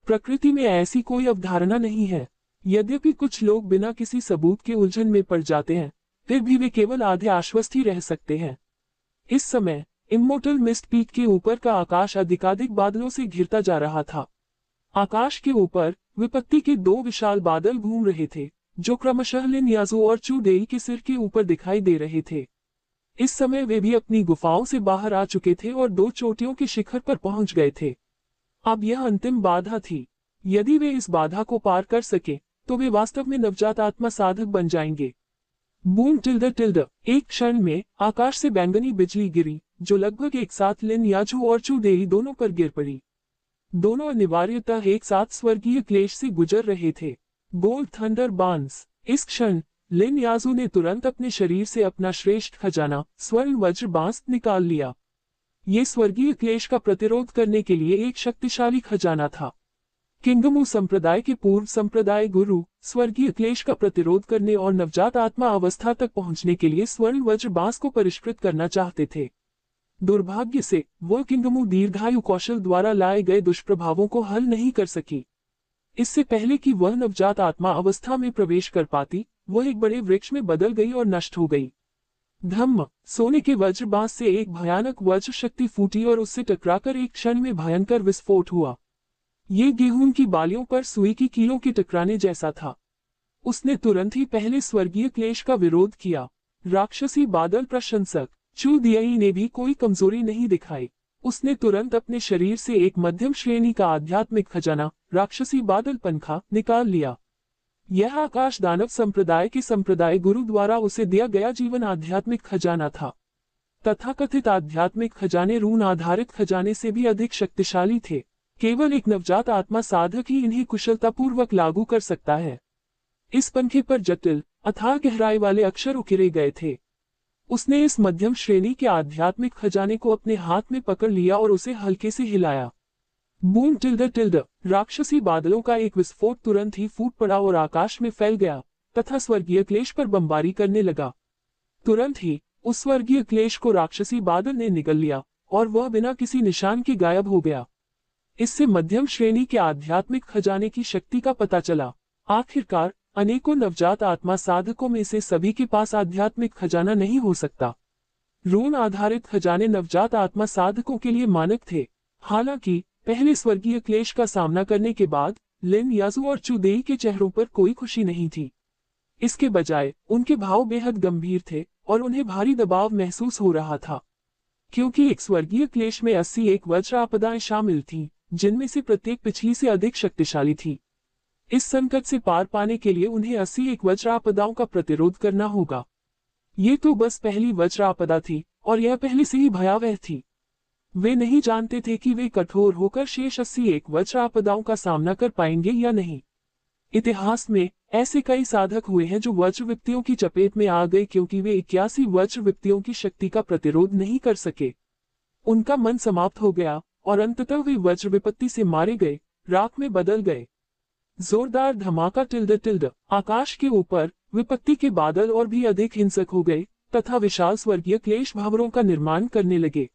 प्रकृति में ऐसी कोई अवधारणा नहीं है। यद्यपि कुछ लोग बिना किसी सबूत के उलझन में पड़ जाते हैं, फिर भी वे केवल आधे आश्वस्त ही रह सकते हैं। इस समय इमोर्टल मिस्ट पीक के ऊपर का आकाश अधिकाधिक बादलों से घिरता जा रहा था। आकाश के ऊपर विपत्ति के दो विशाल बादल घूम रहे थे, जो क्रमशः लिन याजू और चू देई के सिर के ऊपर दिखाई दे रहे थे। इस समय वे भी अपनी गुफाओं से बाहर आ चुके थे और दो चोटियों के शिखर पर पहुंच गए थे। अब यह अंतिम बाधा थी। यदि वे इस बाधा को पार कर सके तो वे वास्तव में नवजात आत्मा साधक बन जाएंगे। Boom tilde. एक क्षण में आकाश से बैंगनी बिजली गिरी, जो लगभग एक साथ लिन याजू और चू देई दोनों पर गिर पड़ी। दोनों अनिवार्यतः एक साथ स्वर्गीय क्लेश से गुजर रहे थे। गोल्ड थंडर बांस। इस क्षण लिन याजू ने तुरंत अपने शरीर से अपना श्रेष्ठ खजाना स्वर्ण वज्र बांस निकाल लिया। ये स्वर्गीय क्लेश का प्रतिरोध करने के लिए एक शक्तिशाली खजाना था। किंगमू संप्रदाय के पूर्व संप्रदाय गुरु स्वर्गीय क्लेश का प्रतिरोध करने और नवजात आत्मा अवस्था तक पहुंचने के लिए स्वर्ण वज्र बांस को परिष्कृत करना चाहते थे। दुर्भाग्य से वह किंगमू दीर्घायु कौशल द्वारा लाए गए दुष्प्रभावों को हल नहीं कर सकी। इससे पहले कि वह नवजात आत्मा अवस्था में प्रवेश कर पाती, वह एक बड़े वृक्ष में बदल गई और नष्ट हो गई। धम्म। सोने के वज्र बांस से एक भयानक वज्र शक्ति फूटी और उससे टकराकर एक क्षण में भयंकर विस्फोट हुआ। ये गेहूं की बालियों पर सुई की कीलों के टकराने जैसा था। उसने तुरंत ही पहले स्वर्गीय क्लेश का विरोध किया। राक्षसी बादल प्रशंसक चू दियाई ने भी कोई कमजोरी नहीं दिखाई। उसने तुरंत अपने शरीर से एक मध्यम श्रेणी का आध्यात्मिक खजाना राक्षसी बादल पंखा निकाल लिया। यह आकाश दानव संप्रदाय के संप्रदाय गुरु द्वारा उसे दिया गया जीवन आध्यात्मिक खजाना था। तथाकथित आध्यात्मिक खजाने रून आधारित खजाने से भी अधिक शक्तिशाली थे। केवल एक नवजात आत्मा साधक ही इन्हें कुशलतापूर्वक लागू कर सकता है। इस पंखे पर जटिल अथाह गहराई वाले अक्षर उकेरे गए थे। उसने इस मध्यम श्रेणी के आध्यात्मिक खजाने को अपने हाथ में पकड़ लिया और उसे हल्के से हिलाया। Boom tilde. राक्षसी बादलों का एक विस्फोट तुरंत ही फूट पड़ा और आकाश में फैल गया तथा स्वर्गीय क्लेश पर बमबारी करने लगा। तुरंत ही उस स्वर्गीय क्लेश को राक्षसी बादल ने निगल लिया और वह बिना किसी निशान के गायब हो गया। इससे मध्यम श्रेणी के आध्यात्मिक खजाने की शक्ति का पता चला। आखिरकार अनेकों नवजात आत्मा साधकों में से सभी के पास आध्यात्मिक खजाना नहीं हो सकता। रून आधारित खजाने नवजात आत्मा साधकों के लिए मानक थे। हालांकि पहले स्वर्गीय क्लेश का सामना करने के बाद लिन याजू और चू देई के चेहरों पर कोई खुशी नहीं थी। इसके बजाय उनके भाव बेहद गंभीर थे और उन्हें भारी दबाव महसूस हो रहा था, क्योंकि एक स्वर्गीय क्लेश में 81 वज्र आपदाएं शामिल थीं, जिनमें से प्रत्येक पिछली से अधिक शक्तिशाली थी। इस संकट से पार पाने के लिए उन्हें 81 वज्र आपदाओं का प्रतिरोध करना होगा। ये तो बस पहली वज्र आपदा थी और यह पहले से ही भयावह थी। वे नहीं जानते थे कि वे कठोर होकर शेष 81 वज्र आपदाओं का सामना कर पाएंगे या नहीं। इतिहास में ऐसे कई साधक हुए हैं जो वज्र विपत्तियों की चपेट में आ गए क्योंकि वे 81 वज्र विपत्तियों की शक्ति का प्रतिरोध नहीं कर सके। उनका मन समाप्त हो गया और अंततः वे वज्र विपत्ति से मारे गए, राख में बदल गए। जोरदार धमाका टिल्ड। आकाश के ऊपर विपत्ति के बादल और भी अधिक हिंसक हो गए तथा विशाल स्वर्गीय क्लेश भंवरों का निर्माण करने लगे।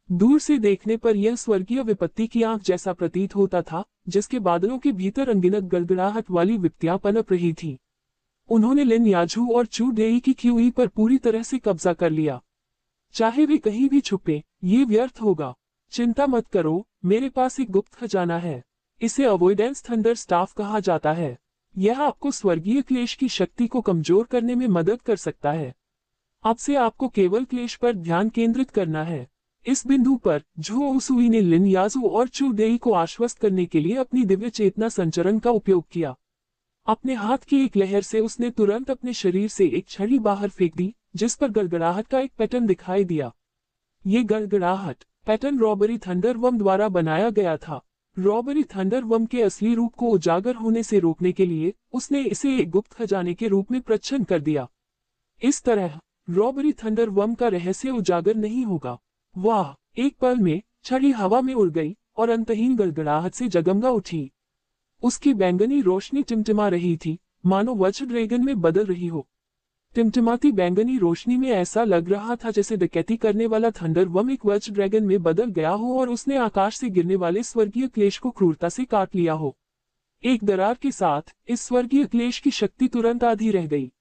दूर से देखने पर यह स्वर्गीय विपत्ति की आंख जैसा प्रतीत होता था, जिसके बादलों के भीतर अनगिनत गड़गड़ाहट वाली विपत्तियां पनप रही थीं। उन्होंने लिन याजू और चू देई की क्यूई पर पूरी तरह से कब्जा कर लिया। चाहे वे कहीं भी छुपे, ये व्यर्थ होगा। चिंता मत करो, मेरे पास एक गुप्त खजाना है। इसे अवॉइडेंस थंडर स्टाफ कहा जाता है। यह आपको स्वर्गीय क्लेश की शक्ति को कमजोर करने में मदद कर सकता है। अब से आपको केवल क्लेश पर ध्यान केंद्रित करना है। इस बिंदु पर झो उसुई ने लिन याजू और चू देई को आश्वस्त करने के लिए अपनी दिव्य चेतना संचरण का उपयोग किया। अपने हाथ की एक लहर से उसने तुरंत अपने शरीर से एक छड़ी बाहर फेंक दी, जिस पर गड़गड़ाहट का एक पैटर्न दिखाई दिया। ये गड़गड़ाहट पैटर्न रॉबरी थंडरवर्म द्वारा बनाया गया था। रॉबरी थंडरवर्म के असली रूप को उजागर होने से रोकने के लिए उसने इसे एक गुप्त खजाने के रूप में प्रच्छन्न कर दिया। इस तरह रॉबरी थंडरवर्म का रहस्य उजागर नहीं होगा। वाह! एक पल में छड़ी हवा में उड़ गई और अंतहीन गड़गड़ाहट से जगमगा उठी। उसकी बैंगनी रोशनी टिमटिमा रही थी, मानो वज्र ड्रैगन में बदल रही हो। टिमटिमाती बैंगनी रोशनी में ऐसा लग रहा था जैसे डकैती करने वाला थंडर वर्म एक वज्र ड्रैगन में बदल गया हो और उसने आकाश से गिरने वाले स्वर्गीय क्लेश को क्रूरता से काट लिया हो। एक दरार के साथ इस स्वर्गीय क्लेश की शक्ति तुरंत आधी रह गई।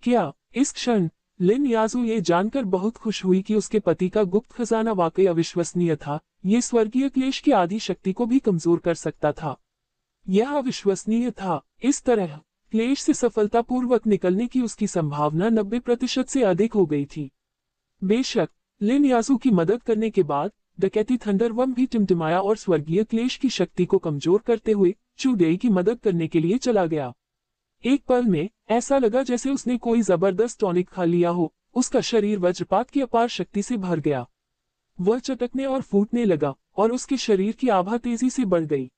क्या इस क्षण लिन याजू ये जानकर बहुत खुश हुई कि उसके पति का गुप्त खजाना वाकई अविश्वसनीय था। ये स्वर्गीय क्लेश की आधी शक्ति को भी कमजोर कर सकता था। यह अविश्वसनीय था। इस तरह क्लेश से सफलतापूर्वक निकलने की उसकी संभावना 90% से अधिक हो गई थी। बेशक लिन याजू की मदद करने के बाद डकैती थंडरवर्म भी टिमटिमाया और स्वर्गीय क्लेश की शक्ति को कमजोर करते हुए चू डेई की मदद करने के लिए चला गया। एक पल में ऐसा लगा जैसे उसने कोई जबरदस्त टॉनिक खा लिया हो। उसका शरीर वज्रपात की अपार शक्ति से भर गया। वह चटकने और फूटने लगा और उसके शरीर की आभा तेजी से बढ़ गई।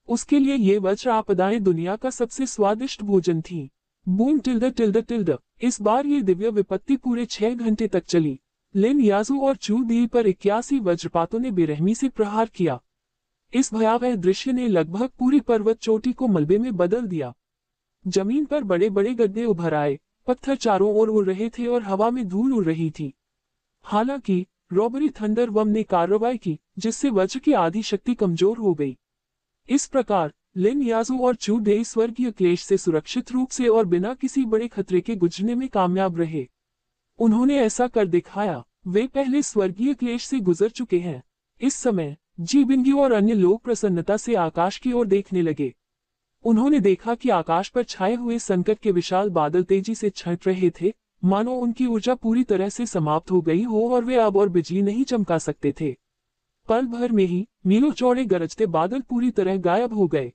उसके लिए ये वज्र आपदाएं दुनिया का सबसे स्वादिष्ट भोजन थी। Boom tilde tilde tilde. इस बार ये दिव्य विपत्ति पूरे 6 घंटे तक चली। लिन याजू और चू डी पर 81 वज्रपातों ने बेरहमी से प्रहार किया। इस भयावह दृश्य ने लगभग पूरी पर्वत चोटी को मलबे में बदल दिया। जमीन पर बड़े बड़े गड्ढे उभर आए, पत्थर चारों ओर उड़ रहे थे और हवा में धूल उड़ रही थी। हालांकि रॉबरी थंडरवर्म ने कार्रवाई की जिससे वज्र की आधी शक्ति कमजोर हो गई। इस प्रकार लिन याजू और चू डेई स्वर्गीय क्लेश से सुरक्षित रूप से और बिना किसी बड़े खतरे के गुजरने में कामयाब रहे। उन्होंने ऐसा कर दिखाया। वे पहले स्वर्गीय क्लेश से गुजर चुके हैं। इस समय जी बिंग्यू और अन्य लोग प्रसन्नता से आकाश की ओर देखने लगे। उन्होंने देखा कि आकाश पर छाए हुए संकट के विशाल बादल तेजी से छंट रहे थे, मानो उनकी ऊर्जा पूरी तरह से समाप्त हो गई हो और वे अब और बिजली नहीं चमका सकते थे। पल भर में ही मीलों चौड़े गरजते बादल पूरी तरह गायब हो गए।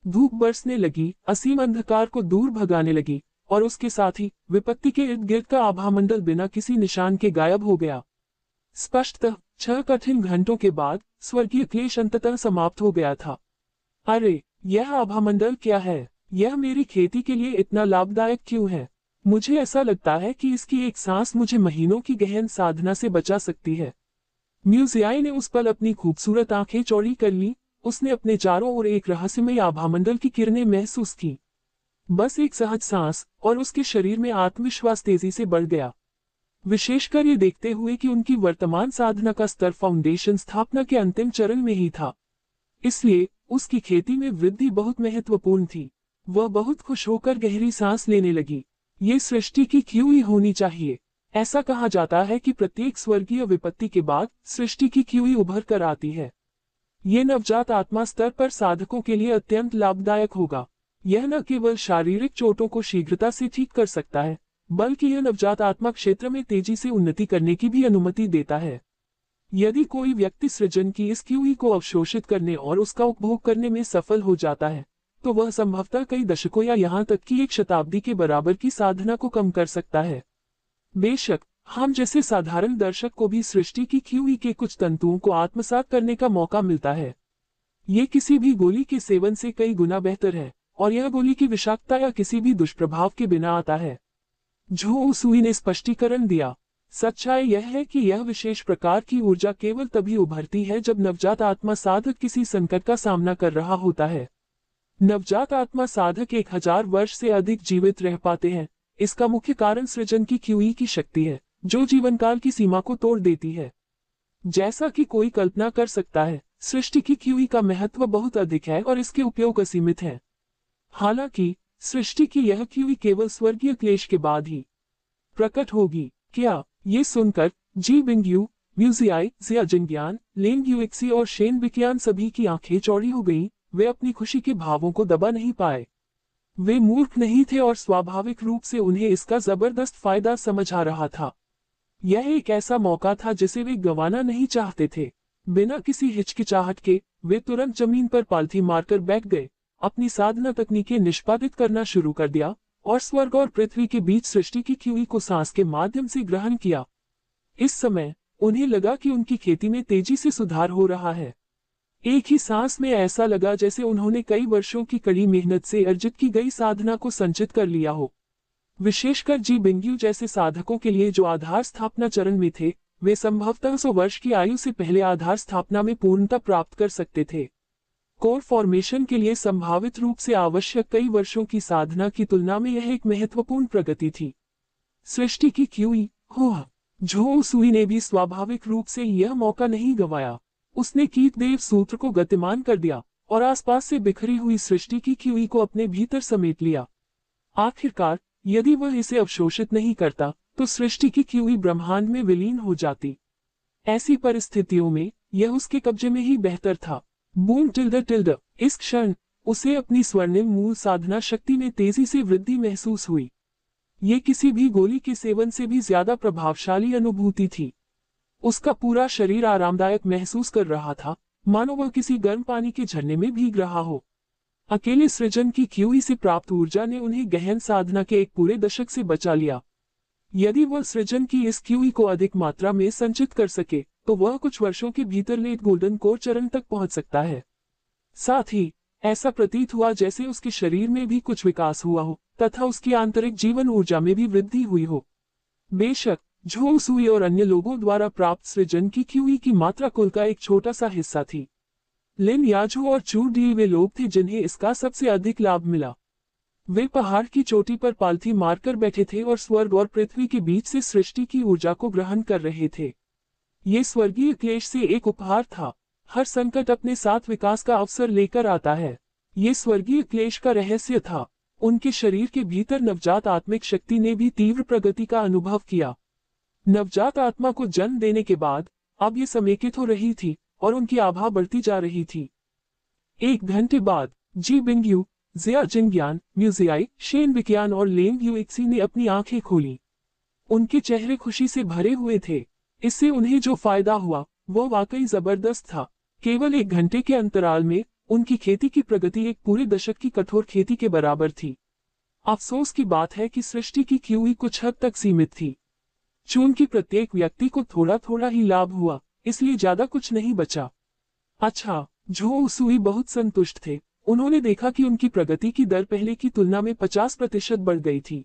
धूप बरसने लगी, असीम अंधकार को दूर भगाने लगी और उसके साथ ही विपत्ति के इर्द गिर्द का आभामंडल बिना किसी निशान के गायब हो गया। स्पष्टतः 6 कठिन घंटों के बाद स्वर्गीय क्लेश अंततः समाप्त हो गया था। अरे यह आभामंडल क्या है? यह मेरी खेती के लिए इतना लाभदायक क्यों है? मुझे ऐसा लगता है कि इसकी एक सांस मुझे महीनों की गहन साधना से बचा सकती है। म्यूजियाई ने उस पल अपनी खूबसूरत आंखें चौड़ी कर ली। उसने अपने चारों ओर एक रहस्यमय आभामंडल की किरणें महसूस की। बस एक सहज सांस और उसके शरीर में आत्मविश्वास तेजी से बढ़ गया। विशेषकर ये देखते हुए कि उनकी वर्तमान साधना का स्तर फाउंडेशन स्थापना के अंतिम चरण में ही था। इसलिए उसकी खेती में वृद्धि बहुत महत्वपूर्ण थी। वह बहुत खुश होकर गहरी सांस लेने लगी। ये सृष्टि की क्यों ही होनी चाहिए। ऐसा कहा जाता है कि प्रत्येक स्वर्गीय विपत्ति के बाद सृष्टि की क्यों ही उभर कर आती है। ये नवजात आत्मा स्तर पर साधकों के लिए अत्यंत लाभदायक होगा। यह न केवल शारीरिक चोटों को शीघ्रता से ठीक कर सकता है, बल्कि यह नवजात आत्मा क्षेत्र में तेजी से उन्नति करने की भी अनुमति देता है। यदि कोई व्यक्ति सृजन की इस क्यूई को अवशोषित करने और उसका उपभोग करने में सफल हो जाता है, तो वह संभवतः कई दशकों या यहाँ तक कि एक शताब्दी के बराबर की साधना को कम कर सकता है। बेशक हम जैसे साधारण दर्शक को भी सृष्टि की क्यूई के कुछ तंतुओं को आत्मसात करने का मौका मिलता है। ये किसी भी गोली के सेवन से कई गुना बेहतर है और यह गोली की विषाक्तता या किसी भी दुष्प्रभाव के बिना आता है। झो उसुई ने स्पष्टीकरण दिया। सच्चाई यह है कि यह विशेष प्रकार की ऊर्जा केवल तभी उभरती है जब नवजात आत्मा साधक किसी संकट का सामना कर रहा होता है। नवजात आत्मा साधक 1000 वर्ष से अधिक जीवित रह पाते हैं। इसका मुख्य कारण सृजन की क्यूई की शक्ति है, जो जीवनकाल की सीमा को तोड़ देती है। जैसा कि कोई कल्पना कर सकता है, सृष्टि की क्यूई का महत्व बहुत अधिक है और इसके उपयोग असीमित है। हालांकि सृष्टि की यह क्यूई केवल स्वर्गीय क्लेश के बाद ही प्रकट होगी। क्या ये सुनकर जी बिंग्यू, म्यूजियाई, जिया जिंग्यान, लेन यूएक्सी और शेन बिकियान सभी की आंखें चौड़ी हो गईं। वे अपनी खुशी के भावों को दबा नहीं पाए। वे मूर्ख नहीं थे और स्वाभाविक रूप से उन्हें इसका जबरदस्त फायदा समझ आ रहा था। यह एक ऐसा मौका था जिसे वे गंवाना नहीं चाहते थे। बिना किसी हिचकिचाहट के वे तुरंत जमीन पर पालथी मारकर बैठ गए, अपनी साधना तकनीकें निष्पादित करना शुरू कर दिया और स्वर्ग और पृथ्वी के बीच सृष्टि की क्यूई को सांस के माध्यम से ग्रहण किया। इस समय उन्हें लगा कि उनकी खेती में तेजी से सुधार हो रहा है। एक ही सांस में ऐसा लगा जैसे उन्होंने कई वर्षों की कड़ी मेहनत से अर्जित की गई साधना को संचित कर लिया हो। विशेषकर जी बिंग्यू जैसे साधकों के लिए जो आधार स्थापना चरण में थे, वे संभवतः 100 वर्ष की आयु से पहले आधार स्थापना में पूर्णता प्राप्त कर सकते थे। कोर फॉर्मेशन के लिए संभावित रूप से आवश्यक कई वर्षों की साधना की तुलना में यह एक महत्वपूर्ण प्रगति थी। सृष्टि की क्यूई हो। झो सुई ने भी स्वाभाविक रूप से यह मौका नहीं गंवाया। उसने कीट देव सूत्र को गतिमान कर दिया और आसपास से बिखरी हुई सृष्टि की क्यूई को अपने भीतर समेट लिया। आखिरकार यदि वह इसे अवशोषित नहीं करता तो सृष्टि की क्यूई ब्रह्मांड में विलीन हो जाती। ऐसी परिस्थितियों में यह उसके कब्जे में ही बेहतर था। Boom tilde tilde. इस क्षण उसे अपनी स्वर्णिम मूल साधना शक्ति में तेजी से वृद्धि महसूस हुई। ये किसी भी गोली के सेवन से भी ज्यादा प्रभावशाली अनुभूति थी। उसका पूरा शरीर आरामदायक महसूस कर रहा था, मानो वह किसी गर्म पानी के झरने में भीग रहा हो। अकेले सृजन की क्यूई से प्राप्त ऊर्जा ने उन्हें गहन साधना के एक पूरे दशक से बचा लिया। यदि वह सृजन की इस क्यूई को अधिक मात्रा में संचित कर सके तो वह कुछ वर्षों के भीतर लेट गोल्डन कोर चरण तक पहुंच सकता है। साथ ही ऐसा प्रतीत हुआ जैसे उसके शरीर में भी कुछ विकास हुआ हो तथा उसकी आंतरिक जीवन ऊर्जा में भी वृद्धि हुई हो। बेशक झो सुई और अन्य लोगों द्वारा प्राप्त सृजन की क्यूई की मात्रा कुल का एक छोटा सा हिस्सा थी। लिन याजू और चू डी वे लोग थे जिन्हें इसका सबसे अधिक लाभ मिला। वे पहाड़ की चोटी पर पालथी मारकर बैठे थे और स्वर्ग और पृथ्वी के बीच से सृष्टि की ऊर्जा को ग्रहण कर रहे थे। ये स्वर्गीय क्लेश से एक उपहार था। हर संकट अपने साथ विकास का अवसर लेकर आता है। ये स्वर्गीय क्लेश का रहस्य था। उनके शरीर के भीतर नवजात आत्मिक शक्ति ने भी तीव्र प्रगति का अनुभव किया। नवजात आत्मा को जन्म देने के बाद अब ये समेकित हो रही थी और उनकी आभा बढ़ती जा रही थी। 1 घंटे बाद जी बिंगयू, जिया जिंगयान, म्यूजियाई, शेन विकियान और लेंग यूएक्सी ने अपनी आंखें खोली। उनके चेहरे खुशी से भरे हुए थे। इससे उन्हें जो फायदा हुआ वो वाकई जबरदस्त था। केवल 1 घंटे के अंतराल में उनकी खेती की प्रगति एक पूरे दशक की कठोर खेती के बराबर थी। अफसोस की बात है कि सृष्टि की क्यूई कुछ हद तक सीमित थी। चून की प्रत्येक व्यक्ति को थोड़ा थोड़ा ही लाभ हुआ, इसलिए ज्यादा कुछ नहीं बचा। अच्छा, झो सुई बहुत संतुष्ट थे। उन्होंने देखा कि उनकी प्रगति की दर पहले की तुलना में 50% बढ़ गई थी।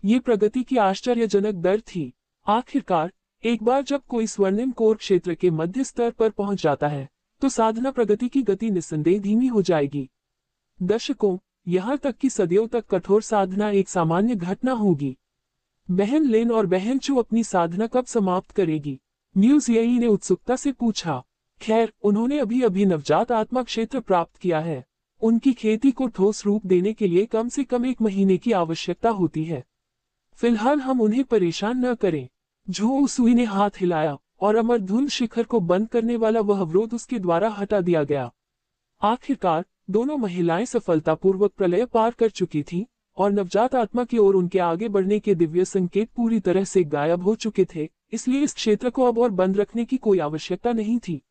ये प्रगति की आश्चर्यजनक दर थी। आखिरकार एक बार जब कोई स्वर्णिम कोर क्षेत्र के मध्य स्तर पर पहुंच जाता है तो साधना प्रगति की गति निस्संदेह धीमी हो जाएगी। दशकों, यहाँ तक कि सदियों तक कठोर साधना एक सामान्य घटना होगी। बहन लेन और बहन चू अपनी साधना कब समाप्त करेगी? म्यूजियाई ने उत्सुकता से पूछा। खैर, उन्होंने अभी अभी नवजात आत्मा क्षेत्र प्राप्त किया है। उनकी खेती को ठोस रूप देने के लिए कम से कम 1 महीने की आवश्यकता होती है। फिलहाल हम उन्हें परेशान न करें। झो सुई ने हाथ हिलाया और अमरधुन शिखर को बंद करने वाला वह अवरोध उसके द्वारा हटा दिया गया। आखिरकार दोनों महिलाएं सफलतापूर्वक प्रलय पार कर चुकी थीं और नवजात आत्मा की ओर उनके आगे बढ़ने के दिव्य संकेत पूरी तरह से गायब हो चुके थे, इसलिए इस क्षेत्र को अब और बंद रखने की कोई आवश्यकता नहीं थी।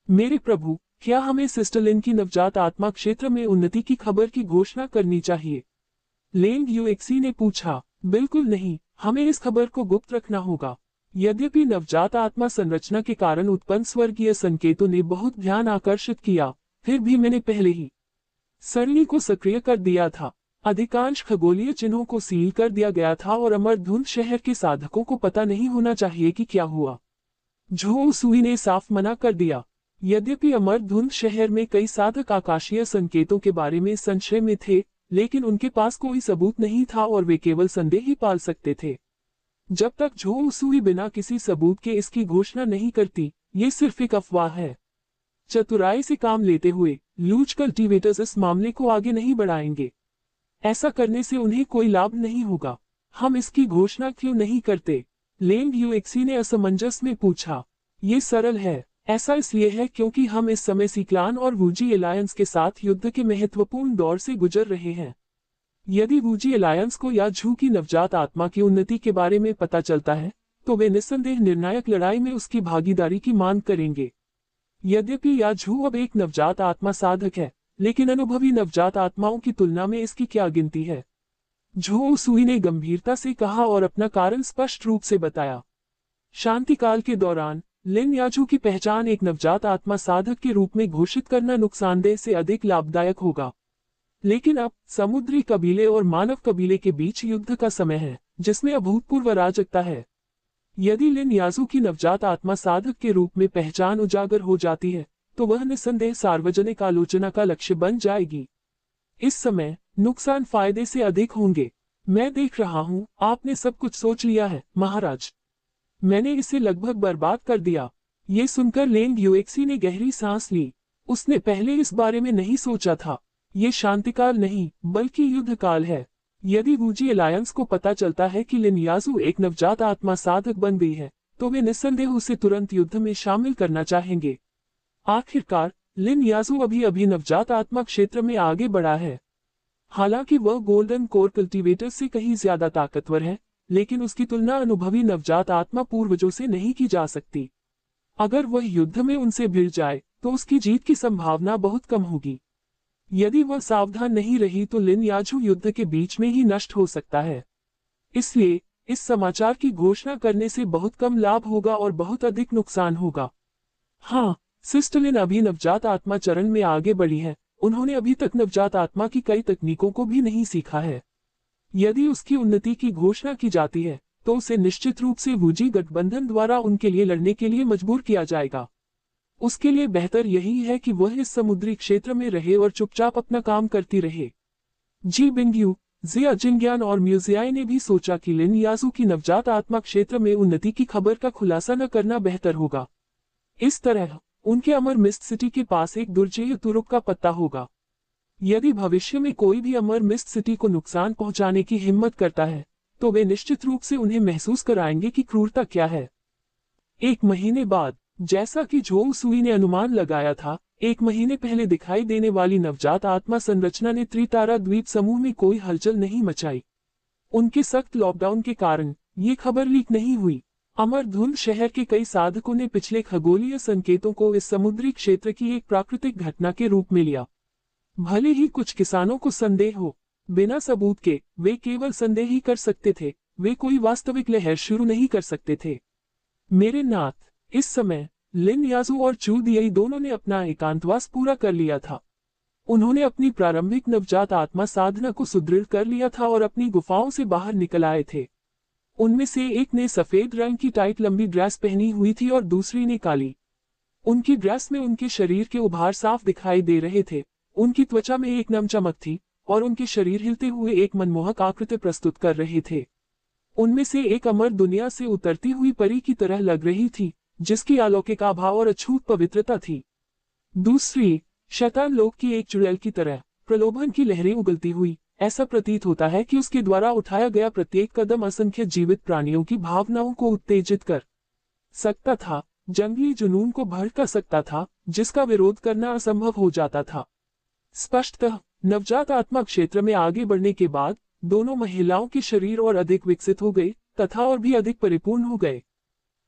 मेरे प्रभु, क्या हमें सिस्टर लिन की नवजात आत्मा क्षेत्र में उन्नति की खबर की घोषणा करनी चाहिए? लेंग यूएक्सी ने पूछा। बिल्कुल नहीं, हमें इस खबर को गुप्त रखना होगा। यद्यपि नवजात आत्मा संरचना के कारण उत्पन्न स्वर्गीय संकेतों ने बहुत ध्यान आकर्षित किया, फिर भी मैंने पहले ही सरणी को सक्रिय कर दिया था। अधिकांश खगोलीय चिन्हों को सील कर दिया गया था और अमरधुन शहर के साधकों को पता नहीं होना चाहिए कि क्या हुआ। झो सुई ने साफ मना कर दिया। यद्यपि अमरधुन शहर में कई साधक आकाशीय संकेतों के बारे में संशय में थे, लेकिन उनके पास कोई सबूत नहीं था और वे केवल संदेह ही पाल सकते थे। जब तक झो सुई बिना किसी सबूत के इसकी घोषणा नहीं करती, ये सिर्फ एक अफवाह है। चतुराई से काम लेते हुए लूज कल्टीवेटर्स इस मामले को आगे नहीं बढ़ाएंगे। ऐसा करने से उन्हें कोई लाभ नहीं होगा। हम इसकी घोषणा क्यों नहीं करते? लेंग यूएक्सी ने असमंजस में पूछा। ये सरल है। ऐसा इसलिए है क्योंकि हम इस समय सीक्लान और वूजी एलायंस के साथ युद्ध के महत्वपूर्ण दौर से गुजर रहे हैं। यदि वूजी एलायंस को या झू की नवजात आत्मा की उन्नति के बारे में पता चलता है तो वे निस्संदेह निर्णायक लड़ाई में उसकी भागीदारी की मांग करेंगे। यद्यपि याझू अब एक नवजात आत्मा साधक है, लेकिन अनुभवी नवजात आत्माओं की तुलना में इसकी क्या गिनती है? झो सुई ने गंभीरता से कहा और अपना कारण स्पष्ट रूप से बताया। शांतिकाल के दौरान लिन याझू की पहचान एक नवजात आत्मा साधक के रूप में घोषित करना नुकसानदेह से अधिक लाभदायक होगा। लेकिन अब समुद्री कबीले और मानव कबीले के बीच युद्ध का समय है, जिसमें अभूतपूर्व अराजकता है। यदि लिन याजू की नवजात आत्मा साधक के रूप में पहचान उजागर हो जाती है तो वह निस्संदेह सार्वजनिक आलोचना का लक्ष्य बन जाएगी। इस समय नुकसान फायदे से अधिक होंगे। मैं देख रहा हूँ, आपने सब कुछ सोच लिया है, महाराज। मैंने इसे लगभग बर्बाद कर दिया। ये सुनकर लेंग युएक्सी ने गहरी सांस ली। उसने पहले इस बारे में नहीं सोचा था। ये शांतिकाल नहीं, बल्कि युद्ध काल है। यदि वूजी अलायंस को पता चलता है कि लिन याजू एक नवजात आत्मा साधक बन गई है, तो वे निस्संदेह उसे तुरंत युद्ध में शामिल करना चाहेंगे। आखिरकार लिन याजू अभी अभी नवजात आत्मा क्षेत्र में आगे बढ़ा है। हालांकि वह गोल्डन कोर कल्टीवेटर से कहीं ज्यादा ताकतवर है, लेकिन उसकी तुलना अनुभवी नवजात आत्मा पूर्वजों से नहीं की जा सकती। अगर वह युद्ध में उनसे भिड़ जाए तो उसकी जीत की संभावना बहुत कम होगी। यदि वह सावधान नहीं रही तो लिन याजू युद्ध के बीच में ही नष्ट हो सकता है। इसलिए इस समाचार की घोषणा करने से बहुत कम लाभ होगा और बहुत अधिक नुकसान होगा। हाँ, सिस्टर लिन अभी नवजात आत्मा चरण में आगे बढ़ी है। उन्होंने अभी तक नवजात आत्मा की कई तकनीकों को भी नहीं सीखा है। यदि उसकी उन्नति की घोषणा की जाती है तो उसे निश्चित रूप से वूजी गठबंधन द्वारा उनके लिए लड़ने के लिए मजबूर किया जाएगा। उसके लिए बेहतर यही है कि वह इस समुद्री क्षेत्र में रहे और चुपचाप अपना काम करती रहे। जी बिंगयू, जिया जिंग्यान और म्यूजियाई ने भी सोचा कि लिन याजू की नवजात आत्मा क्षेत्र में उन्नति की खबर का खुलासा न करना बेहतर होगा। इस तरह उनके अमर मिस्ट सिटी के पास एक दुर्जेय तुरुप का पत्ता होगा। यदि भविष्य में कोई भी अमर मिस्ट सिटी को नुकसान पहुंचाने की हिम्मत करता है, तो वे निश्चित रूप से उन्हें महसूस कराएंगे कि क्रूरता क्या है। 1 महीने बाद, जैसा कि झोउ सुई ने अनुमान लगाया था, 1 महीने पहले दिखाई देने वाली नवजात आत्मा संरचना ने त्रितारा द्वीप समूह में कोई हलचल नहीं मचाई। उनके सख्त लॉकडाउन के कारण ये खबर लीक नहीं हुई। अमरधुन शहर के कई साधकों ने पिछले खगोलीय संकेतों को इस समुद्री क्षेत्र की एक प्राकृतिक घटना के रूप में लिया। भले ही कुछ किसानों को संदेह हो, बिना सबूत के वे केवल संदेह ही कर सकते थे, वे कोई वास्तविक लहर शुरू नहीं कर सकते थे। मेरे नाथ, इस समय लिन याजू और चू दियई दोनों ने अपना एकांतवास पूरा कर लिया था। उन्होंने अपनी प्रारंभिक नवजात आत्मा साधना को सुदृढ़ कर लिया था और अपनी गुफाओं से बाहर निकल आए थे। उनमें से एक ने सफेद रंग की टाइट लंबी ड्रेस पहनी हुई थी और दूसरी ने काली। उनकी ड्रेस में उनके शरीर के उभार साफ दिखाई दे रहे थे। उनकी त्वचा में एक नम चमक थी और उनके शरीर हिलते हुए एक मनमोहक आकृति प्रस्तुत कर रहे थे। उनमें से एक अमर दुनिया से उतरती हुई परी की तरह लग रही थी, जिसकी अलौकिक आभा और अछूत पवित्रता थी। दूसरी शैतान लोक की एक चुड़ैल की तरह प्रलोभन की लहरें उगलती हुई। ऐसा प्रतीत होता है कि उसके द्वारा उठाया गया प्रत्येक कदम असंख्य जीवित प्राणियों की भावनाओं को उत्तेजित कर सकता था, जंगली जुनून को भड़का सकता था, जिसका विरोध करना असंभव हो जाता था। स्पष्टतः नवजात आत्मा क्षेत्र में आगे बढ़ने के बाद दोनों महिलाओं के शरीर और अधिक विकसित हो गए तथा और भी अधिक परिपूर्ण हो गए।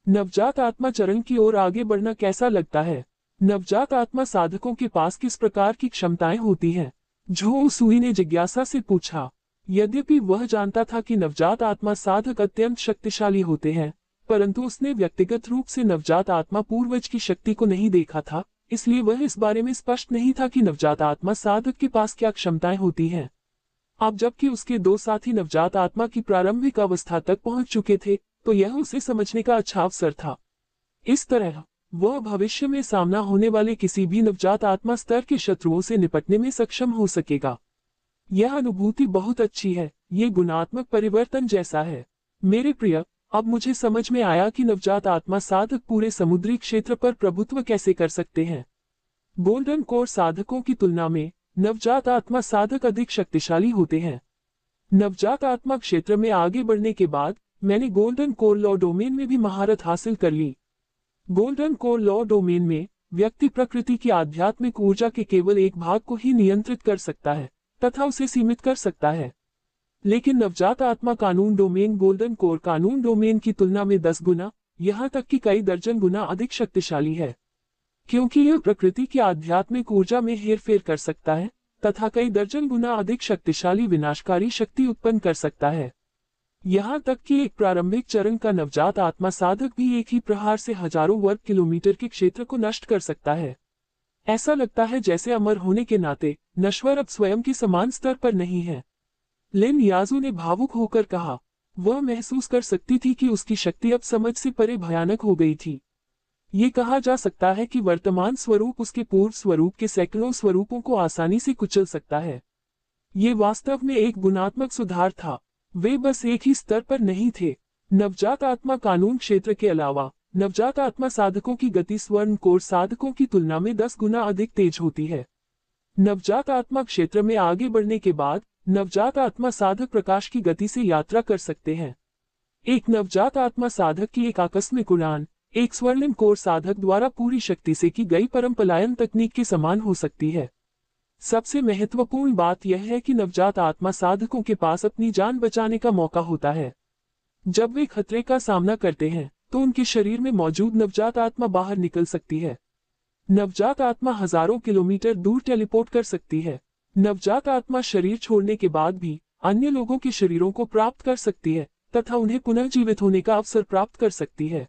नवजात आत्मा चरण की ओर आगे बढ़ना कैसा लगता है? नवजात आत्मा साधकों के पास किस प्रकार की क्षमताएं होती हैं? झोउ सुई ने जिज्ञासा से पूछा। यद्यपि वह जानता था कि नवजात आत्मा साधक अत्यंत शक्तिशाली होते हैं, परंतु उसने व्यक्तिगत रूप से नवजात आत्मा पूर्वज की शक्ति को नहीं देखा था, इसलिए वह इस बारे में स्पष्ट नहीं था कि नवजात आत्मा साधक के पास क्या क्षमताएं होती हैं। अब जबकि उसके 2 साथी नवजात आत्मा की प्रारंभिक अवस्था तक पहुंच चुके थे, तो यह उसे समझने का अच्छा अवसर था। इस तरह वह भविष्य में सामना होने वाले किसी भी नवजात आत्मा स्तर के शत्रुओं से निपटने में सक्षम हो सकेगा। यह अनुभूति बहुत अच्छी है, ये गुणात्मक परिवर्तन जैसा है। मेरे प्रिय, अब मुझे समझ में आया कि नवजात आत्मा साधक पूरे समुद्री क्षेत्र पर प्रभुत्व कैसे कर सकते हैं। गोल्डन कोर साधकों की तुलना में नवजात आत्मा साधक अधिक शक्तिशाली होते हैं। नवजात आत्मा क्षेत्र में आगे बढ़ने के बाद मैंने गोल्डन कोर लॉ डोमेन में भी महारत हासिल कर ली। गोल्डन कोर लॉ डोमेन में व्यक्ति प्रकृति की आध्यात्मिक ऊर्जा के केवल एक भाग को ही नियंत्रित कर सकता है तथा उसे सीमित कर सकता है। लेकिन नवजात आत्मा कानून डोमेन गोल्डन कोर कानून डोमेन की तुलना में 10 गुना, यहाँ तक कि कई दर्जन गुना अधिक शक्तिशाली है, क्योंकि यह प्रकृति की आध्यात्मिक ऊर्जा में हेरफेर कर सकता है तथा कई दर्जन गुना अधिक शक्तिशाली विनाशकारी शक्ति उत्पन्न कर सकता है। यहाँ तक कि एक प्रारंभिक चरण का नवजात आत्मा साधक भी एक ही प्रहार से हजारों वर्ग किलोमीटर के क्षेत्र को नष्ट कर सकता है। ऐसा लगता है जैसे अमर होने के नाते नश्वर अब स्वयं के समान स्तर पर नहीं है। लिन याजू ने भावुक होकर कहा। वह महसूस कर सकती थी कि उसकी शक्ति अब समझ से परे भयानक हो गई थी। ये कहा जा सकता है कि वर्तमान स्वरूप उसके पूर्व स्वरूप के सैकड़ों स्वरूपों को आसानी से कुचल सकता है। ये वास्तव में एक गुणात्मक सुधार था। वे बस एक ही स्तर पर नहीं थे। नवजात आत्मा कानून क्षेत्र के अलावा नवजात आत्मा साधकों की गति स्वर्ण कोर साधकों की तुलना में 10 गुना अधिक तेज होती है। नवजात आत्मा क्षेत्र में आगे बढ़ने के बाद नवजात आत्मा साधक प्रकाश की गति से यात्रा कर सकते हैं। एक नवजात आत्मा साधक की एक आकस्मिक उड़ान एक स्वर्णिम कोर साधक द्वारा पूरी शक्ति से की गई परम पलायन तकनीक के समान हो सकती है। सबसे महत्वपूर्ण बात यह है कि नवजात आत्मा साधकों के पास अपनी जान बचाने का मौका होता है। जब वे खतरे का सामना करते हैं तो उनके शरीर में मौजूद नवजात आत्मा बाहर निकल सकती है। नवजात आत्मा हजारों किलोमीटर दूर टेलीपोर्ट कर सकती है। नवजात आत्मा शरीर छोड़ने के बाद भी अन्य लोगों के शरीरों को प्राप्त कर सकती है तथा उन्हें पुनः जीवित होने का अवसर प्राप्त कर सकती है।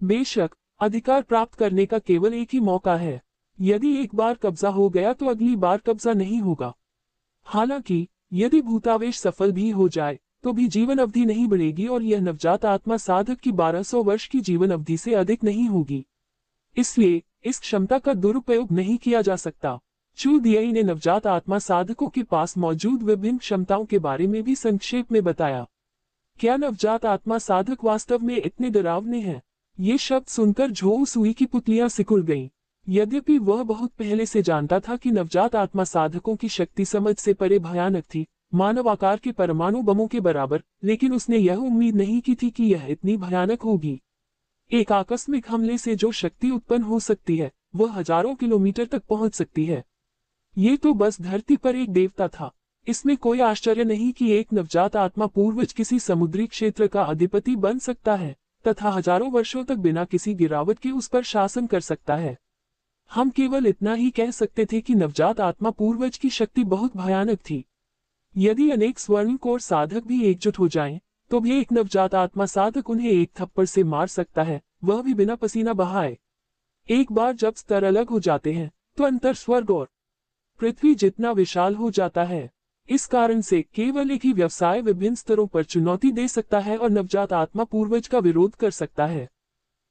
बेशक अधिकार प्राप्त करने का केवल एक ही मौका है। यदि एक बार कब्जा हो गया तो अगली बार कब्जा नहीं होगा। हालांकि यदि भूतावेश सफल भी हो जाए तो भी जीवन अवधि नहीं बढ़ेगी और यह नवजात आत्मा साधक की 1200 वर्ष की जीवन अवधि से अधिक नहीं होगी। इसलिए इस क्षमता का दुरुपयोग नहीं किया जा सकता। चू दियाई ने नवजात आत्मा साधकों के पास मौजूद विभिन्न क्षमताओं के बारे में भी संक्षेप में बताया। क्या नवजात आत्मा साधक वास्तव में इतने डरावने हैं? ये शब्द सुनकर झो सुई की पुतलियां सिकुड़ गईं। यद्यपि वह बहुत पहले से जानता था कि नवजात आत्मा साधकों की शक्ति समझ से परे भयानक थी, मानव आकार के परमाणु बमों के बराबर, लेकिन उसने यह उम्मीद नहीं की थी कि यह इतनी भयानक होगी। एक आकस्मिक हमले से जो शक्ति उत्पन्न हो सकती है वह हजारों किलोमीटर तक पहुंच सकती है। ये तो बस धरती पर एक देवता था। इसमें कोई आश्चर्य नहीं कि एक नवजात आत्मा पूर्वज किसी समुद्री क्षेत्र का अधिपति बन सकता है तथा हजारों वर्षों तक बिना किसी गिरावट के उस पर शासन कर सकता है। हम केवल इतना ही कह सकते थे कि नवजात आत्मा पूर्वज की शक्ति बहुत भयानक थी। यदि अनेक स्वर्ण कोर साधक भी एकजुट हो जाएं, तो भी एक नवजात आत्मा साधक उन्हें एक थप्पड़ से मार सकता है, वह भी बिना पसीना बहाए। एक बार जब स्तर अलग हो जाते हैं तो अंतर स्वर्ग और पृथ्वी जितना विशाल हो जाता है। इस कारण से केवल एक ही व्यवसाय विभिन्न स्तरों पर चुनौती दे सकता है और नवजात आत्मा पूर्वज का विरोध कर सकता है।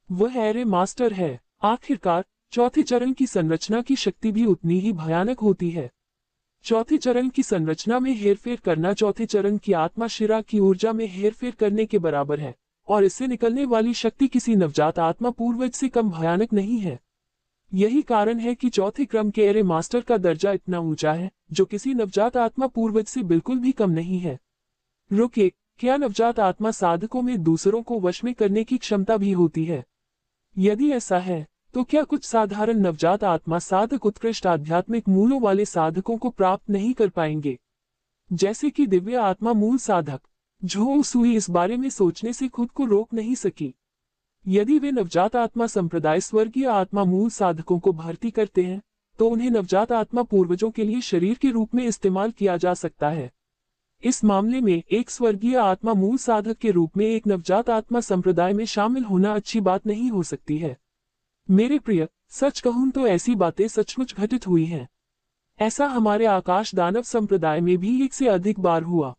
वह एरे मास्टर है। आखिरकार चौथे चरण की संरचना की शक्ति भी उतनी ही भयानक होती है। चौथे चरण की संरचना में हेरफेर करना चौथे चरण की आत्मा शिरा की ऊर्जा में हेरफेर करने के बराबर है और इससे निकलने वाली शक्ति किसी नवजात आत्मा पूर्वज से कम भयानक नहीं है। यही कारण है कि चौथे क्रम के एरे मास्टर का दर्जा इतना ऊंचा है, जो किसी नवजात आत्मा पूर्वज से बिल्कुल भी कम नहीं है। रुकिए, क्या नवजात आत्मा साधकों में दूसरों को वश में करने की क्षमता भी होती है? यदि ऐसा है तो क्या कुछ साधारण नवजात आत्मा साधक उत्कृष्ट आध्यात्मिक मूलों वाले साधकों को प्राप्त नहीं कर पाएंगे, जैसे कि दिव्य आत्मा मूल साधक? झो सुई इस बारे में सोचने से खुद को रोक नहीं सकी। यदि वे नवजात आत्मा संप्रदाय स्वर्गीय आत्मा मूल साधकों को भर्ती करते हैं तो उन्हें नवजात आत्मा पूर्वजों के लिए शरीर के रूप में इस्तेमाल किया जा सकता है। इस मामले में एक स्वर्गीय आत्मा मूल साधक के रूप में एक नवजात आत्मा संप्रदाय में शामिल होना अच्छी बात नहीं हो सकती है। मेरे प्रिय, सच कहूं तो ऐसी बातें सचमुच घटित हुई हैं। ऐसा हमारे आकाश दानव संप्रदाय में भी एक से अधिक बार हुआ,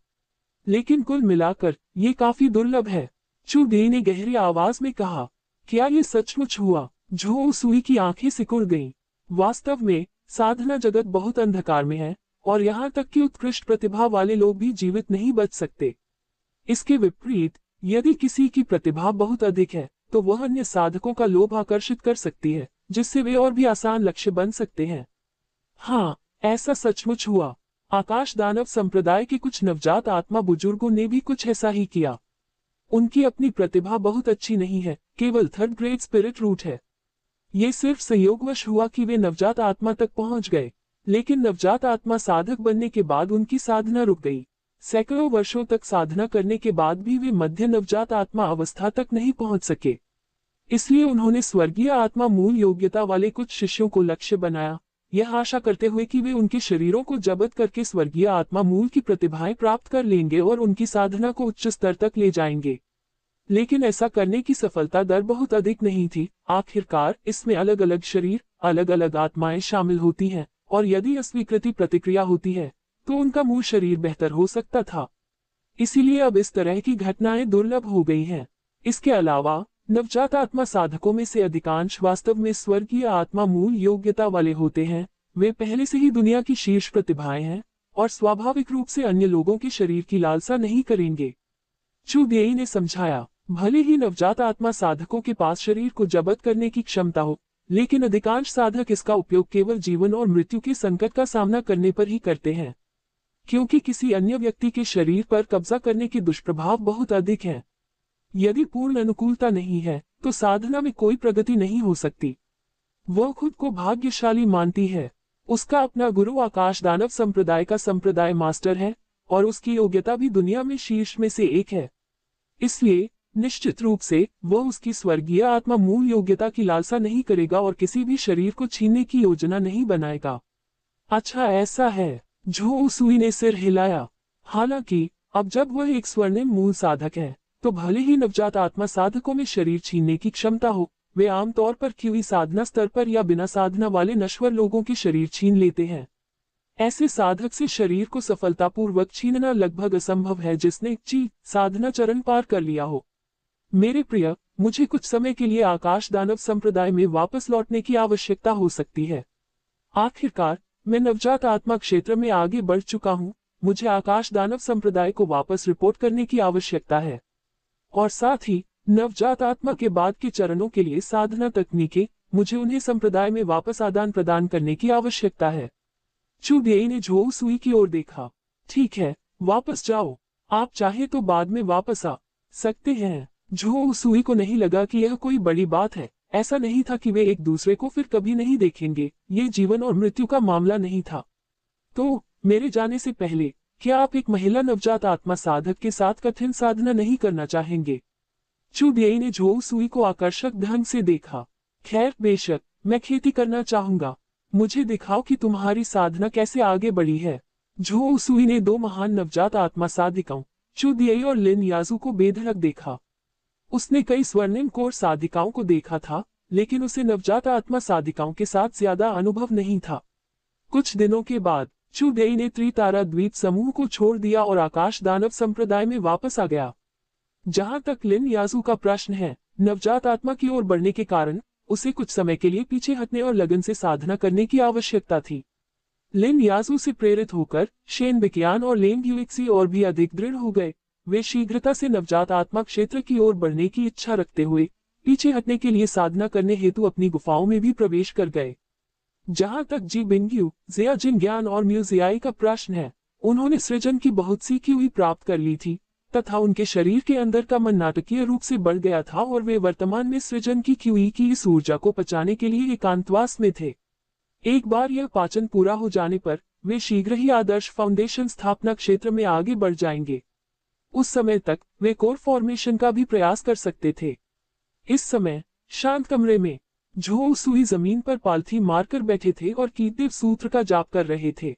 लेकिन कुल मिलाकर ये काफी दुर्लभ है। चू दे ने गहरी आवाज में कहा, क्या ये सचमुच हुआ? झो सुई की आंखें सिकुड़ गईं। वास्तव में साधना जगत बहुत अंधकार में है और यहाँ तक कि उत्कृष्ट प्रतिभा वाले लोग भी जीवित नहीं बच सकते। इसके विपरीत यदि किसी की प्रतिभा बहुत अधिक है तो वह अन्य साधकों का लोभ आकर्षित कर सकती है, जिससे वे और भी आसान लक्ष्य बन सकते हैं। हाँ, ऐसा सचमुच हुआ। आकाश दानव संप्रदाय के कुछ नवजात आत्मा बुजुर्गों ने भी कुछ ऐसा ही किया। उनकी अपनी प्रतिभा बहुत अच्छी नहीं है, केवल 3rd ग्रेड स्पिरिट रूट है। ये सिर्फ संयोगवश हुआ कि वे नवजात आत्मा तक पहुंच गए, लेकिन नवजात आत्मा साधक बनने के बाद उनकी साधना रुक गई। सैकड़ों वर्षों तक साधना करने के बाद भी वे मध्य नवजात आत्मा अवस्था तक नहीं पहुंच सके। इसलिए उन्होंने स्वर्गीय आत्मा मूल योग्यता वाले कुछ शिष्यों को लक्ष्य बनाया, यह आशा करते हुए कि वे उनके शरीरों को जब्त करके स्वर्गीय आत्मा मूल की प्रतिभाएं प्राप्त कर लेंगे और उनकी साधना को उच्च स्तर तक ले जाएंगे। लेकिन ऐसा करने की सफलता दर बहुत अधिक नहीं थी। आखिरकार इसमें अलग अलग शरीर, अलग अलग आत्माएं शामिल होती हैं और यदि अस्वीकृति प्रतिक्रिया होती है तो उनका मूल शरीर बेहतर हो सकता था। इसीलिए अब इस तरह की घटनाएं दुर्लभ हो गई हैं। इसके अलावा नवजात आत्मा साधकों में से अधिकांश वास्तव में स्वर्गीय आत्मा मूल योग्यता वाले होते हैं। वे पहले से ही दुनिया की शीर्ष प्रतिभाएं हैं और स्वाभाविक रूप से अन्य लोगों के शरीर की लालसा नहीं करेंगे। चू देई ने समझाया, भले ही नवजात आत्मा साधकों के पास शरीर को जब्त करने की क्षमता हो, लेकिन अधिकांश साधक इसका उपयोग केवल जीवन और मृत्यु के संकट का सामना करने पर ही करते हैं, क्योंकि किसी अन्य व्यक्ति के शरीर पर कब्जा करने के दुष्प्रभाव बहुत अधिक हैं। यदि पूर्ण अनुकूलता नहीं है, तो साधना में कोई प्रगति नहीं हो सकती। वह खुद को भाग्यशाली मानती है। उसका अपना गुरु आकाश दानव संप्रदाय का संप्रदाय मास्टर है और उसकी योग्यता भी दुनिया में शीर्ष में से एक है। इसलिए निश्चित रूप से वह उसकी स्वर्गीय आत्मा मूल योग्यता की लालसा नहीं करेगा और किसी भी शरीर को छीनने की योजना नहीं बनाएगा। अच्छा ऐसा है, झो उसुई ने सिर हिलाया। हालांकि अब जब वह एक स्वर्णिम मूल साधक है, तो भले ही नवजात आत्मा साधकों में शरीर छीनने की क्षमता हो, वे आमतौर पर क्यूई साधना स्तर पर या बिना साधना वाले नश्वर लोगों के शरीर छीन लेते हैं। ऐसे साधक से शरीर को सफलतापूर्वक छीनना लगभग असंभव है जिसने साधना चरण पार कर लिया हो। मेरे प्रिय, मुझे कुछ समय के लिए आकाश दानव संप्रदाय में वापस लौटने की आवश्यकता हो सकती है। आखिरकार मैं नवजात आत्मा क्षेत्र में आगे बढ़ चुका हूँ। मुझे आकाश दानव संप्रदाय को वापस रिपोर्ट करने की आवश्यकता है, और साथ ही नवजात आत्मा के बाद के चरणों के लिए साधना तकनीकें, मुझे उन्हें संप्रदाय में वापस आदान प्रदान करने की आवश्यकता है। चू देई ने झो सुई की ओर देखा। ठीक है, वापस जाओ। आप चाहे तो बाद में वापस आ सकते हैं। झो सुई को नहीं लगा कि यह कोई बड़ी बात है। ऐसा नहीं था कि वे एक दूसरे को फिर कभी नहीं देखेंगे। ये जीवन और मृत्यु का मामला नहीं था। तो मेरे जाने से पहले क्या आप एक महिला नवजात आत्मा साधक के साथ कठिन साधना नहीं करना चाहेंगे? चू देई ने झो सुई को आकर्षक ढंग से देखा। खैर बेशक, मैं खेती करना चाहूंगा। मुझे दिखाओ कि तुम्हारी साधना कैसे आगे बढ़ी है। झो सुई ने दो महान नवजात आत्मा साधिकाओं चू देई और लिन याजू को बेधड़क देखा। उसने कई स्वर्णिम कौर साधिकाओं को देखा था, लेकिन उसे नवजात आत्मा साधिकाओं के साथ ज्यादा अनुभव नहीं था। कुछ दिनों के बाद चू देई ने त्रितारा द्वीप समूह को छोड़ दिया और आकाश दानव संप्रदाय में वापस आ गया। जहां तक लिन याजू का प्रश्न है, नवजात आत्मा की ओर बढ़ने के कारण उसे कुछ समय के लिए पीछे हटने और लगन से साधना करने की आवश्यकता थी। लिन याजू से प्रेरित होकर शेन बिकियान और लेंग यूएक्सी और भी अधिक दृढ़ हो गए। वे शीघ्रता से नवजात आत्मा क्षेत्र की ओर बढ़ने की इच्छा रखते हुए पीछे हटने के लिए साधना करने हेतु अपनी गुफाओं में भी प्रवेश कर गए। जहां तक जी बिंग्यू, जिया जिन ज्ञान और म्यूजियाई का प्रश्न है, उन्होंने सृजन की बहुत सी क्यूई प्राप्त कर ली थी तथा उनके शरीर के अंदर का मन नाटकीय रूप से बढ़ गया था और वे वर्तमान में सृजन की क्यूई की इस ऊर्जा को पचाने के लिए एकांतवास में थे। एक बार यह पाचन पूरा हो जाने पर वे शीघ्र ही आदर्श फाउंडेशन स्थापना क्षेत्र में आगे बढ़ जाएंगे। उस समय तक वे कोर फॉर्मेशन का भी प्रयास कर सकते थे। इस समय शांत कमरे में झो सुई जमीन पर पालथी मारकर बैठे थे और कीर्तिव सूत्र का जाप कर रहे थे।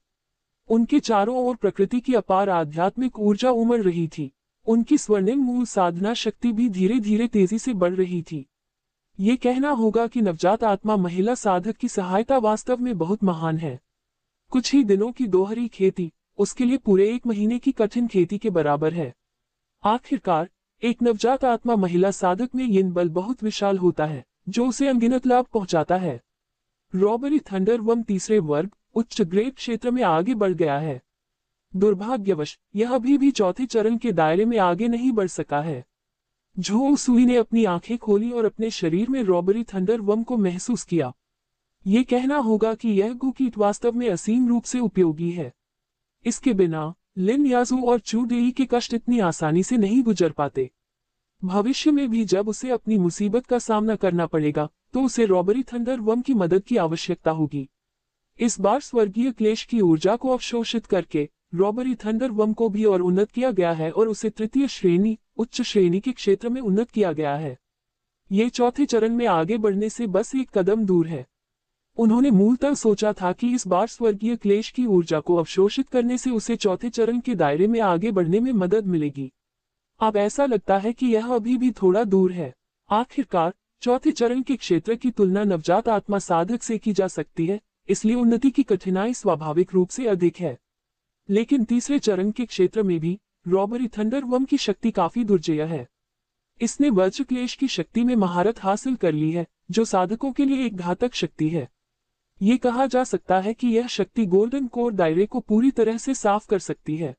उनके चारों ओर प्रकृति की अपार आध्यात्मिक ऊर्जा उमड़ रही थी। उनकी स्वर्णिम मूल साधना शक्ति भी धीरे धीरे तेजी से बढ़ रही थी। ये कहना होगा कि नवजात आत्मा महिला साधक की सहायता वास्तव में बहुत महान है। कुछ ही दिनों की दोहरी खेती उसके लिए पूरे 1 महीने की कठिन खेती के बराबर है। आखिरकार एक नवजात आत्मा महिला साधक में यिन बल बहुत विशाल होता है जो उसे अनगिनत लाभ पहुंचाता है। रॉबरी थंडरवर्म तीसरे वर्ग उच्च ग्रेड क्षेत्र में आगे बढ़ गया है। दुर्भाग्यवश यह अभी भी चौथे चरण के दायरे में आगे नहीं बढ़ सका है। झो सुई ने अपनी आंखें खोली और अपने शरीर में रॉबरी थंडरवर्म को महसूस किया। ये कहना होगा कि यह गुकीट वास्तव में असीम रूप से उपयोगी है। इसके बिना लिन याजू और चू देई के कष्ट इतनी आसानी से नहीं गुजर पाते। भविष्य में भी जब उसे अपनी मुसीबत का सामना करना पड़ेगा तो उसे रॉबरी थंडरवर्म की मदद की आवश्यकता होगी। इस बार स्वर्गीय क्लेश की ऊर्जा को अवशोषित करके रॉबरी थंडरवर्म को भी और उन्नत किया गया है और उसे तृतीय श्रेणी उच्च श्रेणी के क्षेत्र में उन्नत किया गया है। ये चौथे चरण में आगे बढ़ने से बस एक कदम दूर है। उन्होंने मूलतः सोचा था कि इस बार स्वर्गीय क्लेश की ऊर्जा को अवशोषित करने से उसे चौथे चरण के दायरे में आगे बढ़ने में मदद मिलेगी। अब ऐसा लगता है कि यह अभी भी थोड़ा दूर है। आखिरकार चौथे चरण के क्षेत्र की तुलना नवजात आत्मा साधक से की जा सकती है, इसलिए उन्नति की कठिनाई स्वाभाविक रूप से अधिक है। लेकिन तीसरे चरण के क्षेत्र में भी रॉबरी थंडरवर्म की शक्ति काफी दुर्जेय है। इसने वज्र क्लेश की शक्ति में महारत हासिल कर ली है, जो साधकों के लिए एक घातक शक्ति है। ये कहा जा सकता है कि यह शक्ति गोल्डन कोर दायरे को पूरी तरह से साफ कर सकती है।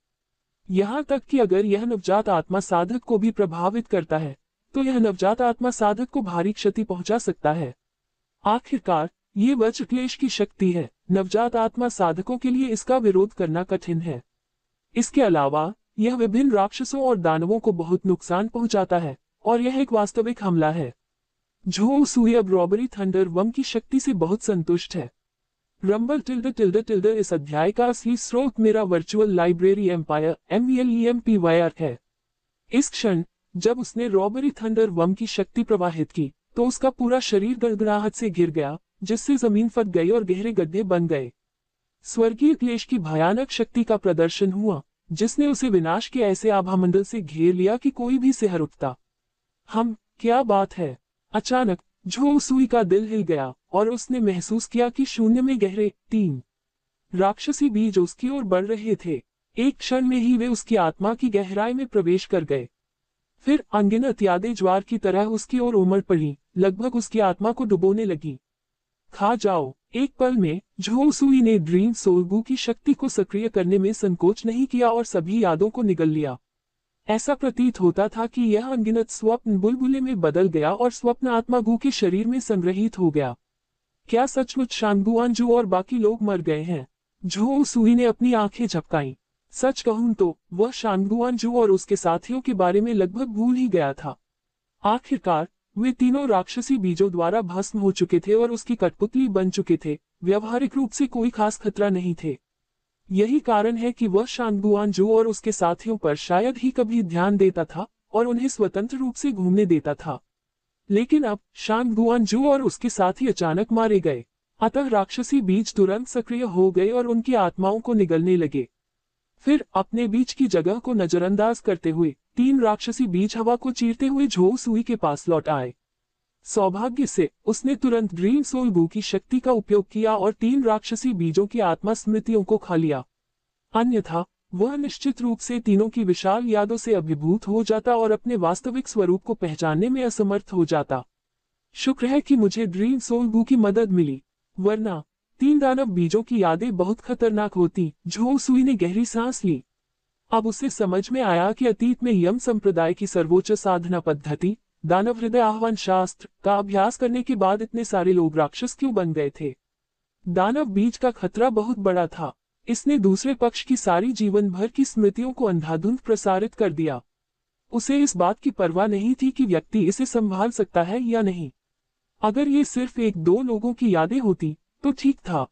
यहाँ तक कि अगर यह नवजात आत्मा साधक को भी प्रभावित करता है, तो यह नवजात आत्मा साधक को भारी क्षति पहुंचा सकता है। आखिरकार, ये वज्र क्लेश की शक्ति है। नवजात आत्मा साधकों के लिए इसका विरोध करना कठिन है। इसके अलावा, यह विभिन्न राक्षसों और दानवों को बहुत नुकसान पहुंचाता है, और यह एक वास्तविक हमला है। झो उसूई अब रॉबरी थंडर वर्म की शक्ति से बहुत संतुष्ट है। रंबल टिल्ड इस अध्याय का असली स्रोत मेरा वर्चुअल लाइब्रेरी एम्पायर MELEMPYR है। इस क्षण जब उसने रॉबरी थंडर वर्म की शक्ति प्रवाहित की, तो उसका पूरा शरीर गड़गड़ाहट से घिर गया, जिससे जमीन फट गई और गहरे गड्ढे बन गए। स्वर्गीय क्लेश की भयानक शक्ति का प्रदर्शन हुआ, जिसने उसे विनाश के ऐसे आभामंडल से घेर लिया कि कोई भी सिहर उठता। क्या बात है। अचानक झो उसूई का दिल हिल गया और उसने महसूस किया कि शून्य में गहरे 3 राक्षसी बीज उसकी ओर बढ़ रहे थे। एक क्षण में ही वे उसकी आत्मा की गहराई में प्रवेश कर गए। फिर अनगिनत यादें ज्वार की तरह उसकी ओर उमड़ पड़ी, लगभग उसकी आत्मा को डुबोने लगी। खा जाओ। एक पल में झो उसूई ने ड्रीम सोलगू की शक्ति को सक्रिय करने में संकोच नहीं किया और सभी यादों को निगल लिया। ऐसा प्रतीत होता था कि यह अनगिनत स्वप्न बुलबुले में बदल गया और स्वप्न आत्मा गू के शरीर में संग्रहित हो गया। क्या सचमुच शांगुआनजू और बाकी लोग मर गए हैं? झो उसूई ने अपनी आंखें झपकाईं। सच कहूं तो वह शांगुआनजू और उसके साथियों के बारे में लगभग भूल ही गया था। आखिरकार वे तीनों राक्षसी बीजों द्वारा भस्म हो चुके थे और उसकी कठपुतली बन चुके थे। व्यवहारिक रूप से कोई खास खतरा नहीं थे। यही कारण है कि वह शांगुआनजू और उसके साथियों पर शायद ही कभी ध्यान देता था और उन्हें स्वतंत्र रूप से घूमने देता था। लेकिन अब शांगुआनजू और उसके साथी अचानक मारे गए, अतः राक्षसी बीज तुरंत सक्रिय हो गए और उनकी आत्माओं को निगलने लगे। फिर अपने बीच की जगह को नजरअंदाज करते हुए 3 राक्षसी बीज हवा को चीरते हुए झो उसूई के पास लौट आए। सौभाग्य से उसने तुरंत ड्रीम सोलगू की शक्ति का उपयोग किया और 3 राक्षसी बीजों की आत्मा स्मृतियों को खा लिया। अन्यथा वह निश्चित रूप से तीनों की विशाल यादों से अभिभूत हो जाता और अपने वास्तविक स्वरूप को पहचानने में असमर्थ हो जाता। शुक्र है कि मुझे ड्रीम सोलगू की मदद मिली, वरना 3 दानव बीजों की यादें बहुत खतरनाक होती। झो उसूई ने गहरी सांस ली। अब उसे समझ में आया कि अतीत में यम संप्रदाय की सर्वोच्च साधना पद्धति दानव हृदय आह्वान शास्त्र का अभ्यास करने के बाद इतने सारे लोग राक्षस क्यों बन गए थे। दानव बीज का खतरा बहुत बड़ा था। इसने दूसरे पक्ष की सारी जीवन भर की स्मृतियों को अंधाधुंध प्रसारित कर दिया। उसे इस बात की परवाह नहीं थी कि व्यक्ति इसे संभाल सकता है या नहीं। अगर ये सिर्फ 1-2 लोगों की यादें होती तो ठीक था,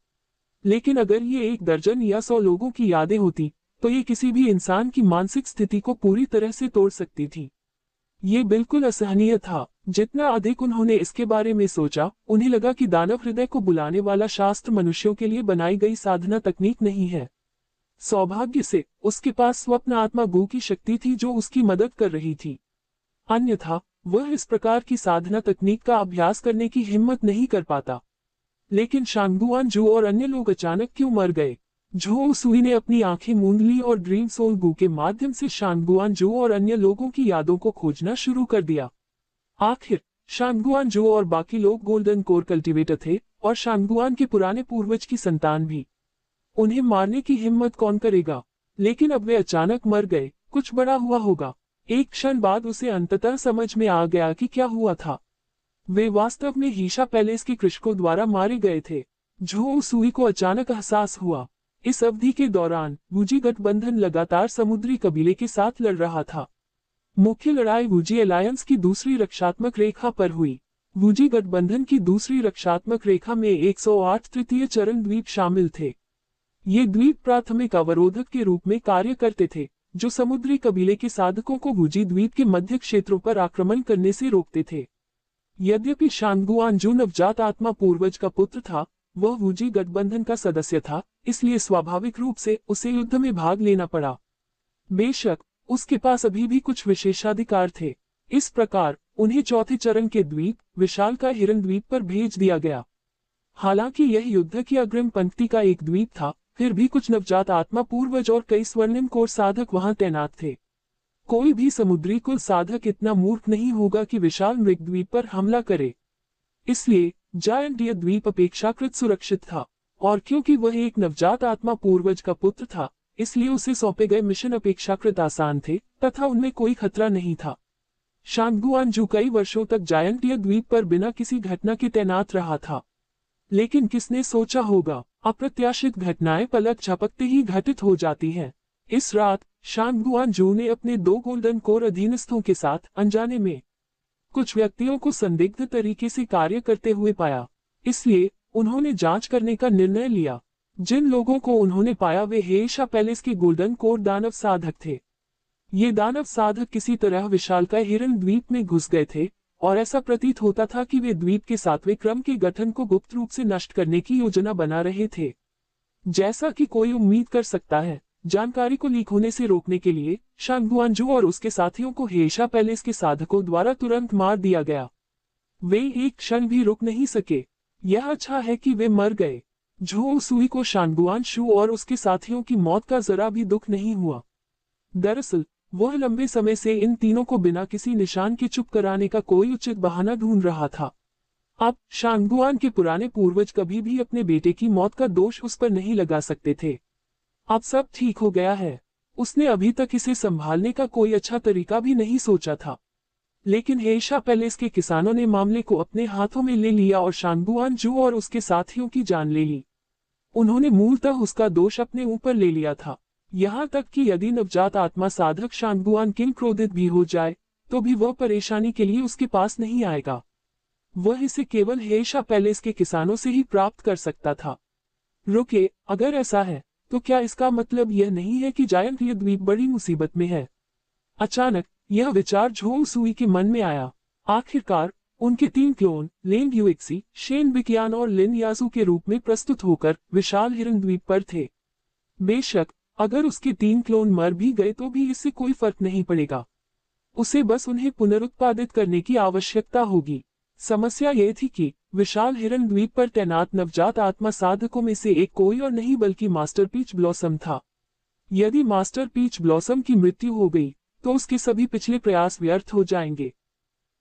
लेकिन अगर ये 1 दर्जन या 100 लोगों की यादें होती तो ये किसी भी इंसान की मानसिक स्थिति को पूरी तरह से तोड़ सकती थी। ये बिल्कुल असहनीय था। जितना अधिक उन्होंने इसके बारे में सोचा, उन्हें लगा कि दानव हृदय को बुलाने वाला शास्त्र मनुष्यों के लिए बनाई गई साधना तकनीक नहीं है। सौभाग्य से उसके पास स्वप्न आत्मा गू की शक्ति थी जो उसकी मदद कर रही थी। अन्यथा वह इस प्रकार की साधना तकनीक का अभ्यास करने की हिम्मत नहीं कर पाता। लेकिन शांगुआनजू और अन्य लोग अचानक क्यों मर गए? झो उसूई ने अपनी आंखें मूंद ली और ड्रीम सोलगू के माध्यम से शांगुआनजू और अन्य लोगों की यादों को खोजना शुरू कर दिया। आखिर शांगुआनजू और बाकी लोग गोल्डन कोर कल्टीवेटर थे और शांगुआन के पुराने पूर्वज की संतान भी। उन्हें मारने की हिम्मत कौन करेगा? लेकिन अब वे अचानक मर गए। कुछ बड़ा हुआ होगा। एक क्षण बाद उसे अंततः समझ में आ गया कि क्या हुआ था। वे वास्तव में हीशा पैलेस के कृषकों द्वारा मारे गए थे। झो उसूई को अचानक एहसास हुआ। इस अवधि के दौरान वूजी गठबंधन लगातार समुद्री कबीले के साथ लड़ रहा था। मुख्य लड़ाई वूजी अलायंस की दूसरी रक्षात्मक रेखा पर हुई। वूजी गठबंधन की दूसरी रक्षात्मक रेखा में 108 तृतीय चरण द्वीप शामिल थे। ये द्वीप प्राथमिक अवरोधक के रूप में कार्य करते थे, जो समुद्री कबीले के साधकों को वूजी द्वीप के मध्य क्षेत्रों पर आक्रमण करने से रोकते थे। यद्यपि शांगुआनजू नवजात आत्मा पूर्वज का पुत्र था, वह वूजी गठबंधन का सदस्य था, इसलिए स्वाभाविक रूप से उसे युद्ध में भाग लेना पड़ा। बेशक उसके पास अभी भी कुछ विशेषाधिकार थे। इस प्रकार उन्हें चौथे चरण के द्वीप विशालकाय हिरन द्वीप पर भेज दिया गया। हालांकि यह युद्ध की अग्रिम पंक्ति का एक द्वीप था, फिर भी कुछ नवजात आत्मा पूर्वज और कई स्वर्णिम कोर साधक वहां तैनात थे। कोई भी समुद्री कुल साधक इतना मूर्ख नहीं होगा कि विशाल मृगद्वीप पर हमला करे। इसलिए जायंटिया द्वीप अपेक्षाकृत सुरक्षित था, और क्योंकि वह एक नवजात आत्मा पूर्वज का पुत्र था, इसलिए उसे सौंपे गए मिशन अपेक्षाकृत आसान थे तथा उनमें कोई खतरा नहीं था। शांगुआनजू कई वर्षों तक जायंटिया द्वीप पर बिना किसी घटना के तैनात रहा था। लेकिन किसने सोचा होगा, अप्रत्याशित घटनाएं पलक झपकते ही घटित हो जाती हैं। इस रात शांगुआनजू ने अपने 2 गोल्डन कोर अधीनस्थों के साथ अनजाने में कुछ व्यक्तियों को संदिग्ध तरीके से कार्य करते हुए पाया। इसलिए उन्होंने जांच करने का निर्णय लिया। जिन लोगों को उन्होंने पाया वे हेशा पैलेस के गोल्डन कोर दानव साधक थे। ये दानव साधक किसी तरह विशालकाय हिरन द्वीप में घुस गए थे, और ऐसा प्रतीत होता था कि वे द्वीप के 7वें क्रम के गठन को गुप्त रूप से नष्ट करने की योजना बना रहे थे। जैसा कि कोई उम्मीद कर सकता है, जानकारी को लीक होने से रोकने के लिए शांगुआनजू और उसके साथियों को हेशा पैलेस के साधकों द्वारा तुरंत मार दिया गया। वे एक क्षण भी रुक नहीं सके। यह अच्छा है कि वे मर गए। झो सुई को शांगुआनजू और उसके साथियों की मौत का जरा भी दुख नहीं हुआ। दरअसल वह लंबे समय से इन तीनों को बिना किसी निशान के चुप कराने का कोई उचित बहाना ढूंढ रहा था। अब शांगुआन के पुराने पूर्वज कभी भी अपने बेटे की मौत का दोष उस पर नहीं लगा सकते थे। अब सब ठीक हो गया है। उसने अभी तक इसे संभालने का कोई अच्छा तरीका भी नहीं सोचा था। लेकिन हेशा पैलेस के किसानों ने मामले को अपने हाथों में ले लिया और शांगुआनजू और उसके साथियों की जान ले ली। उन्होंने मूलतः उसका दोष अपने ऊपर ले लिया था। यहाँ तक कि यदि नवजात आत्मा साधक शांगुआन किंग क्रोधित भी हो जाए, तो भी वह परेशानी के लिए उसके पास नहीं आएगा। वह इसे केवल हेशा पैलेस के किसानों से ही प्राप्त कर सकता था। रुके, अगर ऐसा है तो क्या इसका मतलब यह नहीं है कि जायंटिया द्वीप बड़ी मुसीबत में है? अचानक यह विचार झो सुई के मन में आया। आखिरकार उनके 3 क्लोन लेंग यूएक्सी, शेन बिकियान और लिन यासू के रूप में प्रस्तुत होकर विशाल हिरन द्वीप पर थे। बेशक अगर उसके 3 क्लोन मर भी गए तो भी इससे कोई फर्क नहीं पड़ेगा। उसे बस उन्हें पुनरुत्पादित करने की आवश्यकता होगी। समस्या ये थी कि विशाल हिरन द्वीप पर तैनात नवजात आत्मा साधकों में से एक कोई और नहीं बल्कि मास्टर पीच ब्लॉसम था। यदि मास्टर पीच ब्लॉसम की मृत्यु हो गई तो उसके सभी पिछले प्रयास व्यर्थ हो जाएंगे।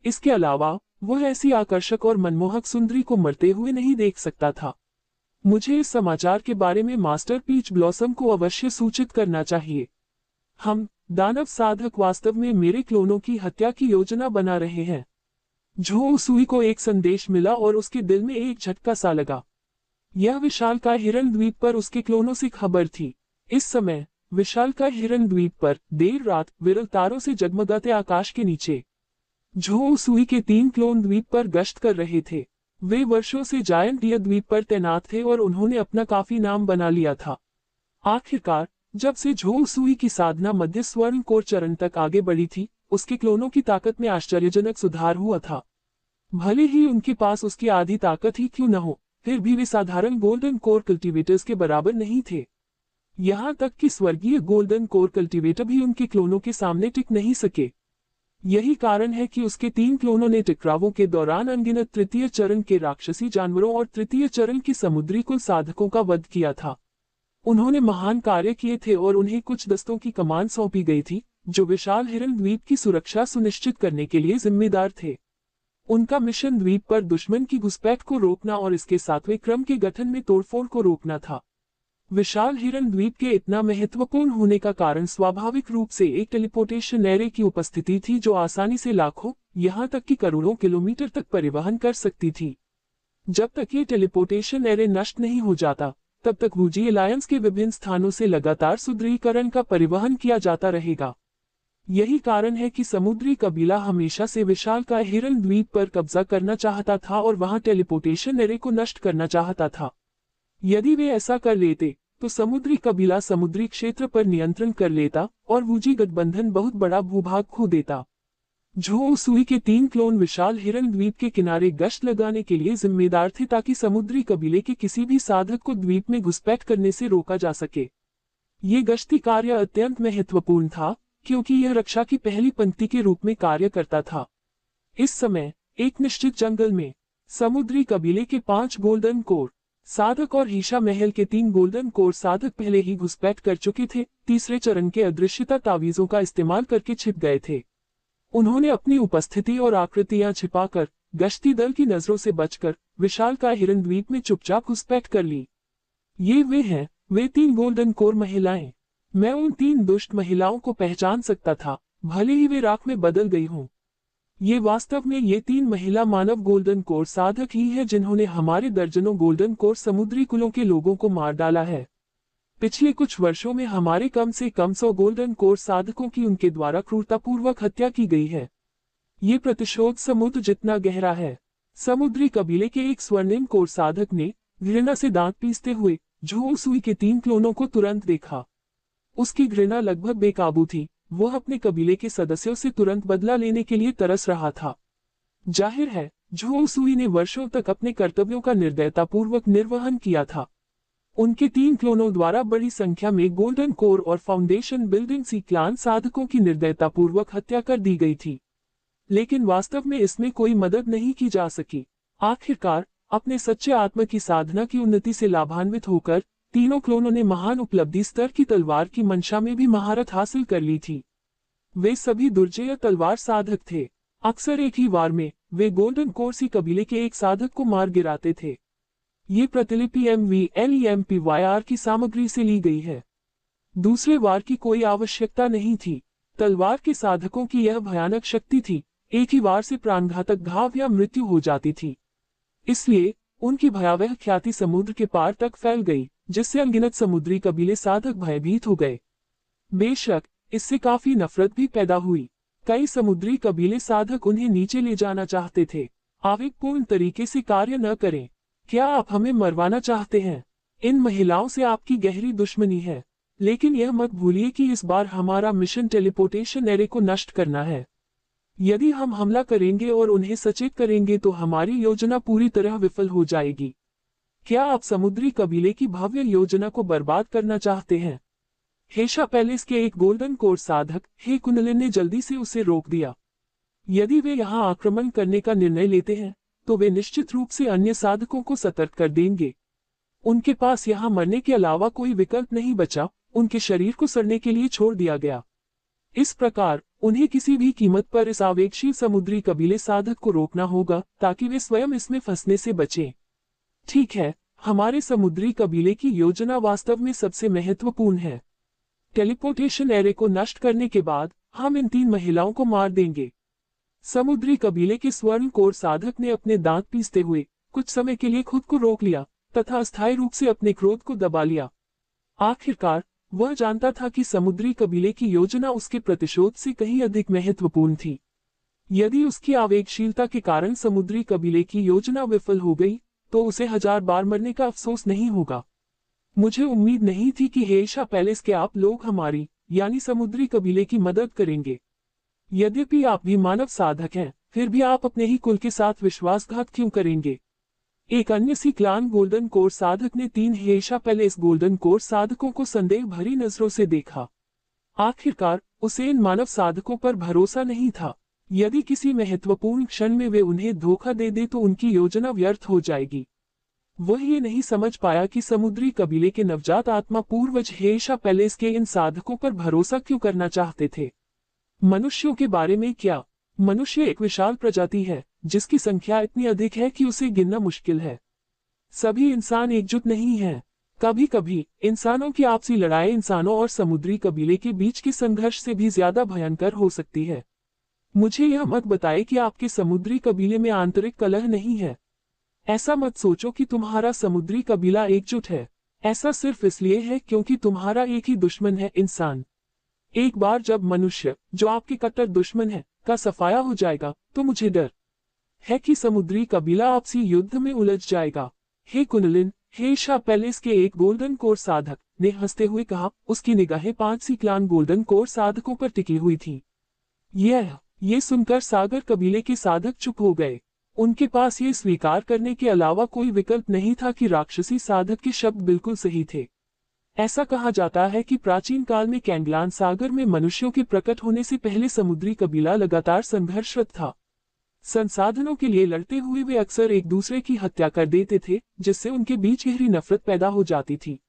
इसके अलावा वह ऐसी आकर्षक और मनमोहक सुंदरी को मरते हुए नहीं देख सकता था। मुझे इस समाचार के बारे में मास्टर पीच ब्लॉसम को अवश्य सूचित करना चाहिए। हम दानव साधक वास्तव में मेरे क्लोनों की हत्या की योजना बना रहे हैं। झो सुई को एक संदेश मिला और उसके दिल में एक झटका सा लगा। यह विशालकाय हिरन द्वीप पर उसके क्लोनों से खबर थी। इस समय विशालकाय हिरन द्वीप पर देर रात विरल तारों से जगमगाते आकाश के नीचे झो सुई के 3 क्लोन द्वीप पर गश्त कर रहे थे। वे वर्षों से जायंटिया द्वीप पर तैनात थे और उन्होंने अपना काफी नाम बना लिया था। आखिरकार जब से झो सुई की साधना मध्य स्वर्ण कोर चरण तक आगे बढ़ी थी, उसके क्लोनों की ताकत में आश्चर्यजनक सुधार हुआ था। भले ही उनके पास उसकी आधी ताकत ही क्यों न हो, फिर भी वे साधारण गोल्डन कोर कल्टीवेटर्स के बराबर नहीं थे। यहाँ तक कि स्वर्गीय गोल्डन कोर कल्टीवेटर भी उनके क्लोनों के सामने टिक नहीं सके। यही कारण है कि उसके 3 क्लोनों ने टकरावों के दौरान अनगिनत तृतीय चरण के राक्षसी जानवरों और तृतीय चरण के समुद्री कुल साधकों का वध किया था। उन्होंने महान कार्य किए थे और उन्हें कुछ दस्तों की कमान सौंपी गई थी, जो विशाल हिरन द्वीप की सुरक्षा सुनिश्चित करने के लिए जिम्मेदार थे। उनका मिशन द्वीप पर दुश्मन की घुसपैठ को रोकना और इसके 7वें क्रम के गठन में तोड़फोड़ को रोकना था। विशाल हिरन द्वीप के इतना महत्वपूर्ण होने का कारण स्वाभाविक रूप से एक टेलीपोर्टेशन एरे की उपस्थिति थी, जो आसानी से लाखों, यहाँ तक कि करोड़ों किलोमीटर तक परिवहन कर सकती थी। जब तक ये टेलीपोर्टेशन एरे नष्ट नहीं हो जाता, तब तक वूजी अलायंस के विभिन्न स्थानों से लगातार सुदृढ़ीकरण का परिवहन किया जाता रहेगा। यही कारण है कि समुद्री कबीला हमेशा से विशालकाय हिरन द्वीप पर कब्जा करना चाहता था और वहां टेलीपोर्टेशन एरे को नष्ट करना चाहता था। यदि वे ऐसा कर लेते तो समुद्री कबीला समुद्री क्षेत्र पर नियंत्रण कर लेता और वूजी गठबंधन बहुत बड़ा भूभाग खो देता। झो सुई के 3 क्लोन विशाल हिरन द्वीप के किनारे गश्त लगाने के लिए जिम्मेदार थे, ताकि समुद्री कबीले के किसी भी साधक को द्वीप में घुसपैठ करने से रोका जा सके। ये गश्ती कार्य अत्यंत महत्वपूर्ण था, क्योंकि यह रक्षा की पहली पंक्ति के रूप में कार्य करता था। इस समय एक निश्चित जंगल में समुद्री कबीले के 5 गोल्डन कोर साधक और हीशा महल के 3 गोल्डन कोर साधक पहले ही घुसपैठ कर चुके थे। तीसरे चरण के अदृश्यता तावीजों का इस्तेमाल करके छिप गए थे। उन्होंने अपनी उपस्थिति और आकृतियां छिपाकर गश्ती दल की नजरों से बचकर विशालकाय हिरन द्वीप में चुपचाप घुसपैठ कर ली। ये वे हैं, वे 3 गोल्डन कोर महिलाएं। मैं उन 3 दुष्ट महिलाओं को पहचान सकता था, भले ही वे राख में बदल गई हों। ये वास्तव में ये 3 महिला मानव गोल्डन कोर साधक ही है जिन्होंने हमारे दर्जनों गोल्डन कोर समुद्री कुलों के लोगों को मार डाला है। पिछले कुछ वर्षों में हमारे कम से कम 100 गोल्डन कोर साधकों की उनके द्वारा क्रूरतापूर्वक हत्या की गई है। ये प्रतिशोध समुद्र जितना गहरा है। समुद्री कबीले के एक स्वर्णिम कोर साधक ने घृणा से दांत पीसते हुए झोउसुई के 3 क्लोनों को तुरंत देखा। उसकी घृणा लगभग बेकाबू थी। वह अपने कबीले के सदस्यों से तुरंत बदला लेने के लिए तरस रहा था। जाहिर है, झोउसुई ने वर्षों तक अपने कर्तव्यों का निर्दयतापूर्वक निर्वहन किया था। उनके 3 क्लोनों द्वारा बड़ी संख्या में गोल्डन कोर और फाउंडेशन बिल्डिंग सी क्लान साधकों की निर्दयतापूर्वक हत्या कर दी गई थी। लेकिन वास्तव में इसमें कोई मदद नहीं की जा सकी। आखिरकार अपने सच्चे आत्मा की साधना की उन्नति से लाभान्वित होकर तीनों क्लोनों ने महान उपलब्धि स्तर की तलवार की मंशा में भी महारत हासिल कर ली थी। वे सभी दुर्जय तलवार साधक थे। अक्सर एक ही वार में वे गोल्डन कोर्सी कबीले के एक साधक को मार गिराते थे। ये प्रतिलिपि MVLEMPYR की सामग्री से ली गई है। दूसरे वार की कोई आवश्यकता नहीं थी। तलवार के साधकों की यह भयानक शक्ति थी, एक ही वार से प्राणघातक घाव या मृत्यु हो जाती थी। इसलिए उनकी भयावह ख्याति समुद्र के पार तक फैल गई, जिससे अनगिनत समुद्री कबीले साधक भयभीत हो गए। बेशक इससे काफी नफरत भी पैदा हुई। कई समुद्री कबीले साधक उन्हें नीचे ले जाना चाहते थे। आवेगपूर्ण तरीके से कार्य न करें। क्या आप हमें मरवाना चाहते हैं? इन महिलाओं से आपकी गहरी दुश्मनी है, लेकिन यह मत भूलिए कि इस बार हमारा मिशन टेलीपोर्टेशन एरे को नष्ट करना है। यदि हम हमला करेंगे और उन्हें सचेत करेंगे तो हमारी योजना पूरी तरह विफल हो जाएगी। क्या आप समुद्री कबीले की भव्य योजना को बर्बाद करना चाहते हैं? हेशा पैलेस के एक गोल्डन कोर साधक हे कुनलिन ने जल्दी से उसे रोक दिया। यदि वे यहाँ आक्रमण करने का निर्णय लेते हैं तो वे निश्चित रूप से अन्य साधकों को सतर्क कर देंगे। उनके पास यहाँ मरने के अलावा कोई विकल्प नहीं बचा। उनके शरीर को सड़ने के लिए छोड़ दिया गया। इस प्रकार उन्हें किसी भी कीमत पर इस आवेगशील समुद्री कबीले साधक को रोकना होगा ताकि वे स्वयं इसमें फंसने से बचें। ठीक है, हमारे समुद्री कबीले की योजना वास्तव में सबसे महत्वपूर्ण है। टेलीपोर्टेशन एरे को नष्ट करने के बाद हम इन 3 महिलाओं को मार देंगे। समुद्री कबीले के स्वर्ण कोर साधक ने अपने दांत पीसते हुए कुछ समय के लिए खुद को रोक लिया तथा अस्थायी रूप से अपने क्रोध को दबा लिया। आखिरकार वह जानता था कि समुद्री कबीले की योजना उसके प्रतिशोध से कहीं अधिक महत्वपूर्ण थी। यदि उसकी आवेगशीलता के कारण समुद्री कबीले की योजना विफल हो गई तो उसे 1000 बार मरने का अफसोस नहीं होगा। मुझे उम्मीद नहीं थी कि हेशा पैलेस के आप लोग हमारी यानी समुद्री कबीले की मदद करेंगे। यद्यपि आप भी मानव साधक हैं, फिर भी आप अपने ही कुल के साथ विश्वासघात क्यों करेंगे? एक अन्य सी क्लान गोल्डन कोर साधक ने 3 हेशा पैलेस गोल्डन कोर साधकों को संदेह भरी नजरों से देखा। आखिरकार उसे इन मानव साधकों पर भरोसा नहीं था। यदि किसी महत्वपूर्ण क्षण में वे उन्हें धोखा दे दे तो उनकी योजना व्यर्थ हो जाएगी। वह ये नहीं समझ पाया कि समुद्री कबीले के नवजात आत्मा पूर्वज हेशा पैलेस के इन साधकों पर भरोसा क्यों करना चाहते थे। मनुष्यों के बारे में क्या? मनुष्य एक विशाल प्रजाति है जिसकी संख्या इतनी अधिक है कि उसे गिनना मुश्किल है। सभी इंसान एकजुट नहीं हैं। कभी कभी इंसानों की आपसी लड़ाई इंसानों और समुद्री कबीले के बीच के संघर्ष से भी ज्यादा भयंकर हो सकती है। मुझे यह मत बताए कि आपके समुद्री कबीले में आंतरिक कलह नहीं है। ऐसा मत सोचो कि तुम्हारा समुद्री कबीला एकजुट है। ऐसा सिर्फ इसलिए है क्योंकि तुम्हारा एक ही दुश्मन है, इंसान। एक बार जब मनुष्य, जो आपके कट्टर दुश्मन है, का सफाया हो जाएगा तो मुझे डर है कि समुद्री कबीला आपसी युद्ध में उलझ जाएगा। हे कुनलिन, हेशा पैलेस के एक गोल्डन कोर साधक ने हंसते हुए कहा। उसकी निगाहें 5 सी क्लान गोल्डन कोर साधकों पर टिकी हुई थी। ये सुनकर सागर कबीले के साधक चुप हो गए। उनके पास ये स्वीकार करने के अलावा कोई विकल्प नहीं था कि राक्षसी साधक के शब्द बिल्कुल सही थे। ऐसा कहा जाता है कि प्राचीन काल में कैंगलान सागर में मनुष्यों के प्रकट होने से पहले समुद्री कबीला लगातार संघर्षरत था। संसाधनों के लिए लड़ते हुए वे अक्सर एक दूसरे की हत्या कर देते थे, जिससे उनके बीच गहरी नफरत पैदा हो जाती थी।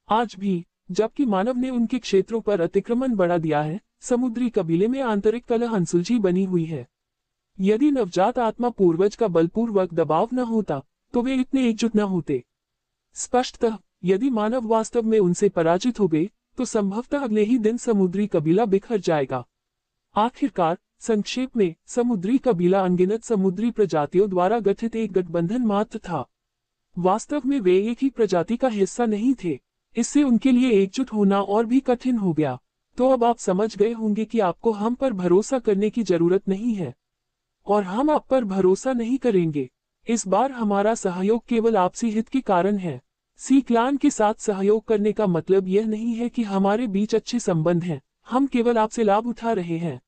आज भी, जबकि मानव ने उनके क्षेत्रों पर अतिक्रमण बढ़ा दिया है, समुद्री कबीले में आंतरिक कलह अनसुलझी बनी हुई है। यदि नवजात आत्मा पूर्वज का बलपूर्वक दबाव न होता तो वे इतने एकजुट न होते। स्पष्टतः यदि मानव वास्तव में उनसे पराजित हो गए तो संभवतः अगले ही दिन समुद्री कबीला बिखर जाएगा। आखिरकार, संक्षेप में, समुद्री कबीला अनगिनत समुद्री प्रजातियों द्वारा गठित एक गठबंधन मात्र था। वास्तव में वे एक ही प्रजाति का हिस्सा नहीं थे। इससे उनके लिए एकजुट होना और भी कठिन हो गया। तो अब आप समझ गए होंगे कि आपको हम पर भरोसा करने की जरूरत नहीं है और हम आप पर भरोसा नहीं करेंगे। इस बार हमारा सहयोग केवल आपसी हित के कारण है। सी क्लान के साथ सहयोग करने का मतलब यह नहीं है कि हमारे बीच अच्छे संबंध हैं, हम केवल आपसे लाभ उठा रहे हैं।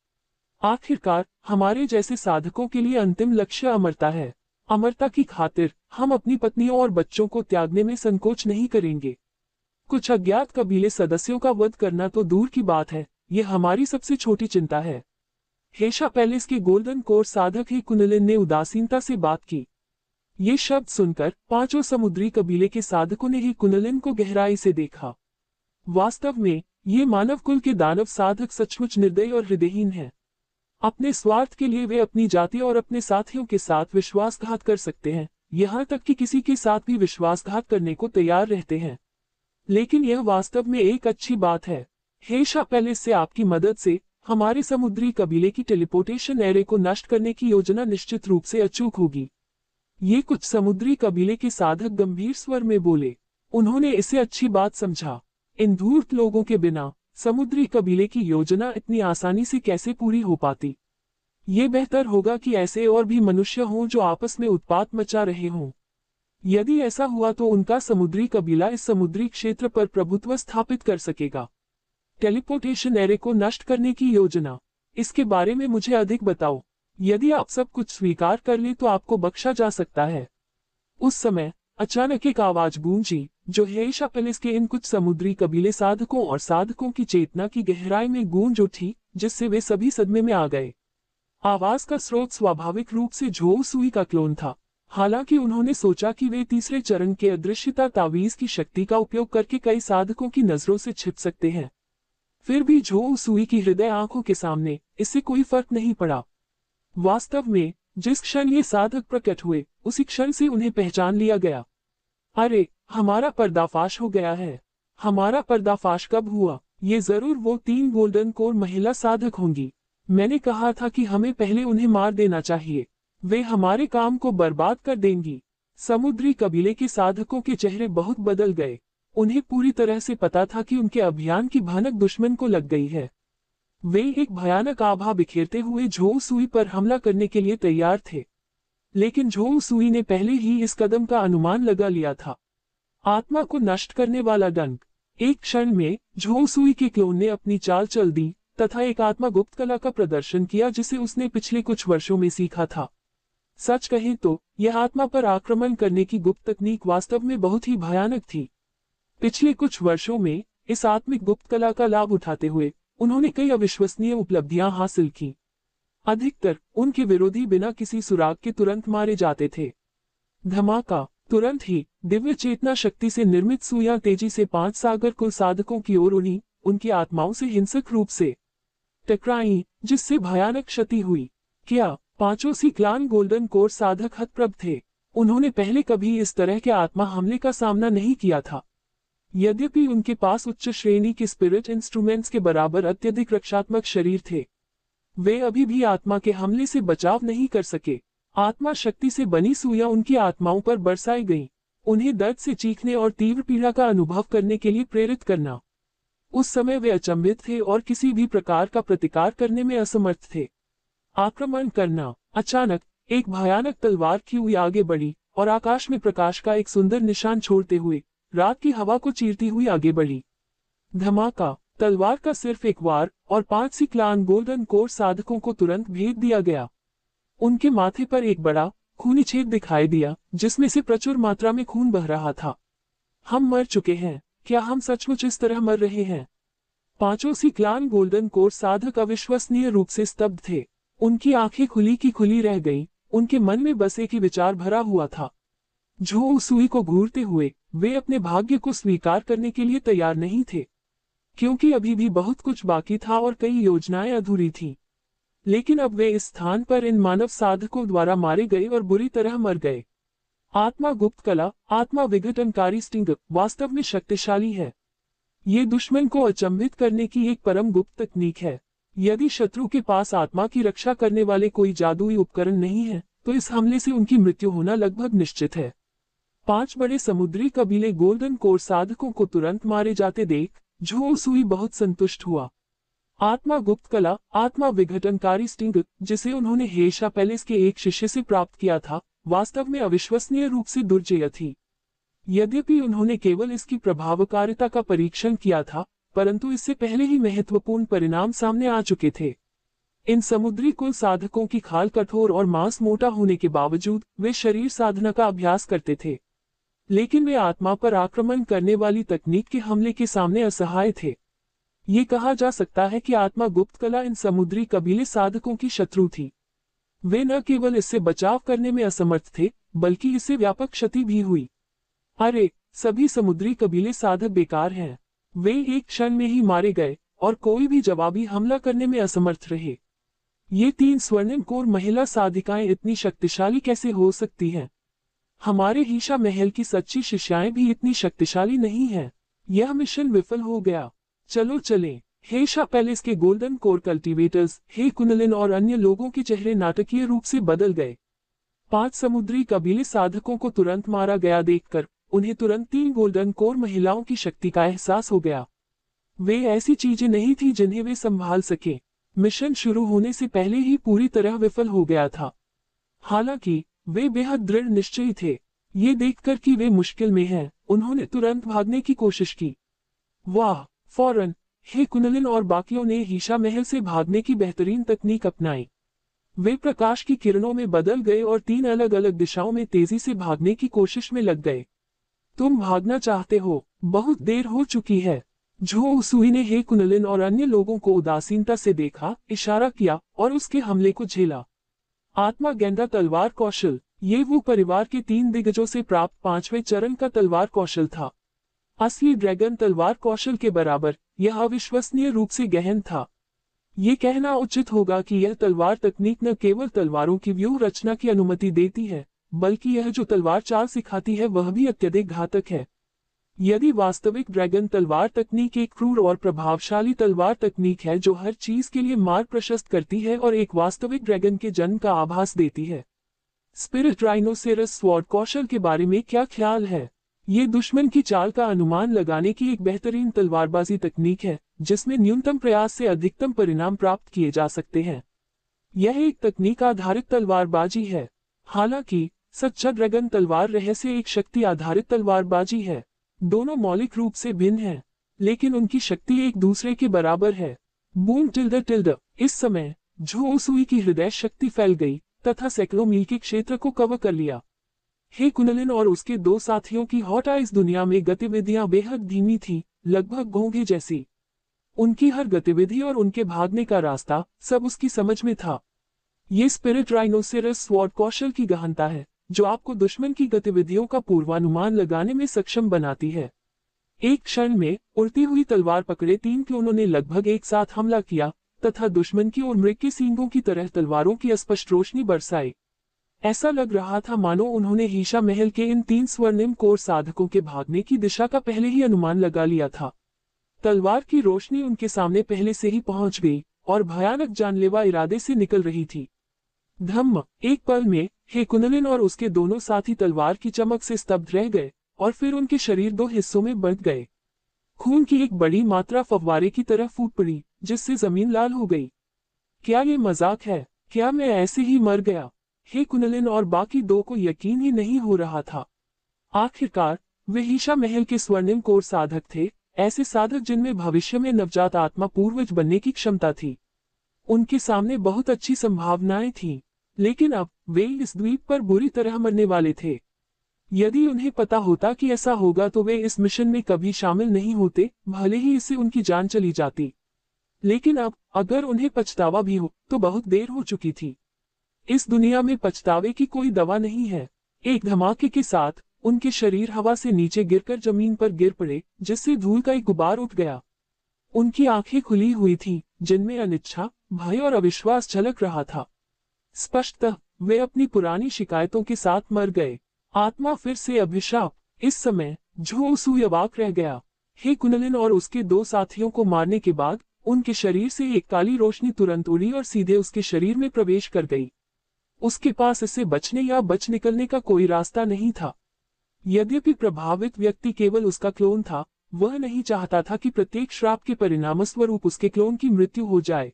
आखिरकार, हमारे जैसे साधकों के लिए अंतिम लक्ष्य अमरता है। अमरता की खातिर हम अपनी पत्नियों और बच्चों को त्यागने में संकोच नहीं करेंगे। कुछ अज्ञात कबीले सदस्यों का वध करना तो दूर की बात है, यह हमारी सबसे छोटी चिंता है। हेशा पैलेस के गोल्डन कोर साधक ही कुनलिन ने उदासीनता से बात की। ये शब्द सुनकर पांचों समुद्री कबीले के साधकों ने ही कुनलिन को गहराई से देखा। वास्तव में ये मानव कुल के दानव साधक सचमुच निर्दयी और हृदयहीन हैं। अपने स्वार्थ के लिए वे अपनी जाति और अपने साथियों के साथ विश्वासघात कर सकते हैं, यहाँ तक कि किसी के साथ भी विश्वासघात करने को तैयार रहते हैं। लेकिन यह वास्तव में एक अच्छी बात है। हेशा पैलेस से आपकी मदद से हमारे समुद्री कबीले की टेलीपोर्टेशन एरे को नष्ट करने की योजना निश्चित रूप से अचूक होगी। ये कुछ समुद्री कबीले के साधक गंभीर स्वर में बोले। उन्होंने इसे अच्छी बात समझा। इन धूर्त लोगों के बिना समुद्री कबीले की योजना इतनी आसानी से कैसे पूरी हो पाती। ये बेहतर होगा कि ऐसे और भी मनुष्य हों जो आपस में उत्पात मचा रहे हों। यदि ऐसा हुआ तो उनका समुद्री कबीला इस समुद्री क्षेत्र पर प्रभुत्व स्थापित कर सकेगा। टेलीपोर्टेशन एरे को नष्ट करने की योजना, इसके बारे में मुझे अधिक बताओ। यदि आप सब कुछ स्वीकार कर ले तो आपको बख्शा जा सकता है। उस समय अचानक एक आवाज गूंजी जो हेशा पैलेस के इन कुछ समुद्री कबीले साधकों और साधकों की चेतना की गहराई में गूंज उठी, जिससे वे सभी सदमे में आ गए। आवाज का स्रोत स्वाभाविक रूप से झोउ सुई का क्लोन था। हालांकि उन्होंने सोचा कि वे तीसरे चरण के अदृश्यता तावीज की शक्ति का उपयोग करके कई साधकों की नजरों से छिप सकते हैं। फिर भी झोउ सुई की हृदय आंखों के सामने इससे कोई फर्क नहीं पड़ा। वास्तव में जिस क्षण ये साधक प्रकट हुए उसी क्षण से उन्हें पहचान लिया गया। अरे, हमारा पर्दाफाश हो गया है। हमारा पर्दाफाश कब हुआ? ये जरूर वो 3 गोल्डन कोर महिला साधक होंगी। मैंने कहा था कि हमें पहले उन्हें मार देना चाहिए। वे हमारे काम को बर्बाद कर देंगी। समुद्री कबीले के साधकों के चेहरे बहुत बदल गए। उन्हें पूरी तरह से पता था कि उनके अभियान की भनक दुश्मन को लग गई है। वे एक भयानक आभा बिखेरते हुए झोउ सुई पर हमला करने के लिए तैयार थे। लेकिन झोउ सुई ने पहले ही इस कदम का अनुमान लगा लिया था। आत्मा को नष्ट करने वाला डंक। एक क्षण में झोउ सुई के क्लोन ने अपनी चाल चल दी तथा एक आत्मा गुप्त कला का प्रदर्शन किया जिसे उसने पिछले कुछ वर्षों में सीखा था। सच कहें तो यह आत्मा पर आक्रमण करने की गुप्त तकनीक वास्तव में बहुत ही भयानक थी। पिछले कुछ वर्षों में इस आत्मिक गुप्त कला का लाभ उठाते हुए उन्होंने कई अविश्वसनीय उपलब्धियां हासिल की। अधिकतर उनके विरोधी बिना किसी सुराग के तुरंत मारे जाते थे। धमाका! तुरंत ही दिव्य चेतना शक्ति से निर्मित सुइयां तेजी से 5 सागर कुल साधकों की ओर उड़ी, उनकी आत्माओं से हिंसक रूप से टकराई, जिससे भयानक क्षति हुई। क्या पांचों सी क्लान गोल्डन कोर साधक हतप्रभ थे। उन्होंने पहले कभी इस तरह के आत्मा हमले का सामना नहीं किया था। यद्यपि उनके पास उच्च श्रेणी के स्पिरिट इंस्ट्रूमेंट्स के बराबर अत्यधिक रक्षात्मक शरीर थे, वे अभी भी आत्मा के हमले से बचाव नहीं कर सके। आत्मा शक्ति से बनी सुइयां उनकी आत्माओं पर बरसाई गईं, उन्हें दर्द से चीखने और तीव्र पीड़ा का अनुभव करने के लिए प्रेरित करना। उस समय वे अचंभित थे और किसी भी प्रकार का प्रतिकार करने में असमर्थ थे। आक्रमण करना। अचानक एक भयानक तलवार की हुई आगे बढ़ी और आकाश में प्रकाश का एक सुंदर निशान छोड़ते हुए रात की हवा को चीरती हुई आगे बढ़ी। धमाका! तलवार का सिर्फ एक वार और 5 सी क्लान गोल्डन कोर साधकों को तुरंत भेद दिया गया। उनके माथे पर एक बड़ा खूनी छेद दिखाई दिया जिसमें से प्रचुर मात्रा में खून बह रहा था। हम मर चुके हैं। क्या हम सचमुच इस तरह मर रहे हैं? पांचों सी क्लान गोल्डन कोर साधक अविश्वसनीय रूप से स्तब्ध थे। उनकी आंखें खुली की खुली रह गईं, उनके मन में बस एक ही विचार भरा हुआ था। झोउ सुई को घूरते हुए वे अपने भाग्य को स्वीकार करने के लिए तैयार नहीं थे, क्योंकि अभी भी बहुत कुछ बाकी था और कई योजनाएं अधूरी थीं। लेकिन अब वे इस स्थान पर इन मानव साधकों द्वारा मारे गए और बुरी तरह मर गए। आत्मा गुप्त कला, आत्मा विघटनकारी स्टिंग वास्तव में शक्तिशाली है। ये दुश्मन को अचंभित करने की एक परम गुप्त तकनीक है। यदि शत्रु के पास आत्मा की रक्षा करने वाले कोई जादुई उपकरण नहीं है, तो इस हमले से उनकी मृत्यु होना लगभग निश्चित है। 5 बड़े समुद्री कबीले गोल्डन कोर साधकों को तुरंत मारे जाते देख झो सुई बहुत संतुष्ट हुआ। आत्मा गुप्त कला, आत्मा विघटनकारी स्टिंग, जिसे उन्होंने हेशा पैलेस के एक शिष्य से प्राप्त किया था, वास्तव में अविश्वसनीय रूप से दुर्जेय थी। यद्यपि उन्होंने केवल इसकी प्रभावकारिता का परीक्षण किया था, परंतु इससे पहले ही महत्वपूर्ण परिणाम सामने आ चुके थे। इन समुद्री कुल साधकों की खाल कठोर और मांस मोटा होने के बावजूद वे शरीर साधना का अभ्यास करते थे, लेकिन वे आत्मा पर आक्रमण करने वाली तकनीक के हमले के सामने असहाय थे। ये कहा जा सकता है कि आत्मा गुप्त कला इन समुद्री कबीले साधकों की शत्रु थी। वे न केवल इससे बचाव करने में असमर्थ थे, बल्कि इससे व्यापक क्षति भी हुई। अरे, सभी समुद्री कबीले साधक बेकार हैं। वे एक क्षण में ही मारे गए और कोई भी जवाबी हमला करने में असमर्थ रहे। ये 3 स्वर्णिम कोर महिला साधिकाएं इतनी शक्तिशाली कैसे हो सकती हैं? हमारे हीशा महल की सच्ची शिष्याएं भी इतनी शक्तिशाली नहीं हैं। यह मिशन विफल हो गया। चलो चलें। हेशा पैलेस के गोल्डन कोर कल्टीवेटर्स, हे कुनलिन और अन्य लोगों के चेहरे नाटकीय रूप से बदल गए। 5 समुद्री कबीले साधकों को तुरंत मारा गया देखकर उन्हें तुरंत 3 गोल्डन कोर महिलाओं की शक्ति का एहसास हो गया। वे ऐसी चीजें नहीं थी जिन्हें वे संभाल सके। मिशन शुरू होने से पहले ही पूरी तरह विफल हो गया था। हालांकि वे बेहद दृढ़ निश्चयी थे। ये देखकर कि वे मुश्किल में हैं, उन्होंने तुरंत भागने की कोशिश की। वाह, फौरन हे कुनलिन और बाकियों ने हीशा महल से भागने की बेहतरीन तकनीक अपनाई। वे प्रकाश की किरणों में बदल गए और 3 अलग अलग दिशाओं में तेजी से भागने की कोशिश में लग गए। तुम भागना चाहते हो, बहुत देर हो चुकी है। झो उसुई ने हे कुनलिन और अन्य लोगों को उदासीनता से देखा, इशारा किया और उसके हमले को झेला। आत्मा गेंदा तलवार कौशल, ये वो परिवार के 3 दिग्गजों से प्राप्त 5वें चरण का तलवार कौशल था। असली ड्रैगन तलवार कौशल के बराबर, यह अविश्वसनीय रूप से गहन था। ये कहना उचित होगा कि यह तलवार तकनीक न केवल तलवारों की व्यूह रचना की अनुमति देती है, बल्कि यह जो तलवार चाल सिखाती है वह भी अत्यधिक घातक है। यदि वास्तविक ड्रैगन तलवार तकनीक एक क्रूर और प्रभावशाली तलवार तकनीक है जो हर चीज के लिए मार्ग प्रशस्त करती है और एक वास्तविक ड्रैगन के जन्म का आभास देती है। स्पिरिट राइनोसेरस स्वॉर्ड कौशल के बारे में क्या ख्याल है? ये दुश्मन की चाल का अनुमान लगाने की एक बेहतरीन तलवारबाजी तकनीक है, जिसमें न्यूनतम प्रयास से अधिकतम परिणाम प्राप्त किए जा सकते हैं। यह एक तकनीक आधारित तलवारबाजी है। हालांकि सच्चा ड्रैगन तलवार रहस्य एक शक्ति आधारित तलवारबाजी है। दोनों मौलिक रूप से भिन्न हैं, लेकिन उनकी शक्ति एक दूसरे के बराबर है। Boom tilde tilde. इस समय झो उसुई की हृदय शक्ति फैल गई तथा सैकड़ों मील के क्षेत्र को कवर कर लिया। हे कुनलिन और उसके 2 साथियों की हॉट आइज दुनिया में गतिविधियां बेहद धीमी थी, लगभग घोंघे जैसी। उनकी हर गतिविधि और उनके भागने का रास्ता सब उसकी समझ में था। ये स्पिरिट राइनोसेरस स्वॉर्ड कौशल की गहनता है, जो आपको दुश्मन की गतिविधियों का पूर्वानुमान लगाने में सक्षम बनाती है। एक क्षण में उड़ती हुई तलवार पकड़े 3 क्लोनों ने लगभग एक साथ हमला किया तथा दुश्मन की ओर मृग के सींगों की तरह तलवारों की स्पष्ट रोशनी बरसाई। ऐसा लग रहा था मानो उन्होंने हीशा महल के इन 3 स्वर्णिम कोर साधकों के भागने की दिशा का पहले ही अनुमान लगा लिया था। तलवार की रोशनी उनके सामने पहले से ही पहुंच गई और भयानक जानलेवा इरादे से निकल रही थी। धम्म, एक पल में हे कुनलिन और उसके दोनों साथी तलवार की चमक से स्तब्ध रह गए और फिर उनके शरीर 2 हिस्सों में बंट गए। खून की एक बड़ी मात्रा फव्वारे की तरह फूट पड़ी, जिससे जमीन लाल हो गई। क्या ये मजाक है? क्या मैं ऐसे ही मर गया? हे कुनलिन और बाकी 2 को यकीन ही नहीं हो रहा था। आखिरकार वे हीशा महल के स्वर्णिम कोर साधक थे, ऐसे साधक जिनमें भविष्य में नवजात आत्मा पूर्वज बनने की क्षमता थी। उनके सामने बहुत अच्छी संभावनाएं थीं, लेकिन अब वे इस द्वीप पर बुरी तरह मरने वाले थे। यदि उन्हें पता होता कि ऐसा होगा तो वे इस मिशन में कभी शामिल नहीं होते, भले ही इससे उनकी जान चली जाती। लेकिन अब अगर उन्हें पछतावा भी हो तो बहुत देर हो चुकी थी। इस दुनिया में पछतावे की कोई दवा नहीं है। एक धमाके के साथ उनके शरीर हवा से नीचे गिरकर जमीन पर गिर पड़े, जिससे धूल का एक गुबार उठ गया। उनकी आंखें खुली हुई थीं, जिनमें अनिच्छा, भय और अविश्वास झलक रहा था। स्पष्टतः वे अपनी पुरानी शिकायतों के साथ मर गए। आत्मा फिर से अभिशाप। इस समय झो सुई अवाक रह गया। हे कुनलिन और उसके दो साथियों को मारने के बाद उनके शरीर से एक काली रोशनी तुरंत उड़ी और सीधे उसके शरीर में प्रवेश कर गई। उसके पास इससे बचने या बच निकलने का कोई रास्ता नहीं था। यद्यपि प्रभावित व्यक्ति केवल उसका क्लोन था, वह नहीं चाहता था कि प्रत्येक श्राप के परिणामस्वरूप उसके क्लोन की मृत्यु हो जाए।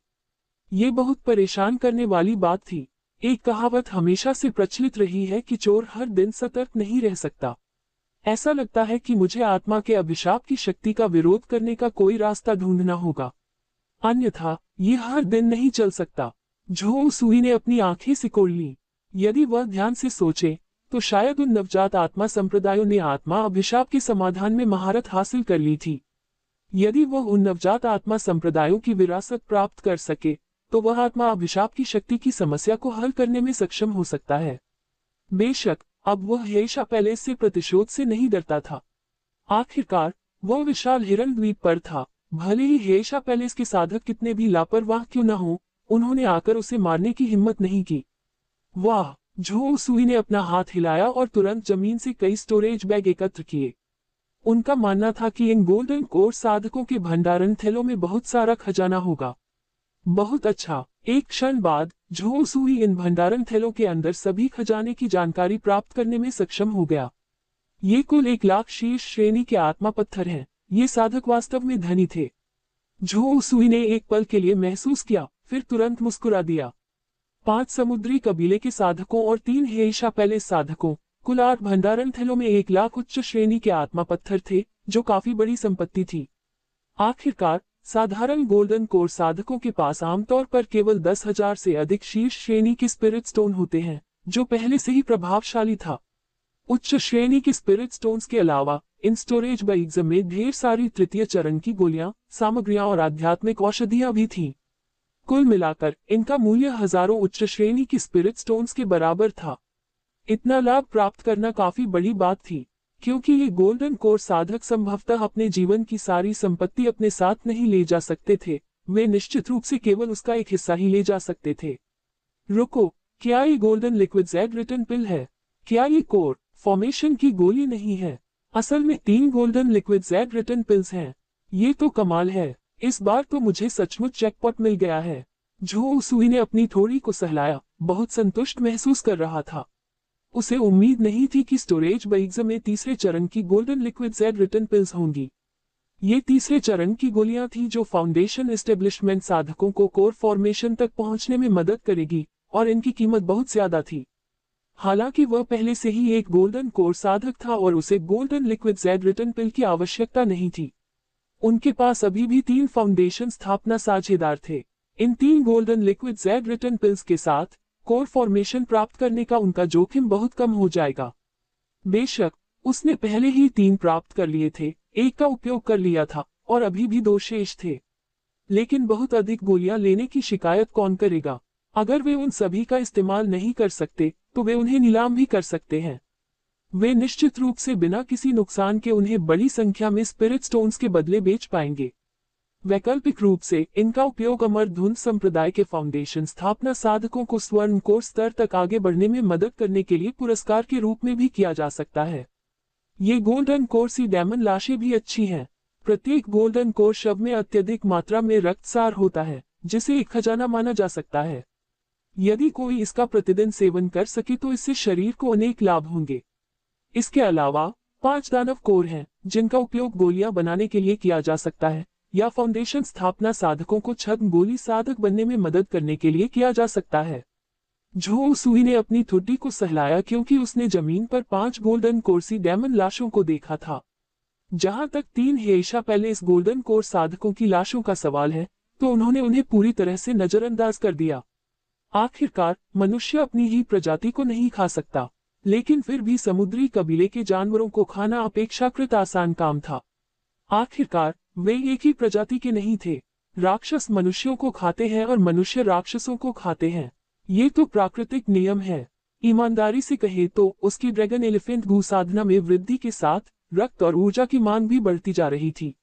ये बहुत परेशान करने वाली बात थी। एक कहावत हमेशा से प्रचलित रही है कि चोर हर दिन सतर्क नहीं रह सकता। ऐसा लगता है कि मुझे आत्मा के अभिशाप की शक्ति का विरोध करने का कोई रास्ता ढूंढना होगा, अन्यथा ये हर दिन नहीं चल सकता। झो सुई ने अपनी आंखें सिकोड़ ली। यदि वह ध्यान से सोचे तो शायद उन नवजात आत्मा संप्रदायों ने आत्मा अभिशाप के समाधान में महारत हासिल कर ली थी। यदि वह उन नवजात आत्मा संप्रदायों की विरासत प्राप्त कर सके तो वह आत्मा अभिशाप की शक्ति की समस्या को हल करने में सक्षम हो सकता है। बेशक अब वह हेशा पैलेस से प्रतिशोध से नहीं डरता था। आखिरकार वह विशाल हिरण द्वीप पर था। भले ही हेशा पैलेस के साधक कितने भी लापरवाह क्यों न हो, उन्होंने आकर उसे मारने की हिम्मत नहीं की। वाह! झो सुई ने अपना हाथ हिलाया और तुरंत जमीन से कई स्टोरेज बैग एकत्र किए। उनका मानना था कि इन गोल्डन कोर साधकों के भंडारण थैलों में बहुत सारा खजाना होगा। बहुत अच्छा। एक क्षण बाद झो सुई इन भंडारण थैलों के अंदर सभी खजाने की जानकारी प्राप्त करने में सक्षम हो गया। ये कुल 1,00,000 शीर्ष श्रेणी के आत्मा पत्थर हैं। ये साधक वास्तव में धनी थे। झो सुई ने एक पल के लिए महसूस किया, फिर तुरंत मुस्कुरा दिया। 5 समुद्री कबीले के साधकों और 3 हेशा पैलेस साधकों, कुल 8 भंडारण थैलों में 1,00,000 उच्च श्रेणी के आत्मा पत्थर थे, जो काफी बड़ी संपत्ति थी। आखिरकार साधारण गोल्डन कोर साधकों के पास आमतौर पर केवल 10,000 से अधिक शीर्ष श्रेणी के स्पिरिट स्टोन होते हैं, जो पहले से ही प्रभावशाली था। उच्च श्रेणी के स्पिरिट स्टोन्स के अलावा इन स्टोरेज बैग्स में ढेर सारी तृतीय चरण की गोलियां, सामग्रियां और आध्यात्मिक औषधियां भी थीं। कुल मिलाकर इनका मूल्य हजारों उच्च श्रेणी की स्पिरिट स्टोन्स के बराबर था। इतना लाभ प्राप्त करना काफी बड़ी बात थी, क्योंकि ये गोल्डन कोर साधक संभवतः अपने जीवन की सारी संपत्ति अपने साथ नहीं ले जा सकते थे। वे निश्चित रूप से केवल उसका एक हिस्सा ही ले जा सकते थे। रुको, क्या ये गोल्डन लिक्विड ज़ेड रिटर्न पिल है? क्या ये कोर फॉर्मेशन की गोली नहीं है? असल में 3 golden liquid Z return pills हैं। ये तो कमाल है। इस बार तो मुझे सचमुच जैकपॉट मिल गया है। झो सुई ने अपनी थोड़ी को सहलाया, बहुत संतुष्ट महसूस कर रहा था। उसे उम्मीद नहीं थी कि स्टोरेज बैग्स में तीसरे चरण की golden liquid Z return pills होंगी। ये तीसरे चरण की गोलियां थी जो फाउंडेशन एस्टेब्लिशमेंट साधकों को कोर फॉर्मेशन तक पहुंचने में मदद करेगी, और इनकी कीमत बहुत ज्यादा थी। हालांकि वह पहले से ही एक गोल्डन कोर साधक था और उसे गोल्डन लिक्विड ज़ेड रिटर्न पिल की आवश्यकता नहीं थी। उनके पास अभी भी 3 फाउंडेशन स्थापना साझेदार थे। इन 3 golden liquid Z return pills के साथ कोर फॉर्मेशन प्राप्त करने का उनका जोखिम बहुत कम हो जाएगा। बेशक उसने पहले ही 3 प्राप्त कर लिए थे, एक का उपयोग कर लिया था और अभी भी 2 शेष थे। लेकिन बहुत अधिक गोलियां लेने की शिकायत कौन करेगा? अगर वे उन सभी का इस्तेमाल नहीं कर सकते तो वे उन्हें नीलाम भी कर सकते हैं। वे निश्चित रूप से बिना किसी नुकसान के उन्हें बड़ी संख्या में स्पिरिट स्टोन्स के बदले बेच पाएंगे। वैकल्पिक रूप से इनका उपयोग अमर धुंध संप्रदाय के फाउंडेशन स्थापना साधकों को स्वर्ण कोर स्तर तक आगे बढ़ने में मदद करने के लिए पुरस्कार के रूप में भी किया जा सकता है। ये गोल्डन कोर सी डायमंड लाशें भी अच्छी हैं। प्रत्येक गोल्डन कोर शव में अत्यधिक मात्रा में रक्तसार होता है, जिसे एक खजाना माना जा सकता है। यदि कोई इसका प्रतिदिन सेवन कर सके तो इससे शरीर को अनेक लाभ होंगे। इसके अलावा 5 दानव कोर हैं, जिनका उपयोग गोलियां बनाने के लिए किया जा सकता है या फाउंडेशन स्थापना साधकों को छद्म गोली साधक बनने में मदद करने के लिए किया जा सकता है। झो सुई ने अपनी ठुड्डी को सहलाया क्योंकि उसने जमीन पर 5 गोल्डन कोर सी डायमंड लाशों को देखा था। जहां तक 3 हेशा पैलेस गोल्डन कोर साधकों की लाशों का सवाल है, तो उन्होंने उन्हें पूरी तरह से नजरअंदाज कर दिया। आखिरकार मनुष्य अपनी ही प्रजाति को नहीं खा सकता, लेकिन फिर भी समुद्री कबीले के जानवरों को खाना अपेक्षाकृत आसान काम था। आखिरकार वे एक ही प्रजाति के नहीं थे। राक्षस मनुष्यों को खाते हैं और मनुष्य राक्षसों को खाते हैं। ये तो प्राकृतिक नियम है। ईमानदारी से कहे तो उसकी ड्रैगन एलिफेंट गू साधना में वृद्धि के साथ रक्त और ऊर्जा की मांग भी बढ़ती जा रही थी।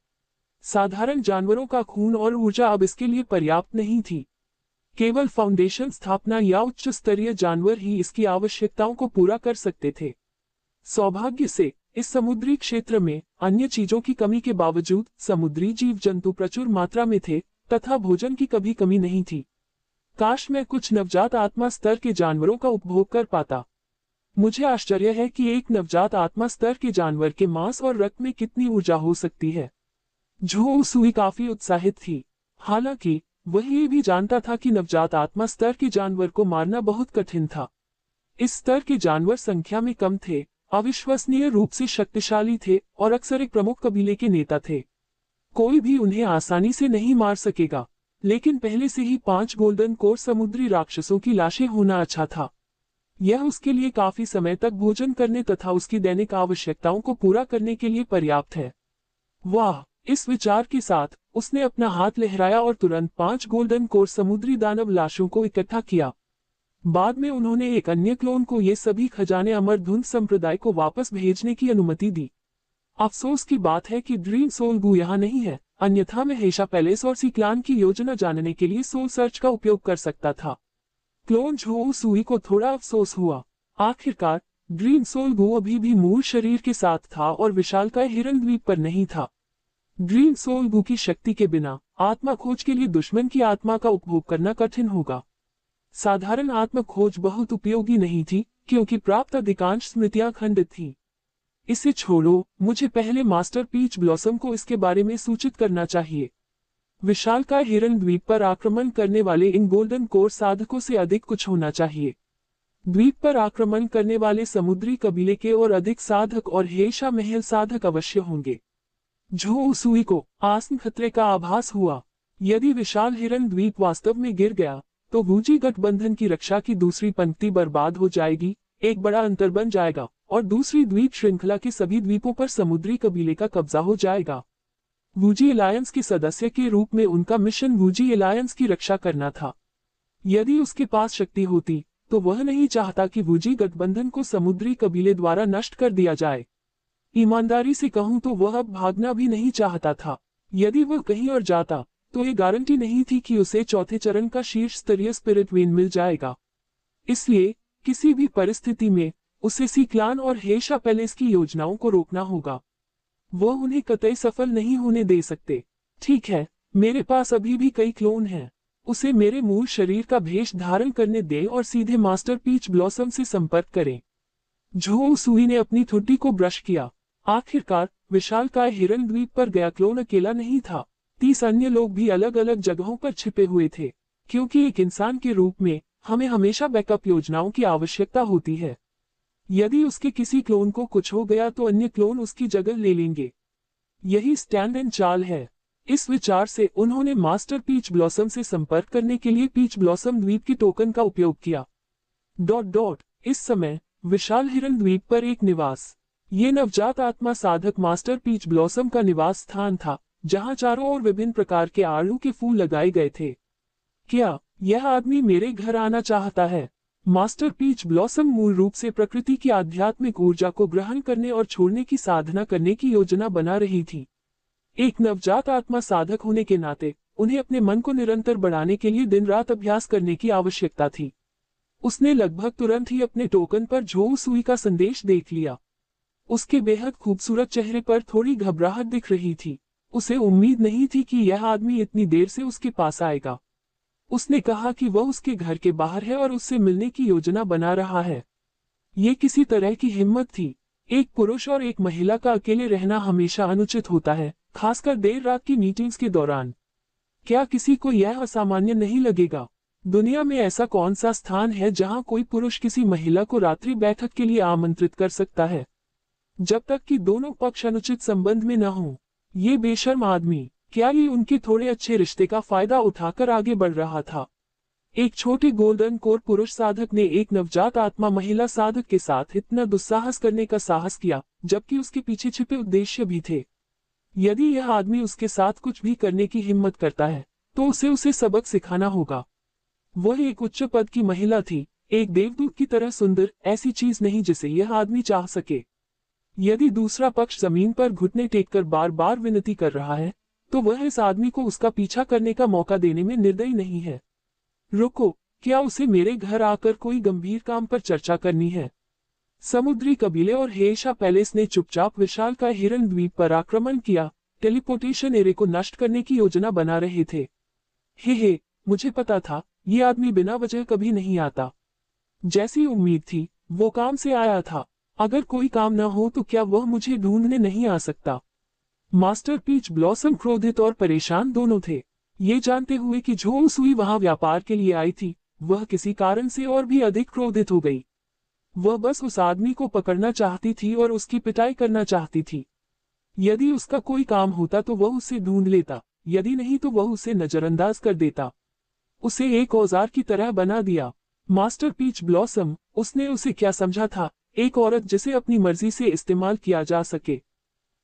साधारण जानवरों का खून और ऊर्जा अब इसके लिए पर्याप्त नहीं थी। केवल फाउंडेशन स्थापना या उच्च स्तरीय जानवर ही इसकी आवश्यकताओं को पूरा कर सकते थे। सौभाग्य से इस समुद्री क्षेत्र में अन्य चीजों की कमी के बावजूद समुद्री जीव जंतु प्रचुर मात्रा में थे तथा भोजन की कभी कमी नहीं थी। काश मैं कुछ नवजात आत्मा स्तर के जानवरों का उपभोग कर पाता। मुझे आश्चर्य है कि एक नवजात आत्मा स्तर के जानवर के मांस और रक्त में कितनी ऊर्जा हो सकती है। झो सुई काफी उत्साहित थी। हालांकि वह ये भी जानता था कि नवजात आत्मा स्तर के जानवर को मारना बहुत कठिन था। इस स्तर के जानवर संख्या में कम थे, अविश्वसनीय रूप से शक्तिशाली थे और अक्सर एक प्रमुख कबीले के नेता थे। कोई भी उन्हें आसानी से नहीं मार सकेगा, लेकिन पहले से ही 5 गोल्डन कोर समुद्री राक्षसों की लाशें होना अच्छा था। यह उसके लिए काफी समय तक भोजन करने तथा उसकी दैनिक आवश्यकताओं को पूरा करने के लिए पर्याप्त है। वाह! इस विचार के साथ उसने अपना हाथ लहराया और तुरंत 5 गोल्डन कोर समुद्री दानव लाशों को इकट्ठा किया। बाद में उन्होंने एक अन्य क्लोन को ये सभी खजाने अमरधुंध संप्रदाय को वापस भेजने की अनुमति दी। अफसोस की बात है कि ड्रीम सोल गू यहाँ नहीं है, अन्यथा मैं हेशा पैलेस और सीक्लान की योजना जानने के लिए सोल सर्च का उपयोग कर सकता था। क्लोन झो सुई को थोड़ा अफसोस हुआ। आखिरकार ड्रीम सोल गू अभी भी मूल शरीर के साथ था और विशालकाय हिरन द्वीप पर नहीं था। ड्रीम सोल गू की शक्ति के बिना आत्मा खोज के लिए दुश्मन की आत्मा का उपभोग करना कठिन होगा। साधारण आत्मा खोज बहुत उपयोगी नहीं थी क्योंकि प्राप्त अधिकांश स्मृतियां खंडित थी। इसे छोड़ो, मुझे पहले मास्टर पीच ब्लॉसम को इसके बारे में सूचित करना चाहिए। विशालकाय हिरन द्वीप पर आक्रमण करने वाले इन गोल्डन कोर साधकों से अधिक कुछ होना चाहिए। द्वीप पर आक्रमण करने वाले समुद्री कबीले के और अधिक साधक और हेशा महल साधक अवश्य होंगे। झो सुई को आसन खतरे का आभास हुआ। यदि विशाल हिरन द्वीप वास्तव में गिर गया तो वूजी गठबंधन की रक्षा की दूसरी पंक्ति बर्बाद हो जाएगी, एक बड़ा अंतर बन जाएगा और दूसरी द्वीप श्रृंखला के सभी द्वीपों पर समुद्री कबीले का कब्जा हो जाएगा। वूजी अलायंस के सदस्य के रूप में उनका मिशन वूजी अलायंस की रक्षा करना था। यदि उसके पास शक्ति होती तो वह नहीं चाहता कि वूजी गठबंधन को समुद्री कबीले द्वारा नष्ट कर दिया जाए। ईमानदारी से कहूं तो वह अब भागना भी नहीं चाहता था। यदि वह कहीं और जाता तो ये गारंटी नहीं थी कि उसे चौथे चरण का शीर्ष स्तरीय स्पिरिट वेन मिल जाएगा। इसलिए किसी भी परिस्थिति में उसे सीक्लान और हेशा पैलेस की योजनाओं को रोकना होगा। वह उन्हें कतई सफल नहीं होने दे सकते। ठीक है, मेरे पास अभी भी कई क्लोन हैं। उसे मेरे मूल शरीर का भेष धारण करने दे और सीधे मास्टर पीच ब्लॉसम से संपर्क करें। झो सुई ने अपनी ठुड्डी को ब्रश किया। आखिरकार विशालकाय हिरन द्वीप पर गया क्लोन अकेला नहीं था। 30 अन्य लोग भी अलग अलग जगहों पर छिपे हुए थे, क्योंकि एक इंसान के रूप में हमें हमेशा बैकअप योजनाओं की आवश्यकता होती है। यदि उसके किसी क्लोन को कुछ हो गया तो अन्य क्लोन उसकी जगह ले लेंगे। यही स्टैंड एंड चाल है। इस विचार से उन्होंने मास्टर पीच ब्लॉसम से संपर्क करने के लिए पीच ब्लॉसम द्वीप की टोकन का उपयोग किया। ... इस समय विशाल हिरन द्वीप पर एक निवास। ये नवजात आत्मा साधक मास्टर पीच ब्लॉसम का निवास स्थान था, जहां चारों ओर विभिन्न प्रकार के आड़ू के फूल लगाए गए थे। क्या यह आदमी मेरे घर आना चाहता है? मास्टर पीच ब्लॉसम मूल रूप से प्रकृति की आध्यात्मिक ऊर्जा को ग्रहण करने और छोड़ने की साधना करने की योजना बना रही थी। एक नवजात आत्मा साधक होने के नाते उन्हें अपने मन को निरंतर बढ़ाने के लिए दिन रात अभ्यास करने की आवश्यकता थी। उसने लगभग तुरंत ही अपने टोकन पर झो सुई का संदेश देख लिया। उसके बेहद खूबसूरत चेहरे पर थोड़ी घबराहट दिख रही थी। उसे उम्मीद नहीं थी कि यह आदमी इतनी देर से उसके पास आएगा। उसने कहा कि वह उसके घर के बाहर है और उससे मिलने की योजना बना रहा है। ये किसी तरह की हिम्मत थी। एक पुरुष और एक महिला का अकेले रहना हमेशा अनुचित होता है, खासकर देर रात की मीटिंग्स के दौरान। क्या किसी को यह असामान्य नहीं लगेगा? दुनिया में ऐसा कौन सा स्थान है जहां कोई पुरुष किसी महिला को रात्रि बैठक के लिए आमंत्रित कर सकता है, जब तक कि दोनों पक्ष अनुचित संबंध में न हों? ये बेशर्म आदमी, क्या ये उनके थोड़े अच्छे रिश्ते का फायदा उठाकर आगे बढ़ रहा था? एक छोटे गोल्डन कोर पुरुष साधक ने एक नवजात आत्मा महिला साधक के साथ इतना दुस्साहस करने का साहस किया, जबकि उसके पीछे छिपे उद्देश्य भी थे। यदि यह आदमी उसके साथ कुछ भी करने की हिम्मत करता है, तो उसे सबक सिखाना होगा। वह एक उच्च पद की महिला थी, एक देवदूत की तरह सुंदर, ऐसी चीज नहीं जिसे यह आदमी चाह सके। यदि दूसरा पक्ष जमीन पर घुटने टेककर बार बार विनती कर रहा है, तो वह इस आदमी को उसका पीछा करने का मौका देने में निर्दयी नहीं है। रुको, क्या उसे मेरे घर आकर कोई गंभीर काम पर चर्चा करनी है? समुद्री कबीले और हेशा पैलेस ने चुपचाप विशाल का हिरन द्वीप पर आक्रमण किया, टेलीपोर्टेशन एरे को नष्ट करने की योजना बना रहे थे। हे, मुझे पता था, ये आदमी बिना वजह कभी नहीं आता। जैसी उम्मीद थी, वो काम से आया था। अगर कोई काम न हो तो क्या वह मुझे ढूंढने नहीं आ सकता? मास्टर पीच ब्लॉसम क्रोधित और परेशान दोनों थे। ये जानते हुए कि झो सुई वहां व्यापार के लिए आई थी, वह किसी कारण से और भी अधिक क्रोधित हो गई। वह बस उस आदमी को पकड़ना चाहती थी और उसकी पिटाई करना चाहती थी। यदि उसका कोई काम होता तो वह उसे ढूंढ लेता, यदि नहीं तो वह उसे नजरअंदाज कर देता, उसे एक औजार की तरह बना दिया। मास्टर पीच ब्लॉसम, उसने उसे क्या समझा था? एक औरत जिसे अपनी मर्जी से इस्तेमाल किया जा सके।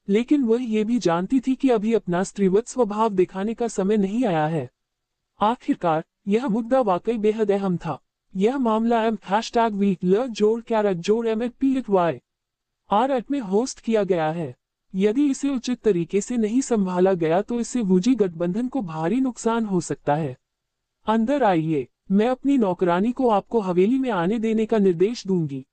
लेकिन वह ये भी जानती थी कि अभी अपना स्त्रीवत स्वभाव दिखाने का समय नहीं आया है। आखिरकार यह मुद्दा वाकई बेहद अहम था। यह मामला #MV_MFP@YR में होस्ट किया गया है। यदि इसे उचित तरीके से नहीं संभाला गया तो इससे वूजी गठबंधन को भारी नुकसान हो सकता है। अंदर आइए, मैं अपनी नौकरानी को आपको हवेली में आने देने का निर्देश दूंगी।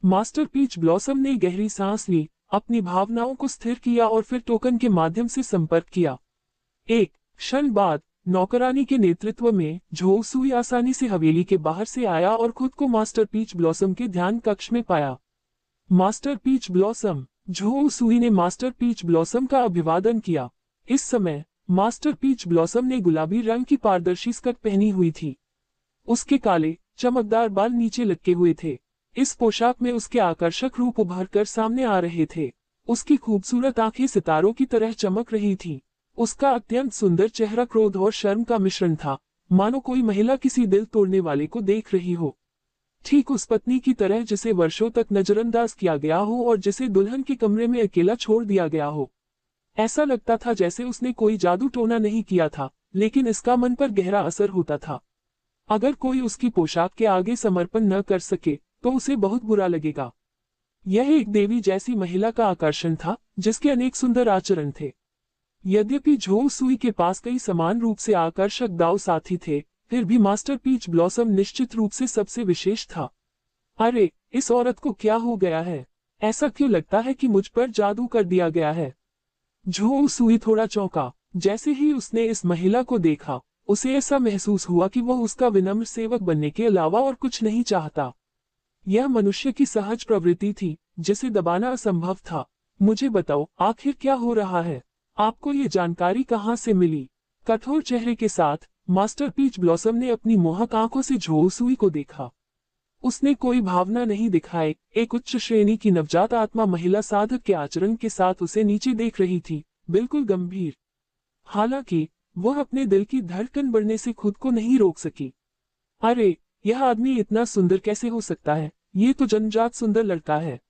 मास्टर पीच ब्लॉसम ने गहरी सांस ली, अपनी भावनाओं को स्थिर किया और फिर टोकन के माध्यम से संपर्क किया। एक क्षण बाद नौकरानी के नेतृत्व में झो सुई आसानी से हवेली के बाहर से आया और खुद को मास्टर पीच ब्लॉसम के ध्यान कक्ष में पाया। मास्टर पीच ब्लॉसम, झो सुई ने मास्टर पीच ब्लॉसम का अभिवादन किया। इस समय मास्टर पीच ब्लॉसम ने गुलाबी रंग की पारदर्शी स्कर्ट पहनी हुई थी। उसके काले चमकदार बाल नीचे लटके हुए थे। इस पोशाक में उसके आकर्षक रूप उभर कर सामने आ रहे थे। उसकी खूबसूरत आंखें सितारों की तरह चमक रही थी। उसका अत्यंत सुंदर चेहरा क्रोध और शर्म का मिश्रण था, मानो कोई महिला किसी दिल तोड़ने वाले को देख रही हो। ठीक उस पत्नी की तरह जिसे वर्षों तक नजरअंदाज किया गया हो और जिसे दुल्हन के कमरे में अकेला छोड़ दिया गया हो। ऐसा लगता था जैसे उसने कोई जादू टोना नहीं किया था, लेकिन इसका मन पर गहरा असर होता था। अगर कोई उसकी पोशाक के आगे समर्पण न कर सके तो उसे बहुत बुरा लगेगा। यह एक देवी जैसी महिला का आकर्षण था, जिसके अनेक सुंदर आचरण थे। यद्यपि झो सुई के पास कई समान रूप से आकर्षक दाव साथी थे, फिर भी मास्टर पीच ब्लॉसम निश्चित रूप से सबसे विशेष था। अरे, इस औरत को क्या हो गया है? ऐसा क्यों लगता है कि मुझ पर जादू कर दिया गया है? झो सुई थोड़ा चौंका। जैसे ही उसने इस महिला को देखा, उसे ऐसा महसूस हुआ कि वह उसका विनम्र सेवक बनने के अलावा और कुछ नहीं चाहता। यह मनुष्य की सहज प्रवृत्ति थी, जिसे दबाना असंभव था। मुझे बताओ, आखिर क्या हो रहा है? आपको ये जानकारी कहाँ से मिली? कठोर चेहरे के साथ मास्टर पीच ब्लॉसम ने अपनी मोहक आंखों से झो सुई को देखा। उसने कोई भावना नहीं दिखाई। एक उच्च श्रेणी की नवजात आत्मा महिला साधक के आचरण के साथ उसे नीचे देख रही थी, बिल्कुल गंभीर। हालांकि वह अपने दिल की धड़कन बढ़ने से खुद को नहीं रोक सकी। अरे, यह आदमी इतना सुंदर कैसे हो सकता है? ये तो जन्मजात सुंदर लड़का है।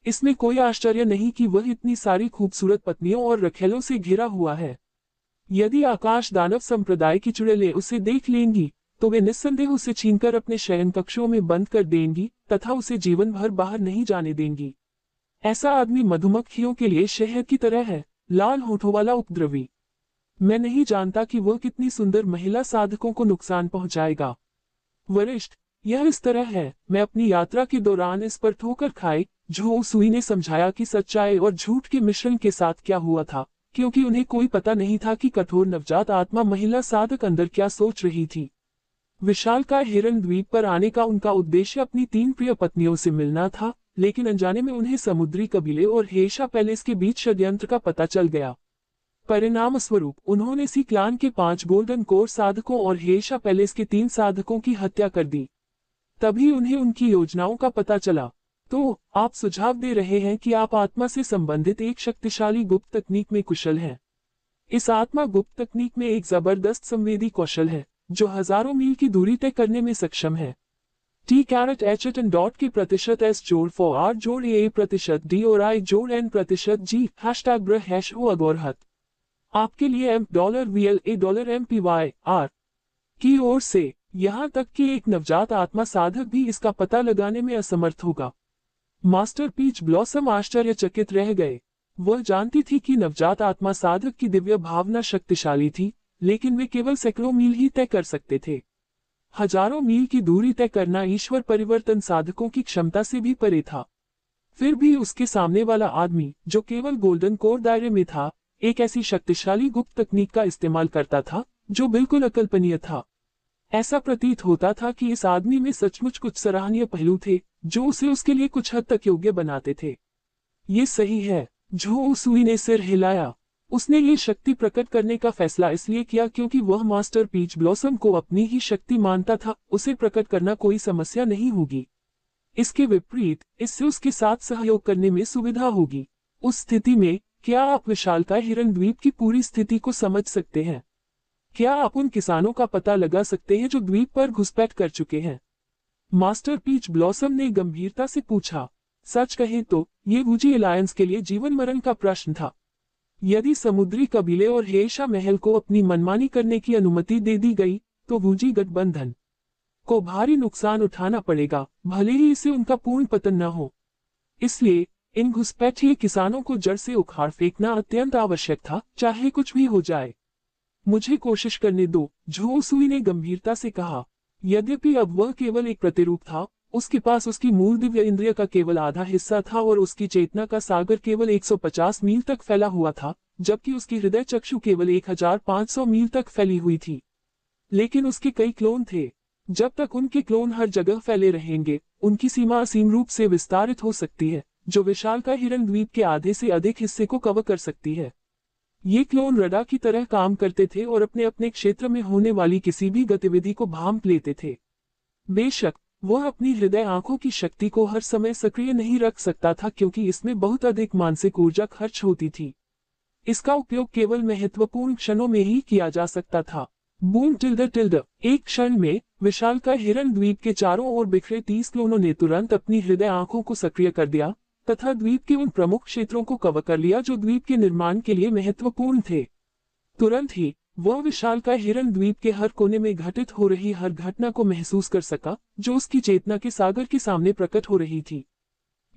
इसमें कोई आश्चर्य नहीं कि वह इतनी सारी खूबसूरत पत्नियों और रखेलों से घिरा हुआ है। यदि आकाश दानव संप्रदाय की चुड़ैलें उसे देख लेंगी, तो वे निस्संदेह उसे छीनकर अपने शयन कक्षों में बंद कर देंगी तथा उसे जीवन भर बाहर नहीं जाने देंगी। ऐसा आदमी मधुमक्खियों के लिए शहद की तरह है, लाल होठों वाला उपद्रवी। मैं नहीं जानता कि वह कितनी सुंदर महिला साधकों को नुकसान पहुंचाएगा। वरिष्ठ, यह इस तरह है, मैं अपनी यात्रा के दौरान इस पर ठोकर खाई। झो सुई ने समझाया कि सच्चाई और झूठ के मिश्रण के साथ क्या हुआ था, क्योंकि उन्हें कोई पता नहीं था कि कठोर नवजात आत्मा महिला साधक अंदर क्या सोच रही थी। विशालकाय हिरन द्वीप पर आने का उनका उद्देश्य अपनी 3 प्रिय पत्नियों से मिलना था, लेकिन अनजाने में उन्हें समुद्री कबीले और हेशा पैलेस के बीच षड्यंत्र का पता चल गया। परिणाम स्वरूप उन्होंने सी क्लान के 5 गोल्डन कोर साधकों और हेशा पैलेस के 3 साधकों की हत्या कर दी। तभी उन्हें उनकी योजनाओं का पता चला। तो आप सुझाव दे रहे हैं कि आप आत्मा से संबंधित एक शक्तिशाली गुप्त तकनीक में कुशल हैं। इस आत्मा गुप्त तकनीक में एक जबरदस्त संवेदी कौशल है, जो हजारों मील की दूरी तय करने में सक्षम है। T_H_N.K%S जोड़ for R जोड़ A% D और I जोड़ N%G #BRHO अगोरहत आपके लिए $VLA$MPYR की ओर से। यहाँ तक कि एक नवजात आत्मा साधक भी इसका पता लगाने में असमर्थ होगा। मास्टर पीच ब्लॉसम आश्चर्यचकित रह गए। वह जानती थी कि नवजात आत्मा साधक की दिव्य भावना शक्तिशाली थी, लेकिन वे केवल सैकड़ों मील ही तय कर सकते थे। हजारों मील की दूरी तय करना ईश्वर परिवर्तन साधकों की क्षमता से भी परे था। फिर भी उसके सामने वाला आदमी, जो केवल गोल्डन कोर दायरे में था, एक ऐसी शक्तिशाली गुप्त तकनीक का इस्तेमाल करता था जो बिल्कुल अकल्पनीय था। ऐसा प्रतीत होता था कि इस आदमी में सचमुच कुछ सराहनीय पहलू थे, जो उसे उसके लिए कुछ हद तक योग्य बनाते थे। ये सही है। झो उसुई ने सिर हिलाया। उसने ये शक्ति प्रकट करने का फैसला इसलिए किया क्योंकि वह मास्टर पीच ब्लॉसम को अपनी ही शक्ति मानता था। उसे प्रकट करना कोई समस्या नहीं होगी। इसके विपरीत, इससे उसके साथ सहयोग करने में सुविधा होगी। उस स्थिति में, क्या आप विशालकाय हिरन द्वीप की पूरी स्थिति को समझ सकते हैं? क्या आप उन किसानों का पता लगा सकते हैं जो द्वीप पर घुसपैठ कर चुके हैं? मास्टर पीच ब्लॉसम ने गंभीरता से पूछा। सच कहें तो, ये वूजी अलायंस के लिए जीवन मरण का प्रश्न था। यदि समुद्री कबीले और हेशा महल को अपनी मनमानी करने की अनुमति दे दी गई, तो वूजी गठबंधन को भारी नुकसान उठाना पड़ेगा, भले ही इसे उनका पूर्ण पतन न हो। इसलिए इन घुसपैठिए किसानों को जड़ से उखाड़ फेंकना अत्यंत आवश्यक था, चाहे कुछ भी हो जाए। मुझे कोशिश करने दो, झो सुई ने गंभीरता से कहा। यद्यपि अब वह केवल एक प्रतिरूप था, उसके पास उसकी मूल दिव्य इंद्रिय का केवल आधा हिस्सा था और उसकी चेतना का सागर केवल 150 मील तक फैला हुआ था, जबकि उसकी हृदय चक्षु केवल 1500 मील तक फैली हुई थी। लेकिन उसके कई क्लोन थे। जब तक उनके क्लोन हर जगह फैले रहेंगे, उनकी सीमा असीम रूप से विस्तारित हो सकती है, जो विशालकाय हिरन द्वीप के आधे से अधिक हिस्से को कवर कर सकती है। ये क्लोन रडार की तरह काम करते थे और अपने अपने क्षेत्र में होने वाली किसी भी गतिविधि को भांप लेते थे। बेशक वह अपनी हृदय आंखों की शक्ति को हर समय सक्रिय नहीं रख सकता था, क्योंकि इसमें बहुत अधिक मानसिक ऊर्जा खर्च होती थी। इसका उपयोग केवल महत्वपूर्ण क्षणों में ही किया जा सकता था। बूम टिल्ड एक क्षण में विशालकाय हिरन द्वीप के चारों ओर बिखरे 30 क्लोनों ने तुरंत अपनी हृदय आंखों को सक्रिय कर दिया तथा द्वीप के उन प्रमुख क्षेत्रों को कवर कर लिया जो द्वीप के निर्माण के लिए महत्वपूर्ण थे। तुरंत ही वह विशालकाय हिरन द्वीप के हर कोने में घटित हो रही हर घटना को महसूस कर सका, जो उसकी चेतना के सागर के सामने प्रकट हो रही थी।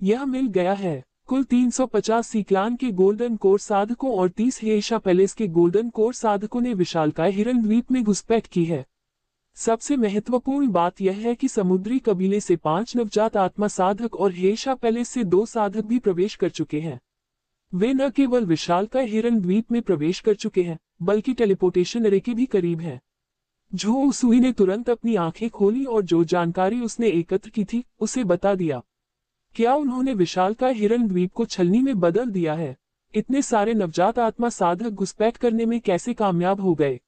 यह मिल गया है। कुल 350 सीक्लान के गोल्डन कोर साधकों और 30 हेशा पैलेस के गोल्डन कोर साधकों ने विशालकाय हिरन द्वीप में घुसपैठ की है। सबसे महत्वपूर्ण बात यह है कि समुद्री कबीले से 5 नवजात आत्मा साधक और हेशा पैलेस से 2 साधक भी प्रवेश कर चुके हैं। वे न केवल विशालकाय हिरन द्वीप में प्रवेश कर चुके हैं, बल्कि टेलीपोर्टेशन एरे के भी करीब हैं। झो उसुई ने तुरंत अपनी आंखें खोली और जो जानकारी उसने एकत्र की थी, उसे बता दिया। क्या उन्होंने विशालकाय हिरन द्वीप को छलनी में बदल दिया है? इतने सारे नवजात आत्मा साधक घुसपैठ करने में कैसे कामयाब हो गए?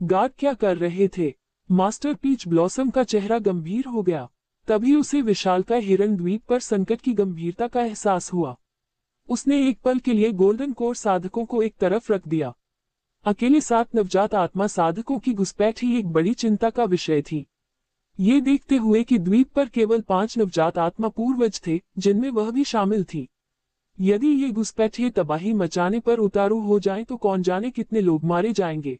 गार्ड क्या कर रहे थे? मास्टर पीच ब्लॉसम का चेहरा गंभीर हो गया। तभी उसे विशालकाय हिरन द्वीप पर संकट की गंभीरता का एहसास हुआ। उसने एक पल के लिए गोल्डन कोर साधकों को एक तरफ रख दिया। अकेले 7 नवजात आत्मा साधकों की घुसपैठ ही एक बड़ी चिंता का विषय थी। ये देखते हुए कि द्वीप पर केवल 5 नवजात आत्मा पूर्वज थे, जिनमें वह भी शामिल थी। यदि ये घुसपैठिए तबाही मचाने पर उतारू हो जाएं तो कौन जाने कितने लोग मारे जाएंगे।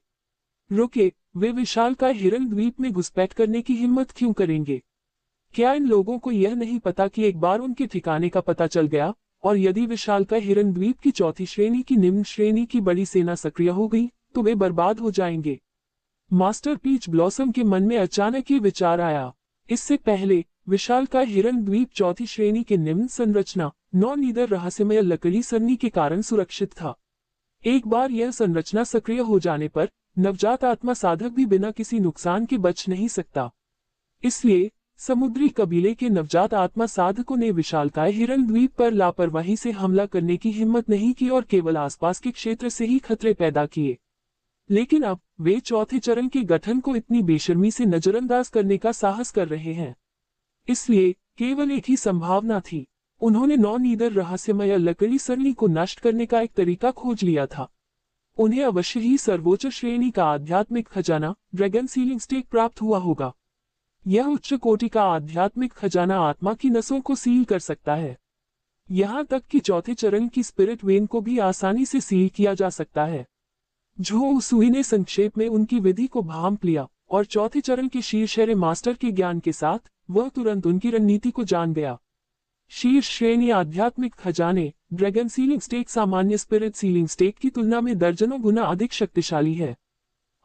रुके, वे विशालकाय हिरन द्वीप में घुसपैठ करने की हिम्मत क्यों करेंगे? क्या इन लोगों को यह नहीं पता कि एक बार उनके ठिकाने का पता चल गया, और यदि विशालकाय हिरन द्वीप की चौथी श्रेणी की निम्न श्रेणी की बड़ी सेना सक्रिय हो गई, तो वे बर्बाद हो जाएंगे। मास्टर पीच ब्लॉसम के मन में अचानक ये विचार आया। इससे पहले विशालकाय हिरन द्वीप चौथी श्रेणी के निम्न संरचना नॉन ईदर रहस्यमय लकड़ी सरनी के कारण सुरक्षित था। एक बार यह संरचना सक्रिय हो जाने पर नवजात आत्मा साधक भी बिना किसी नुकसान के बच नहीं सकता। इसलिए समुद्री कबीले के नवजात आत्मा साधकों ने विशालकाय हिरन द्वीप पर लापरवाही से हमला करने की हिम्मत नहीं की और केवल आसपास के क्षेत्र से ही खतरे पैदा किए। लेकिन अब वे चौथे चरण के गठन को इतनी बेशर्मी से नजरअंदाज करने का साहस कर रहे हैं। इसलिए केवल एक ही संभावना थी। उन्होंने नॉन ईदर रहस्यमय लकड़ी सरनी को नष्ट करने का एक तरीका खोज लिया था। उन्हें अवश्य ही सर्वोच्च श्रेणी का आध्यात्मिक खजाना ड्रैगन सीलिंग स्टेक प्राप्त हुआ होगा। यह उच्च कोटि का आध्यात्मिक खजाना आत्मा की नसों को सील कर सकता है। यहाँ तक कि चौथे चरण की स्पिरिट वेन को भी आसानी से सील किया जा सकता है। झो उसुई ने संक्षेप में उनकी विधि को भांप लिया और चौथे चरण के शीर्षेरे मास्टर के ज्ञान के साथ वह तुरंत उनकी रणनीति को जान गया। शीर्ष श्रेणी आध्यात्मिक खजाने। ड्रैगन सीलिंग स्टेक सामान्य स्पिरिट सीलिंग स्टेक की तुलना में दर्जनों गुना अधिक शक्तिशाली है।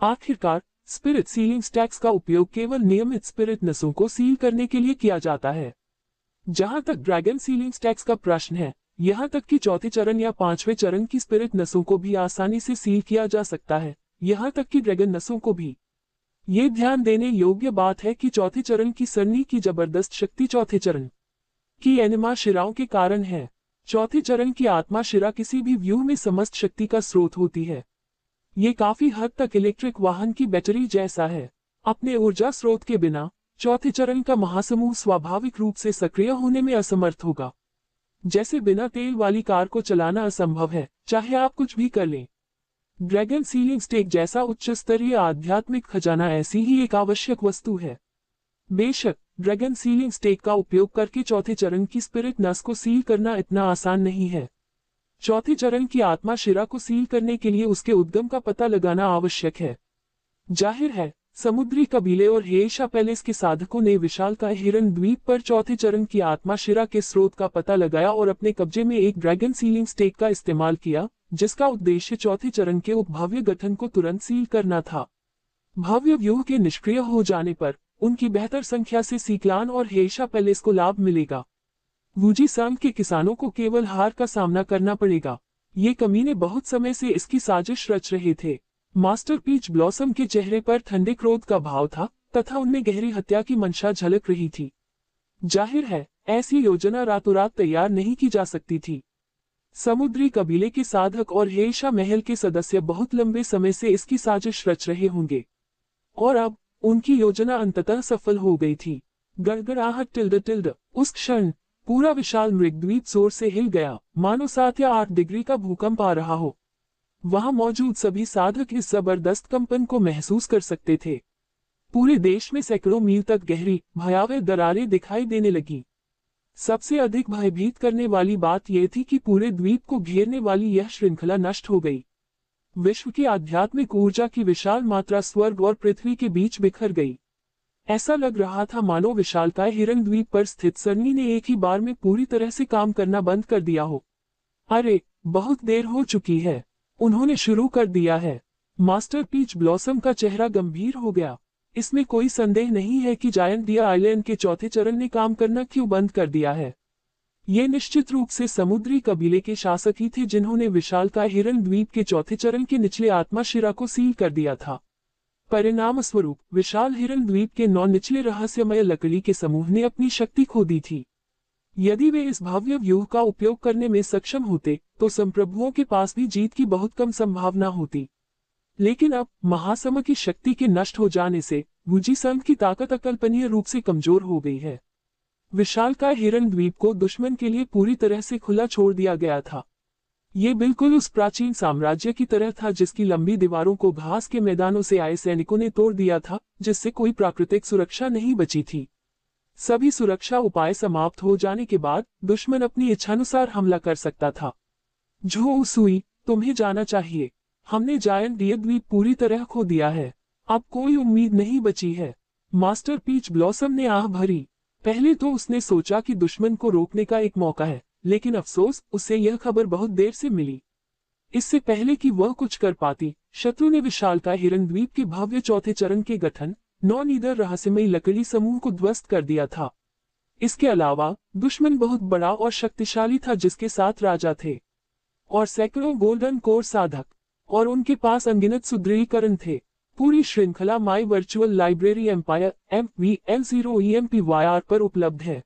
आखिरकार स्पिरिट सीलिंग स्टैक्स का उपयोग केवल नियमित स्पिरिट नसों को सील करने के लिए किया जाता है। जहां तक ड्रैगन सीलिंग स्टैक्स का प्रश्न है, यहां तक कि चौथे चरण या पांचवें चरण की स्पिरिट नसों को भी आसानी से सील किया जा सकता है, यहां तक कि ड्रैगन नसों को भी। ये ध्यान देने योग्य बात है कि चौथे चरण की सरणी की जबरदस्त शक्ति चौथे चरण की एनिमा शिराओं के कारण है। चौथे चरण की आत्मा शिरा किसी भी व्यू में समस्त शक्ति का स्रोत होती है। ये काफी हद तक इलेक्ट्रिक वाहन की बैटरी जैसा है। अपने ऊर्जा स्रोत के बिना चौथे चरण का महासमूह स्वाभाविक रूप से सक्रिय होने में असमर्थ होगा। जैसे बिना तेल वाली कार को चलाना असंभव है, चाहे आप कुछ भी कर लें। ड्रैगन सीलिंग स्टेक जैसा उच्च स्तरीय आध्यात्मिक खजाना ऐसी ही एक आवश्यक वस्तु है। बेशक ड्रैगन सीलिंग स्टेक का उपयोग करके चौथे चरण की स्पिरिट नस को सील करना इतना आसान नहीं है। चौथे चरण की आत्मा शिरा को सील करने के लिए उसके उद्गम का पता लगाना आवश्यक है। जाहिर है, समुद्री कबीले और हेयशा पैलेस के साधकों ने विशालकाय हिरन द्वीप पर चौथे चरण की आत्मा शिरा के स्रोत का पता लगाया और अपने कब्जे में एक ड्रैगन सीलिंग स्टेक का इस्तेमाल किया, जिसका उद्देश्य चौथे चरण के उपभव्य गठन को तुरंत सील करना था। भव्य व्यूह के निष्क्रिय हो जाने पर उनकी बेहतर संख्या से सीक्लान और हेयशा पैलेस को लाभ मिलेगा। वूजी संघ के किसानों को केवल हार का सामना करना पड़ेगा। ये कमीने बहुत समय से इसकी साजिश रच रहे थे। मास्टर पीच ब्लॉसम के चेहरे पर ठंडे क्रोध का भाव था तथा उनमें गहरी हत्या की मंशा झलक रही थी। जाहिर है, ऐसी योजना रातों रात तैयार नहीं की जा सकती थी। समुद्री कबीले के साधक और हेयशा महल के सदस्य बहुत लंबे समय से इसकी साजिश रच रहे होंगे, और अब उनकी योजना अंततः सफल हो गई थी। गड़गड़ाहट टिल्ड टिल्ड। उस क्षण पूरा विशाल मृगद्वीप जोर से हिल गया, मानो 7 या 8 डिग्री का भूकंप आ रहा हो। वहां मौजूद सभी साधक इस जबरदस्त कंपन को महसूस कर सकते थे। पूरे देश में सैकड़ों मील तक गहरी भयावह दरारें दिखाई देने लगी। सबसे अधिक भयभीत करने वाली बात यह थी कि पूरे द्वीप को घेरने वाली यह श्रृंखला नष्ट हो गई। विश्व की आध्यात्मिक ऊर्जा की विशाल मात्रा स्वर्ग और पृथ्वी के बीच बिखर गई। ऐसा लग रहा था मानो विशालकाय हिरन द्वीप पर स्थित सरनी ने एक ही बार में पूरी तरह से काम करना बंद कर दिया हो। अरे, बहुत देर हो चुकी है, उन्होंने शुरू कर दिया है। मास्टर पीच ब्लॉसम का चेहरा गंभीर हो गया। इसमें कोई संदेह नहीं है कि जायंट डियर आइलैंड के चौथे चरण ने काम करना क्यों बंद कर दिया है। ये निश्चित रूप से समुद्री कबीले के शासक ही थे जिन्होंने विशालकाय हिरन द्वीप के चौथे चरण के निचले आत्मा शिरा को सील कर दिया था। परिणाम स्वरूप विशाल हिरन द्वीप के 9 निचले रहस्यमय लकड़ी के समूह ने अपनी शक्ति खो दी थी। यदि वे इस भव्य व्यूह का उपयोग करने में सक्षम होते तो संप्रभुओं के पास भी जीत की बहुत कम संभावना होती। लेकिन अब महासमर की शक्ति के नष्ट हो जाने से वूजी संघ की ताकत अकल्पनीय रूप से कमजोर हो गई है। विशालकाय हिरन द्वीप को दुश्मन के लिए पूरी तरह से खुला छोड़ दिया गया था। ये बिल्कुल उस प्राचीन साम्राज्य की तरह था जिसकी लंबी दीवारों को घास के मैदानों से आए सैनिकों ने तोड़ दिया था, जिससे कोई प्राकृतिक सुरक्षा नहीं बची थी। सभी सुरक्षा उपाय समाप्त हो जाने के बाद दुश्मन अपनी इच्छानुसार हमला कर सकता था। झो सुई, तुम्हें जाना चाहिए। हमने जायंट डियर द्वीप पूरी तरह खो दिया है। अब कोई उम्मीद नहीं बची है। मास्टर पीच ब्लॉसम ने आह भरी। पहले तो उसने सोचा कि दुश्मन को रोकने का एक मौका है, लेकिन अफसोस उसे यह खबर बहुत देर से मिली। इससे पहले कि वह कुछ कर पाती, शत्रु ने विशालकाय हिरन द्वीप के भव्य चौथे चरण के गठन 9 नीदर रहस्यमयी लकड़ी समूह को ध्वस्त कर दिया था। इसके अलावा दुश्मन बहुत बड़ा और शक्तिशाली था जिसके 7 राजा थे और सैकड़ों गोल्डन कोर साधक, और उनके पास अनगिनत सुदृढ़ीकरण थे। पूरी श्रृंखला माई वर्चुअल लाइब्रेरी एम्पायर MVL0EMPYR पर उपलब्ध है।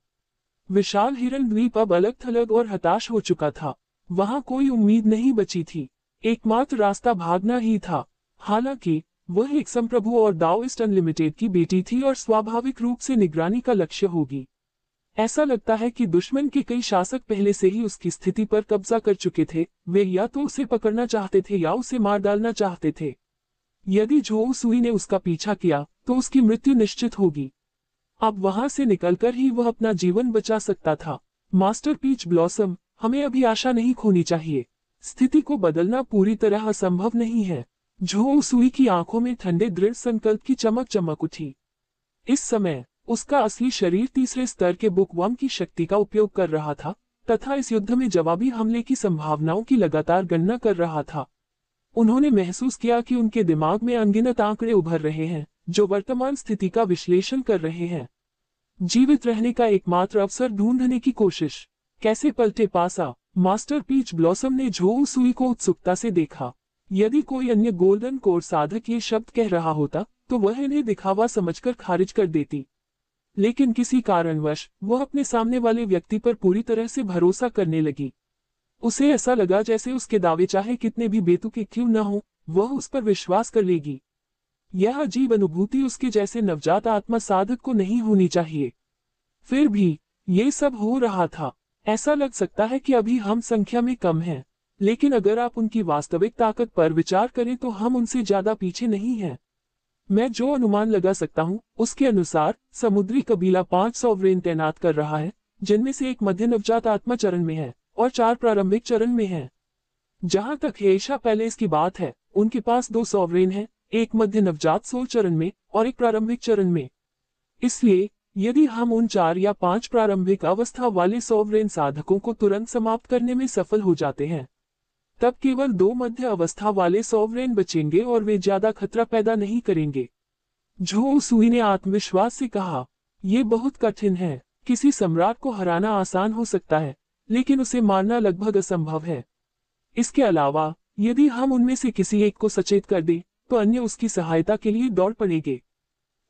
विशाल हिरन द्वीप अब अलग थलग और हताश हो चुका था। वहां कोई उम्मीद नहीं बची थी। एकमात्र रास्ता भागना ही था। हालांकि वह एक संप्रभु और दाओइस्ट अनलिमिटेड की बेटी थी और स्वाभाविक रूप से निगरानी का लक्ष्य होगी। ऐसा लगता है कि दुश्मन के कई शासक पहले से ही उसकी स्थिति पर कब्जा कर चुके थे। वे या तो उसे पकड़ना चाहते थे या उसे मार डालना चाहते थे। यदि झो सुई ने उसका पीछा किया तो उसकी मृत्यु निश्चित होगी। अब वहां से निकलकर ही वह अपना जीवन बचा सकता था। मास्टर पीच ब्लॉसम, हमें अभी आशा नहीं खोनी चाहिए। स्थिति को बदलना पूरी तरह असंभव नहीं है। झो सुई की आंखों में ठंडे दृढ़ संकल्प की चमक चमक उठी। इस समय उसका असली शरीर तीसरे स्तर के बुकवर्म की शक्ति का उपयोग कर रहा था तथा इस युद्ध में जवाबी हमले की संभावनाओं की लगातार गणना कर रहा था। उन्होंने महसूस किया कि उनके दिमाग में अनगिनत आंकड़े उभर रहे हैं जो वर्तमान स्थिति का विश्लेषण कर रहे हैं। जीवित रहने का एकमात्र अवसर ढूंढने की कोशिश। कैसे पलटे पासा। मास्टर पीच ब्लॉसम ने झो सुई को उत्सुकता से देखा। यदि कोई अन्य गोल्डन कोर साधक ये शब्द कह रहा होता तो वह इन्हें दिखावा समझकर खारिज कर देती, लेकिन किसी कारणवश वह अपने सामने वाले व्यक्ति पर पूरी तरह से भरोसा करने लगी। उसे ऐसा लगा जैसे उसके दावे चाहे कितने भी बेतुके क्यों न हो, वह उस पर विश्वास कर लेगी। यह अजीब अनुभूति उसके जैसे नवजात आत्मा साधक को नहीं होनी चाहिए। फिर भी ये सब हो रहा था। ऐसा लग सकता है कि अभी हम संख्या में कम हैं, लेकिन अगर आप उनकी वास्तविक ताकत पर विचार करें तो हम उनसे ज्यादा पीछे नहीं हैं। मैं जो अनुमान लगा सकता हूं, उसके अनुसार समुद्री कबीला 5 सॉवरेन तैनात कर रहा है, जिनमें से एक मध्य नवजात आत्मा चरण में है और 4 प्रारंभिक चरण में है। जहां तक हेशा पैलेस की बात है, उनके पास 2 सॉवरेन हैं, एक मध्य नवजात सोल चरण में और एक प्रारंभिक चरण में। इसलिए यदि हम उन 4 या 5 प्रारंभिक अवस्था वाले सॉवरेन साधकों को तुरंत समाप्त करने में सफल हो जाते हैं, तब केवल 2 मध्य अवस्था वाले सॉवरेन बचेंगे और वे ज्यादा खतरा पैदा नहीं करेंगे। झो सुई ने आत्मविश्वास से कहा, यह बहुत कठिन है। किसी सम्राट को हराना आसान हो सकता है, लेकिन उसे मारना लगभग असंभव है। इसके अलावा यदि हम उनमें से किसी एक को सचेत कर दें, तो अन्य उसकी सहायता के लिए दौड़ पड़ेंगे।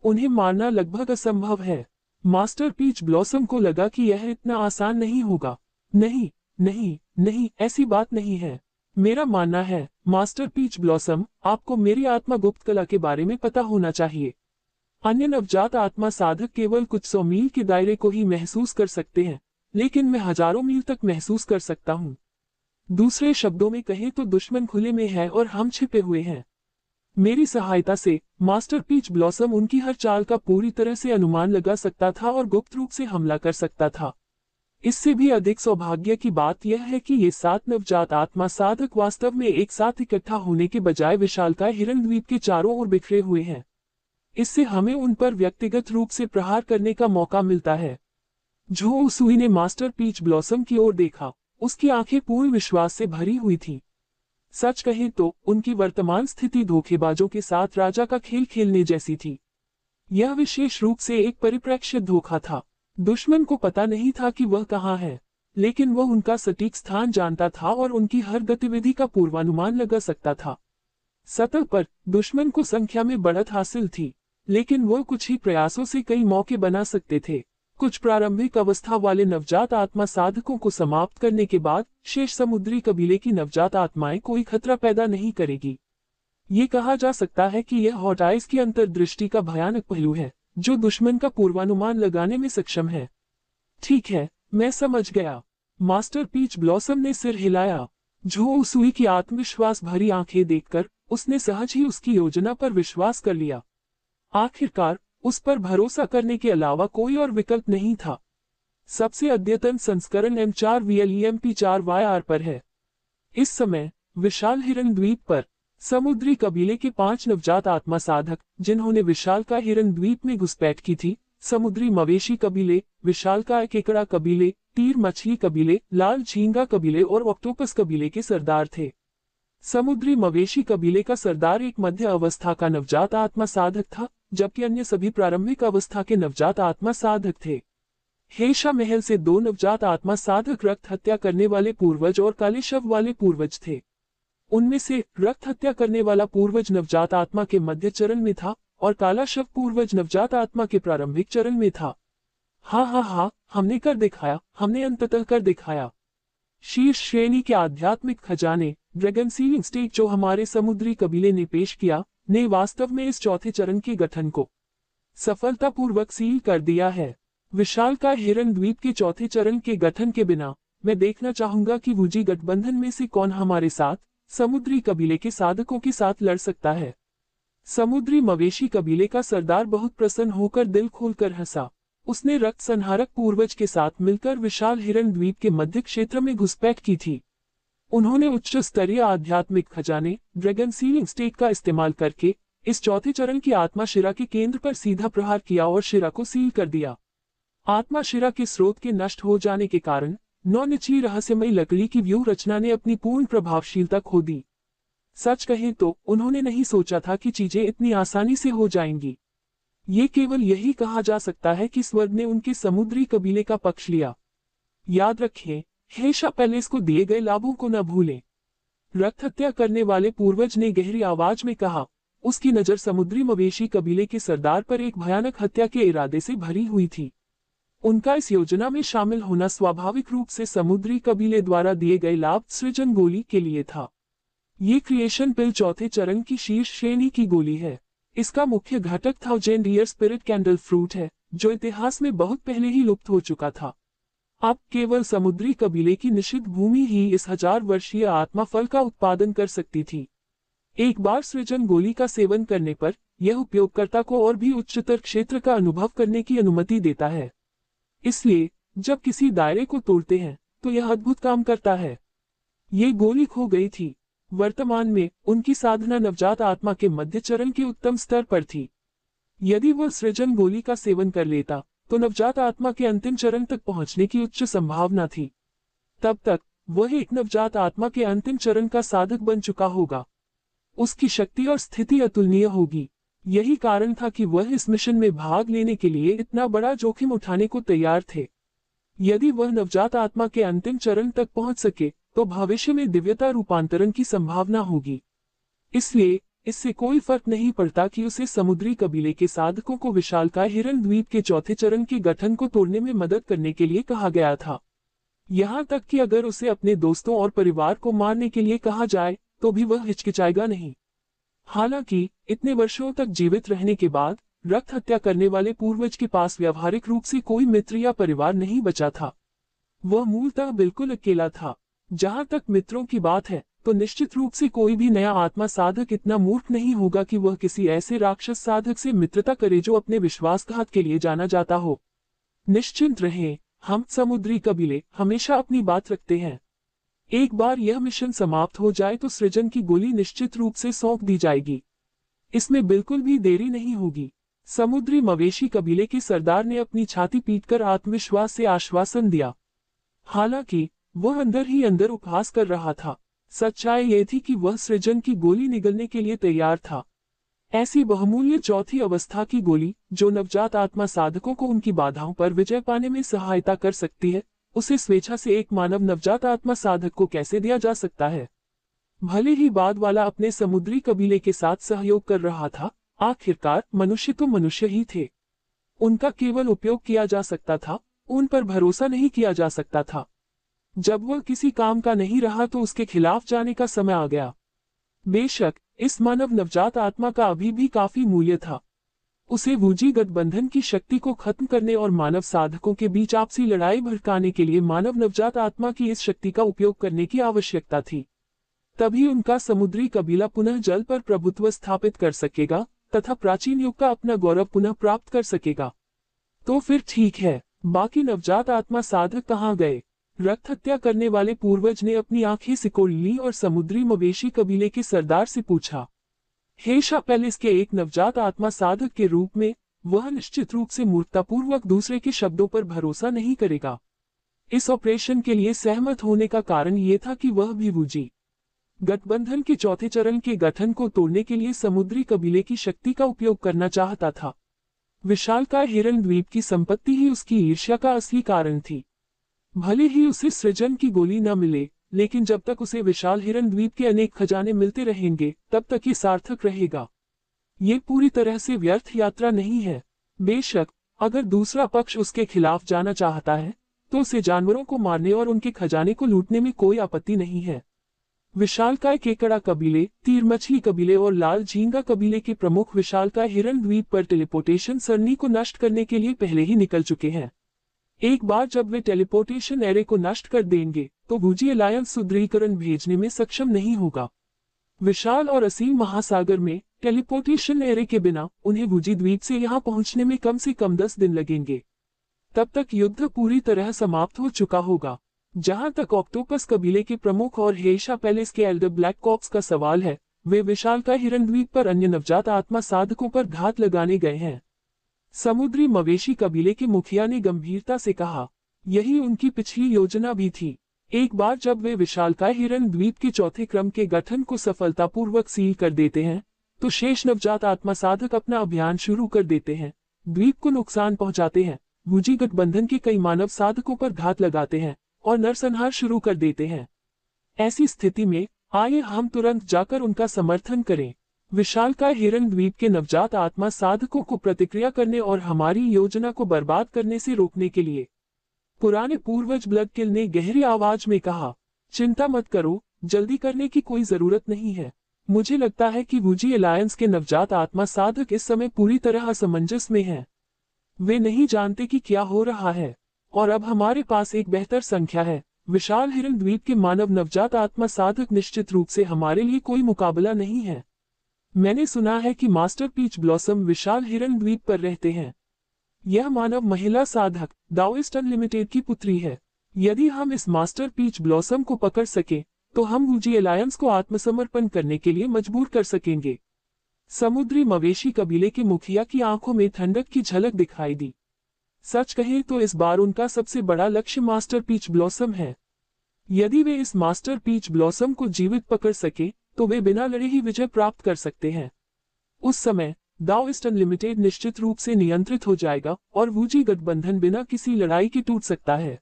उन्हें मारना लगभग असंभव है। मास्टर पीच ब्लॉसम को लगा कि यह इतना आसान नहीं होगा। नहीं नहीं नहीं, ऐसी बात नहीं है। मेरा मानना है मास्टर पीच ब्लॉसम, आपको मेरी आत्मा गुप्त कला के बारे में पता होना चाहिए। अन्य नवजात आत्मा साधक केवल कुछ 100 मील के दायरे को ही महसूस कर सकते हैं, लेकिन मैं हजारों मील तक महसूस कर सकता हूँ। दूसरे शब्दों में कहें तो दुश्मन खुले में है और हम छिपे हुए हैं। मेरी सहायता से मास्टर पीच ब्लॉसम उनकी हर चाल का पूरी तरह से अनुमान लगा सकता था और गुप्त रूप से हमला कर सकता था। इससे भी अधिक सौभाग्य की बात यह है कि ये 7 नवजात आत्मा साधक वास्तव में एक साथ इकट्ठा होने के बजाय विशालकाय हिरन द्वीप के चारों ओर बिखरे हुए हैं। इससे हमें उन पर व्यक्तिगत रूप से प्रहार करने का मौका मिलता है। झो सुई ने मास्टर पीच ब्लॉसम की ओर देखा। उसकी आंखें पूर्ण विश्वास से भरी हुई थीं। सच कहें तो उनकी वर्तमान स्थिति धोखेबाजों के साथ राजा का खेल खेलने जैसी थी। यह विशेष रूप से एक परिप्रेक्ष्य धोखा था। दुश्मन को पता नहीं था कि वह कहाँ है, लेकिन वह उनका सटीक स्थान जानता था और उनकी हर गतिविधि का पूर्वानुमान लगा सकता था। सतह पर दुश्मन को संख्या में बढ़त हासिल थी, लेकिन वह कुछ ही प्रयासों से कई मौके बना सकते थे। कुछ प्रारंभिक अवस्था वाले नवजात आत्मा साधकों को समाप्त करने के बाद शेष समुद्री कबीले की नवजात आत्माएं कोई खतरा पैदा नहीं करेगी। ये कहा जा सकता है कि यह हॉट आइज की अंतर्दृष्टि का भयानक पहलू है, जो दुश्मन का पूर्वानुमान लगाने में सक्षम है। ठीक है, मैं समझ गया। मास्टर पीच ब्लॉसम ने सिर हिलाया। झो सुई की आत्मविश्वास भरी आंखें देखकर उसने सहज ही उसकी योजना पर विश्वास कर लिया। आखिरकार उस पर भरोसा करने के अलावा कोई और विकल्प नहीं था। सबसे अद्यतन संस्करण M4 VLEMP4YR पर है। इस समय विशाल हिरन द्वीप पर समुद्री कबीले के 5 नवजात आत्मा साधक, जिन्होंने विशालकाय हिरन द्वीप में घुसपैठ की थी, समुद्री मवेशी कबीले, विशालकाय केकड़ा कबीले, तीर मछली कबीले, लाल झींगा कबीले और ऑक्टोपस कबीले के सरदार थे। समुद्री मवेशी कबीले का सरदार एक मध्य अवस्था का नवजात आत्मा साधक था, जबकि अन्य सभी प्रारंभिक अवस्था के नवजात आत्मा साधक थे। हेशा महल से 2 नवजात आत्मा साधक रक्त हत्या करने वाले पूर्वज और काले शव वाले पूर्वज थे। उनमें से रक्त हत्या करने वाला पूर्वज नवजात आत्मा के मध्य चरण में था और काला शव पूर्वज नवजात आत्मा के प्रारंभिक चरण में था। हाँ, हमने कर दिखाया, हमने अंततः कर दिखाया। शीर्ष श्रेणी के आध्यात्मिक खजाने, ड्रैगन सीलिंग स्टेट जो हमारे समुद्री कबीले ने पेश किया, ने वास्तव में इस चौथे चरण के गठन को सफलतापूर्वक सील कर दिया है। विशालकाय हिरन द्वीप के चौथे चरण के गठन के बिना मैं देखना चाहूंगा कि वुजी गठबंधन में से कौन हमारे साथ, समुद्री कबीले के साधकों के साथ लड़ सकता है। समुद्री मवेशी कबीले का सरदार बहुत प्रसन्न होकर दिल खोलकर हंसा। उसने रक्त संहारक पूर्वज के साथ मिलकर विशाल हिरन द्वीप के मध्य क्षेत्र में घुसपैठ की थी। उन्होंने उच्च स्तरीय आध्यात्मिक खजाने, ड्रैगन सीलिंग स्टेट का इस्तेमाल करके इस चौथे चरण की आत्मा शिरा के केंद्र पर सीधा प्रहार किया और शिरा को सील कर दिया। आत्मा शिरा के स्रोत के नष्ट हो जाने के कारण नौ निचली रहस्यमयी लकड़ी की व्यूह रचना ने अपनी पूर्ण प्रभावशीलता खो दी। सच कहें तो उन्होंने नहीं सोचा था कि चीजें इतनी आसानी से हो जाएंगी। ये केवल यही कहा जा सकता है कि स्वर्ग ने उनके समुद्री कबीले का पक्ष लिया। याद रखें, हेशा पैलेस को दिए गए लाभों को न भूलें। रक्त हत्या करने वाले पूर्वज ने गहरी आवाज में कहा। उसकी नजर समुद्री मवेशी कबीले के सरदार पर एक भयानक हत्या के इरादे से भरी हुई थी। उनका इस योजना में शामिल होना स्वाभाविक रूप से समुद्री कबीले द्वारा दिए गए लाभ सृजन गोली के लिए था। ये क्रिएशन पिल चौथे चरण की शीर्ष श्रेणी की गोली है। इसका मुख्य घटक 1000 ईयर स्पिरिट कैंडल फ्रूट है, जो इतिहास में बहुत पहले ही लुप्त हो चुका था। अब केवल समुद्री कबीले की निषिद्ध भूमि ही इस 1000 वर्षीय आत्मा फल का उत्पादन कर सकती थी। एक बार सृजन गोली का सेवन करने पर यह उपयोगकर्ता को और भी उच्चतर क्षेत्र का अनुभव करने की अनुमति देता है। इसलिए जब किसी दायरे को तोड़ते हैं तो यह अद्भुत काम करता है। ये गोली खो गई थी। वर्तमान में उनकी साधना नवजात आत्मा के मध्य चरण के उत्तम स्तर पर थी। यदि वह सृजन गोली का सेवन कर लेता तो नवजात आत्मा के अंतिम चरण तक पहुंचने की उच्च संभावना थी। तब तक वह एक नवजात आत्मा के अंतिम चरण का साधक बन चुका होगा। उसकी शक्ति और स्थिति अतुलनीय होगी। यही कारण था कि वह इस मिशन में भाग लेने के लिए इतना बड़ा जोखिम उठाने को तैयार थे। यदि वह नवजात आत्मा के अंतिम चरण तक पहुंच सके तो भविष्य में दिव्यता रूपांतरण की संभावना होगी। इसलिए इससे कोई फर्क नहीं पड़ता कि उसे समुद्री कबीले के साधकों को विशालकाय हिरन द्वीप के चौथे चरण के गठन को तोड़ने में मदद करने के लिए कहा गया था। यहाँ तक कि अगर उसे अपने दोस्तों और परिवार को मारने के लिए कहा जाए तो भी वह हिचकिचाएगा नहीं। हालांकि इतने वर्षों तक जीवित रहने के बाद रक्त हत्या करने वाले पूर्वज के पास व्यावहारिक रूप से कोई मित्र या परिवार नहीं बचा था। वह मूलतः बिल्कुल अकेला था। जहां तक मित्रों की बात है तो निश्चित रूप से कोई भी नया आत्मा साधक इतना मूर्ख नहीं होगा कि वह किसी ऐसे राक्षस साधक से मित्रता करे जो अपने विश्वासघात के लिए जाना जाता हो। निश्चिंत रहें, हम समुद्री कबीले हमेशा अपनी बात रखते हैं। एक बार यह मिशन समाप्त हो जाए तो सृजन की गोली निश्चित रूप से सौंप दी जाएगी। इसमें बिल्कुल भी देरी नहीं होगी। समुद्री मवेशी कबीले के सरदार ने अपनी छाती पीटकर आत्मविश्वास से आश्वासन दिया। हालांकि वह अंदर ही अंदर उपहास कर रहा था। सच्चाई ये थी कि वह सृजन की गोली निगलने के लिए तैयार था। ऐसी बहुमूल्य चौथी अवस्था की गोली जो नवजात आत्मा साधकों को उनकी बाधाओं पर विजय पाने में सहायता कर सकती है, उसे स्वेच्छा से एक मानव नवजात आत्मा साधक को कैसे दिया जा सकता है। भले ही बाद वाला अपने समुद्री कबीले के साथ सहयोग कर रहा था, आखिरकार मनुष्य तो मनुष्य ही थे। उनका केवल उपयोग किया जा सकता था, उन पर भरोसा नहीं किया जा सकता था। जब वह किसी काम का नहीं रहा तो उसके खिलाफ जाने का समय आ गया। बेशक इस मानव नवजात आत्मा का अभी भी काफी मूल्य था। उसे वूजी गठबंधन की शक्ति को खत्म करने और मानव साधकों के बीच आपसी लड़ाई भड़काने के लिए मानव नवजात आत्मा की इस शक्ति का उपयोग करने की आवश्यकता थी। तभी उनका समुद्री कबीला पुनः जल पर प्रभुत्व स्थापित कर सकेगा तथा प्राचीन युग का अपना गौरव पुनः प्राप्त कर सकेगा। तो फिर ठीक है, बाकी नवजात आत्मा साधक कहाँ गए? रक्त हत्या करने वाले पूर्वज ने अपनी आंखें सिकोड़ ली और समुद्री मवेशी कबीले के सरदार से पूछा। हेशा पैलेस के एक नवजात आत्मा साधक के रूप में वह निश्चित रूप से मूर्खतापूर्वक दूसरे के शब्दों पर भरोसा नहीं करेगा। इस ऑपरेशन के लिए सहमत होने का कारण ये था कि वह भी वूजी गठबंधन के चौथे चरण के गठन को तोड़ने के लिए समुद्री कबीले की शक्ति का उपयोग करना चाहता था। विशालकाय हिरन द्वीप की संपत्ति ही उसकी ईर्ष्या का असली कारण थी। भले ही उसे सृजन की गोली न मिले, लेकिन जब तक उसे विशाल हिरन द्वीप के अनेक खजाने मिलते रहेंगे तब तक ये सार्थक रहेगा। ये पूरी तरह से व्यर्थ यात्रा नहीं है। बेशक अगर दूसरा पक्ष उसके खिलाफ जाना चाहता है तो उसे जानवरों को मारने और उनके खजाने को लूटने में कोई आपत्ति नहीं है। विशालकाय केकड़ा कबीले, तीर मछली कबीले और लाल झींगा कबीले के प्रमुख विशालकाय हिरन द्वीप पर टेलीपोर्टेशन सरणी को नष्ट करने के लिए पहले ही निकल चुके हैं। एक बार जब वे टेलीपोर्टेशन एरे को नष्ट कर देंगे तो वूजी अलायंस सुदृढ़ीकरण भेजने में सक्षम नहीं होगा। विशाल और असीम महासागर में टेलीपोर्टेशन एरे के बिना उन्हें वूजी द्वीप से यहां पहुंचने में कम से कम 10 दिन लगेंगे। तब तक युद्ध पूरी तरह समाप्त हो चुका होगा। जहां तक ऑक्टोपस कबीले के प्रमुख और हेशा पैलेस के एल्डर ब्लैक कॉप्स का सवाल है, वे विशालकाय हिरण्द्वीप पर अन्य नवजात आत्मा साधकों पर घात लगाने गए हैं। समुद्री मवेशी कबीले के मुखिया ने गंभीरता से कहा, यही उनकी पिछली योजना भी थी। एक बार जब वे विशालकाय हिरण्द्वीप के चौथे क्रम के गठन को सफलतापूर्वक सील कर देते हैं, तो शेष नवजात आत्मा साधक अपना अभियान शुरू कर देते हैं, द्वीप को नुकसान पहुंचाते हैं, वूजी गठबंधन के कई मानव साधकों पर घात लगाते हैं और नरसंहार शुरू कर देते हैं। ऐसी स्थिति में आइए हम तुरंत जाकर उनका समर्थन करें, विशालकाय हिरण्द्वीप के नवजात आत्मा साधकों को प्रतिक्रिया करने और हमारी योजना को बर्बाद करने से रोकने के लिए। पुराने पूर्वज ब्लडकिल ने गहरी आवाज में कहा, चिंता मत करो, जल्दी करने की कोई जरूरत नहीं है। मुझे लगता है कि वूजी अलायंस के नवजात आत्मा साधक इस समय पूरी तरह असमंजस में हैं। वे नहीं जानते कि क्या हो रहा है, और अब हमारे पास एक बेहतर संख्या है। विशाल हिरण्द्वीप के मानव नवजात आत्मा साधक निश्चित रूप से हमारे लिए कोई मुकाबला नहीं है। मैंने सुना है कि मास्टर पीच ब्लॉसम विशाल हिरण्द्वीप पर रहते हैं। यह मानव महिला साधक दाओइस्ट अनलिमिटेड की पुत्री है। यदि हम इस मास्टर पीच ब्लॉसम को पकड़ सके तो हम वूजी अलायंस को आत्मसमर्पण करने के लिए मजबूर कर सकेंगे। समुद्री मवेशी कबीले के मुखिया की आंखों में ठंडक की झलक दिखाई दी। सच कहें तो इस बार उनका सबसे बड़ा लक्ष्य मास्टर पीच ब्लॉसम है। यदि वे इस मास्टर पीच ब्लॉसम को जीवित पकड़ सके तो वे बिना लड़े ही विजय प्राप्त कर सकते हैं। उस समय दाओइस्ट अनलिमिटेड निश्चित रूप से नियंत्रित हो जाएगा और वूजी गठबंधन बिना किसी लड़ाई के टूट सकता है।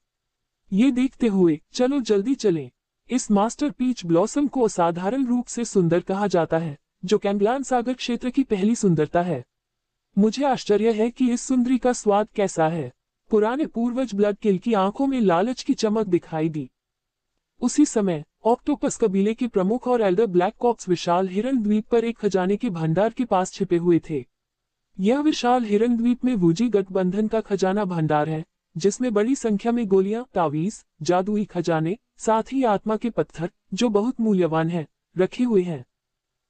ये देखते हुए चलो जल्दी चलें। इस मास्टर पीच ब्लॉसम को असाधारण रूप से सुंदर कहा जाता है, जो कैम्बलान सागर क्षेत्र की पहली सुंदरता है। मुझे आश्चर्य है कि इस सुंदरी का स्वाद कैसा है। पुराने पूर्वज ब्लडकिल की आंखों में लालच की चमक दिखाई दी। उसी समय ऑक्टोपस कबीले के प्रमुख और एल्डर ब्लैक कॉप्स विशाल हिरण्द्वीप पर एक खजाने के भंडार के पास छिपे हुए थे। यह विशाल हिरण्द्वीप में वूजी गठबंधन का खजाना भंडार है, जिसमें बड़ी संख्या में गोलियां, तावीज, जादुई खजाने, साथ ही आत्मा के पत्थर, जो बहुत मूल्यवान है, रखे हुए हैं।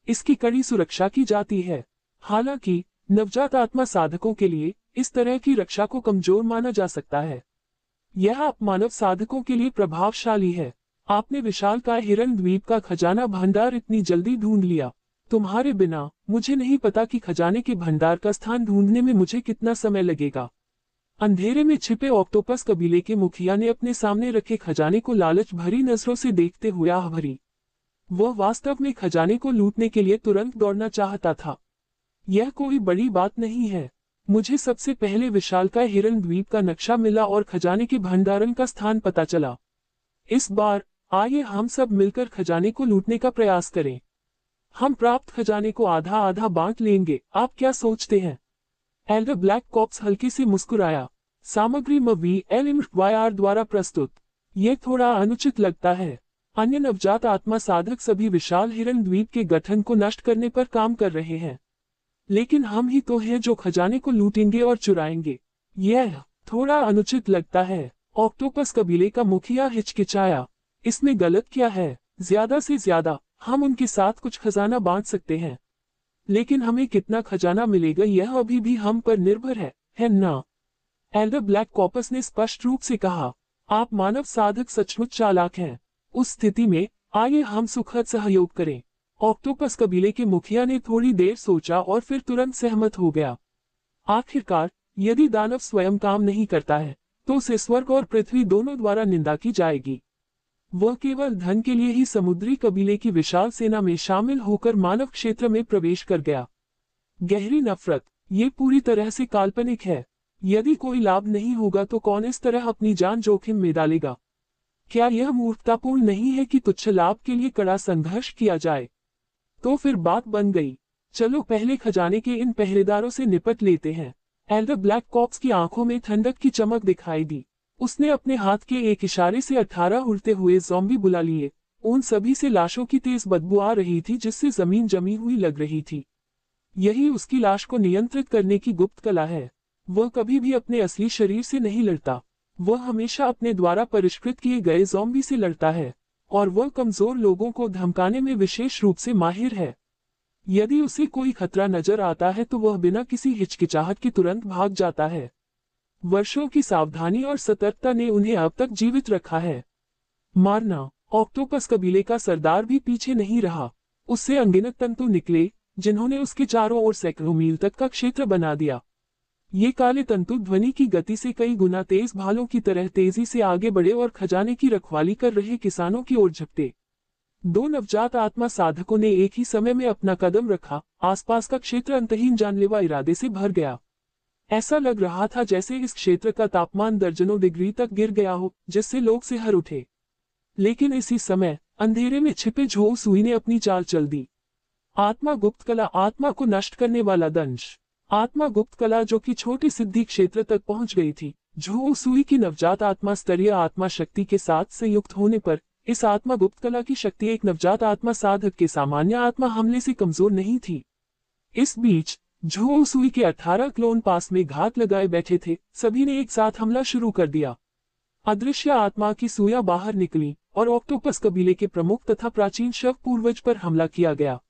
इसकी कड़ी सुरक्षा की जाती है। हालांकि नवजात आत्मा साधकों के लिए इस तरह की रक्षा को कमजोर माना जा सकता है। यह आप मानव साधकों के लिए प्रभावशाली है। आपने विशालकाय हिरण्द्वीप का खजाना भंडार इतनी जल्दी ढूंढ लिया। तुम्हारे बिना मुझे नहीं पता कि खजाने के भंडार का स्थान ढूंढने में मुझे कितना समय लगेगा। अंधेरे में छिपे ऑक्टोपस कबीले के मुखिया ने अपने सामने रखे खजाने को लालच भरी नजरों से देखते हुए आह भरी। वह वास्तव में खजाने को लूटने के लिए तुरंत दौड़ना चाहता था। यह कोई बड़ी बात नहीं है। मुझे सबसे पहले विशालकाय हिरण्द्वीप का नक्शा मिला और खजाने के भंडारण का स्थान पता चला। इस बार आइए हम सब मिलकर खजाने को लूटने का प्रयास करें। हम प्राप्त खजाने को आधा आधा बांट लेंगे। आप क्या सोचते हैं? एल्डर ब्लैक कॉप्स हल्के से मुस्कुराया। सामग्री MVLMYR द्वारा प्रस्तुत। ये थोड़ा अनुचित लगता है। अन्य नवजात आत्मा साधक सभी विशाल हिरण्द्वीप के गठन को नष्ट करने पर काम कर रहे हैं, लेकिन हम ही तो हैं जो खजाने को लूटेंगे और चुराएंगे। यह थोड़ा अनुचित लगता है। ऑक्टोपस कबीले का मुखिया हिचकिचाया। इसमें गलत क्या है? ज्यादा से ज्यादा हम उनके साथ कुछ खजाना बांट सकते हैं, लेकिन हमें कितना खजाना मिलेगा यह अभी भी हम पर निर्भर है ना? एल्डर ब्लैक कॉपस ने स्पष्ट रूप से कहा। आप मानव साधक सचमुच चालाक हैं। उस स्थिति में आइए हम सुखद सहयोग करें। ऑक्टोपस कबीले के मुखिया ने थोड़ी देर सोचा और फिर तुरंत सहमत हो गया। आखिरकार यदि दानव स्वयं काम नहीं करता है तो उसे स्वर्ग और पृथ्वी दोनों द्वारा निंदा की जाएगी। वह केवल धन के लिए ही समुद्री कबीले की विशाल सेना में शामिल होकर मानव क्षेत्र में प्रवेश कर गया। गहरी नफरत, ये पूरी तरह से काल्पनिक है। यदि कोई लाभ नहीं होगा तो कौन इस तरह अपनी जान जोखिम में डालेगा? क्या यह मूर्खतापूर्ण नहीं है कि तुच्छ लाभ के लिए कड़ा संघर्ष किया जाए? तो फिर बात बन गई। चलो पहले खजाने के इन पहरेदारों से निपट लेते हैं। एल्डर ब्लैक कॉप्स की आंखों में ठंडक की चमक दिखाई दी। उसने अपने हाथ के एक इशारे से 18 उड़ते हुए ज़ॉम्बी बुला लिए। उन सभी से लाशों की तेज बदबू आ रही थी, जिससे जमीन जमी हुई लग रही थी। यही उसकी लाश को नियंत्रित करने की गुप्त कला है। वह कभी भी अपने असली शरीर से नहीं लड़ता। वह हमेशा अपने द्वारा परिष्कृत किए गए ज़ॉम्बी से लड़ता है, और वह कमजोर लोगों को धमकाने में विशेष रूप से माहिर है। यदि उसे कोई खतरा नजर आता है तो वह बिना किसी हिचकिचाहट के तुरंत भाग जाता है। वर्षों की सावधानी और सतर्कता ने उन्हें अब तक जीवित रखा है। मारना। ऑक्टोपस कबीले का सरदार भी पीछे नहीं रहा। उससे अनगिनत तंतु निकले, जिन्होंने उसके चारों ओर सैकड़ों मील तक का क्षेत्र बना दिया। ये काले तंतु ध्वनि की गति से कई गुना तेज भालों की तरह तेजी से आगे बढ़े और खजाने की रखवाली कर रहे किसानों की ओर झपटे। दो नवजात आत्मा साधकों ने एक ही समय में अपना कदम रखा। आसपास का क्षेत्र अंतहीन जानलेवा इरादे से भर गया। ऐसा लग रहा था जैसे इस क्षेत्र का तापमान दर्जनों डिग्री तक गिर गया हो, जिससे लोग सिहर उठे। लेकिन इसी समय अंधेरे में छिपे झो सुई ने अपनी चाल चल दी। आत्मा गुप्त कला, आत्मा को नष्ट करने वाला दंश। आत्मा गुप्त कला जो कि छोटी सिद्धि क्षेत्र तक पहुंच गई थी। झो सुई की नवजात आत्मा स्तरीय आत्मा शक्ति के साथ संयुक्त होने पर इस आत्मा गुप्त कला की शक्ति एक नवजात आत्मा साधक के सामान्य आत्मा हमले से कमजोर नहीं थी। इस बीच झो सुई के 18 क्लोन पास में घात लगाए बैठे थे। सभी ने एक साथ हमला शुरू कर दिया। अदृश्य आत्मा की सुइयां बाहर निकली और ऑक्टोपस कबीले के प्रमुख तथा प्राचीन शव पूर्वज पर हमला किया गया।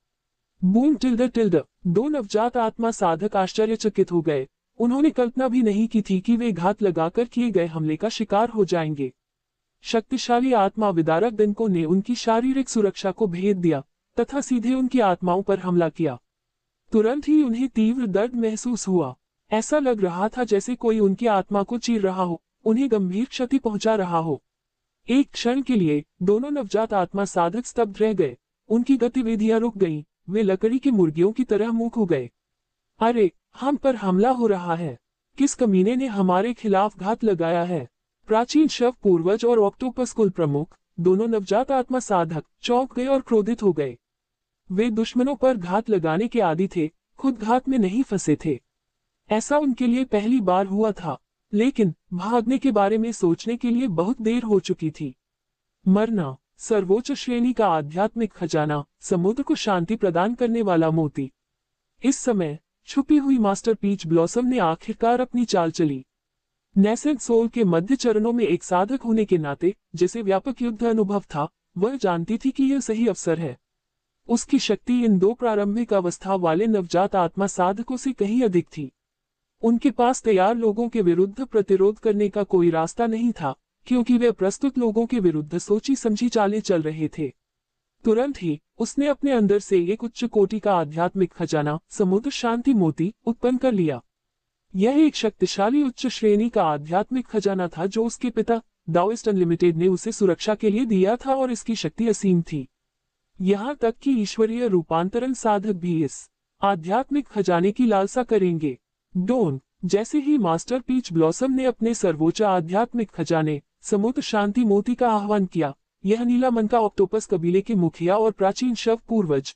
Boom tilde tilde. दो नवजात आत्मा साधक आश्चर्यचकित हो गए। उन्होंने कल्पना भी नहीं की थी कि वे घात लगाकर किए गए हमले का शिकार हो जाएंगे। शक्तिशाली आत्मा विदारक दिनको ने उनकी शारीरिक सुरक्षा को भेद दिया तथा सीधे उनकी आत्माओं पर हमला किया। तुरंत ही उन्हें तीव्र दर्द महसूस हुआ। ऐसा लग रहा था जैसे कोई उनकी आत्मा को चीर रहा हो, उन्हें गंभीर क्षति पहुंचा रहा हो। एक क्षण के लिए दोनों नवजात आत्मा साधक स्तब्ध रह गए। उनकी गतिविधियां रुक गईं। वे लकड़ी की मुर्गियों की तरह मुंह हो गए। अरे, हम पर हमला हो रहा है। किस कमीने ने हमारे खिलाफ घात लगाया है? प्राचीन शव पूर्वज और ऑक्टोपस कुल प्रमुख, दोनों नवजात आत्मा साधक चौंक गए और क्रोधित हो गए। वे दुश्मनों पर घात लगाने के आदी थे, खुद घात में नहीं फंसे थे। ऐसा उनके लिए पहली बार हुआ था, लेकिन भागने के बारे में सोचने के लिए बहुत देर हो चुकी थी। मरना, सर्वोच्च श्रेणी का आध्यात्मिक खजाना, समुद्र को शांति प्रदान करने वाला मोती। इस समय छुपी हुई मास्टर पीच ब्लॉसम ने आखिरकार अपनी चाल चली। नेसेंट सोल के मध्य चरणों में एक साधक होने के नाते जिसे व्यापक युद्ध अनुभव था, वह जानती थी कि यह सही अवसर है। उसकी शक्ति इन दो प्रारंभिक अवस्था वाले नवजात आत्मा साधकों से कहीं अधिक थी। उनके पास तैयार लोगों के विरुद्ध प्रतिरोध करने का कोई रास्ता नहीं था, क्योंकि वे प्रस्तुत लोगों के विरुद्ध सोची समझी चालें चल रहे थे। तुरंत ही उसने अपने अंदर से एक उच्च कोटि का आध्यात्मिक खजाना, समुद्र शांति मोती, उत्पन्न कर लिया। यह एक शक्तिशाली उच्च श्रेणी का आध्यात्मिक खजाना था जो उसके पिता दाओइस्ट अनलिमिटेड ने उसे सुरक्षा के लिए दिया था और इसकी शक्ति असीम थी। यहाँ तक कि ईश्वरीय रूपांतरण साधक भी इस आध्यात्मिक खजाने की लालसा करेंगे। डोन, जैसे ही मास्टर पीच ब्लॉसम ने अपने सर्वोच्च आध्यात्मिक खजाने, समुद्र शांति मोती का आह्वान किया, यह नीला मन का ऑक्टोपस कबीले के मुखिया और प्राचीन शव पूर्वज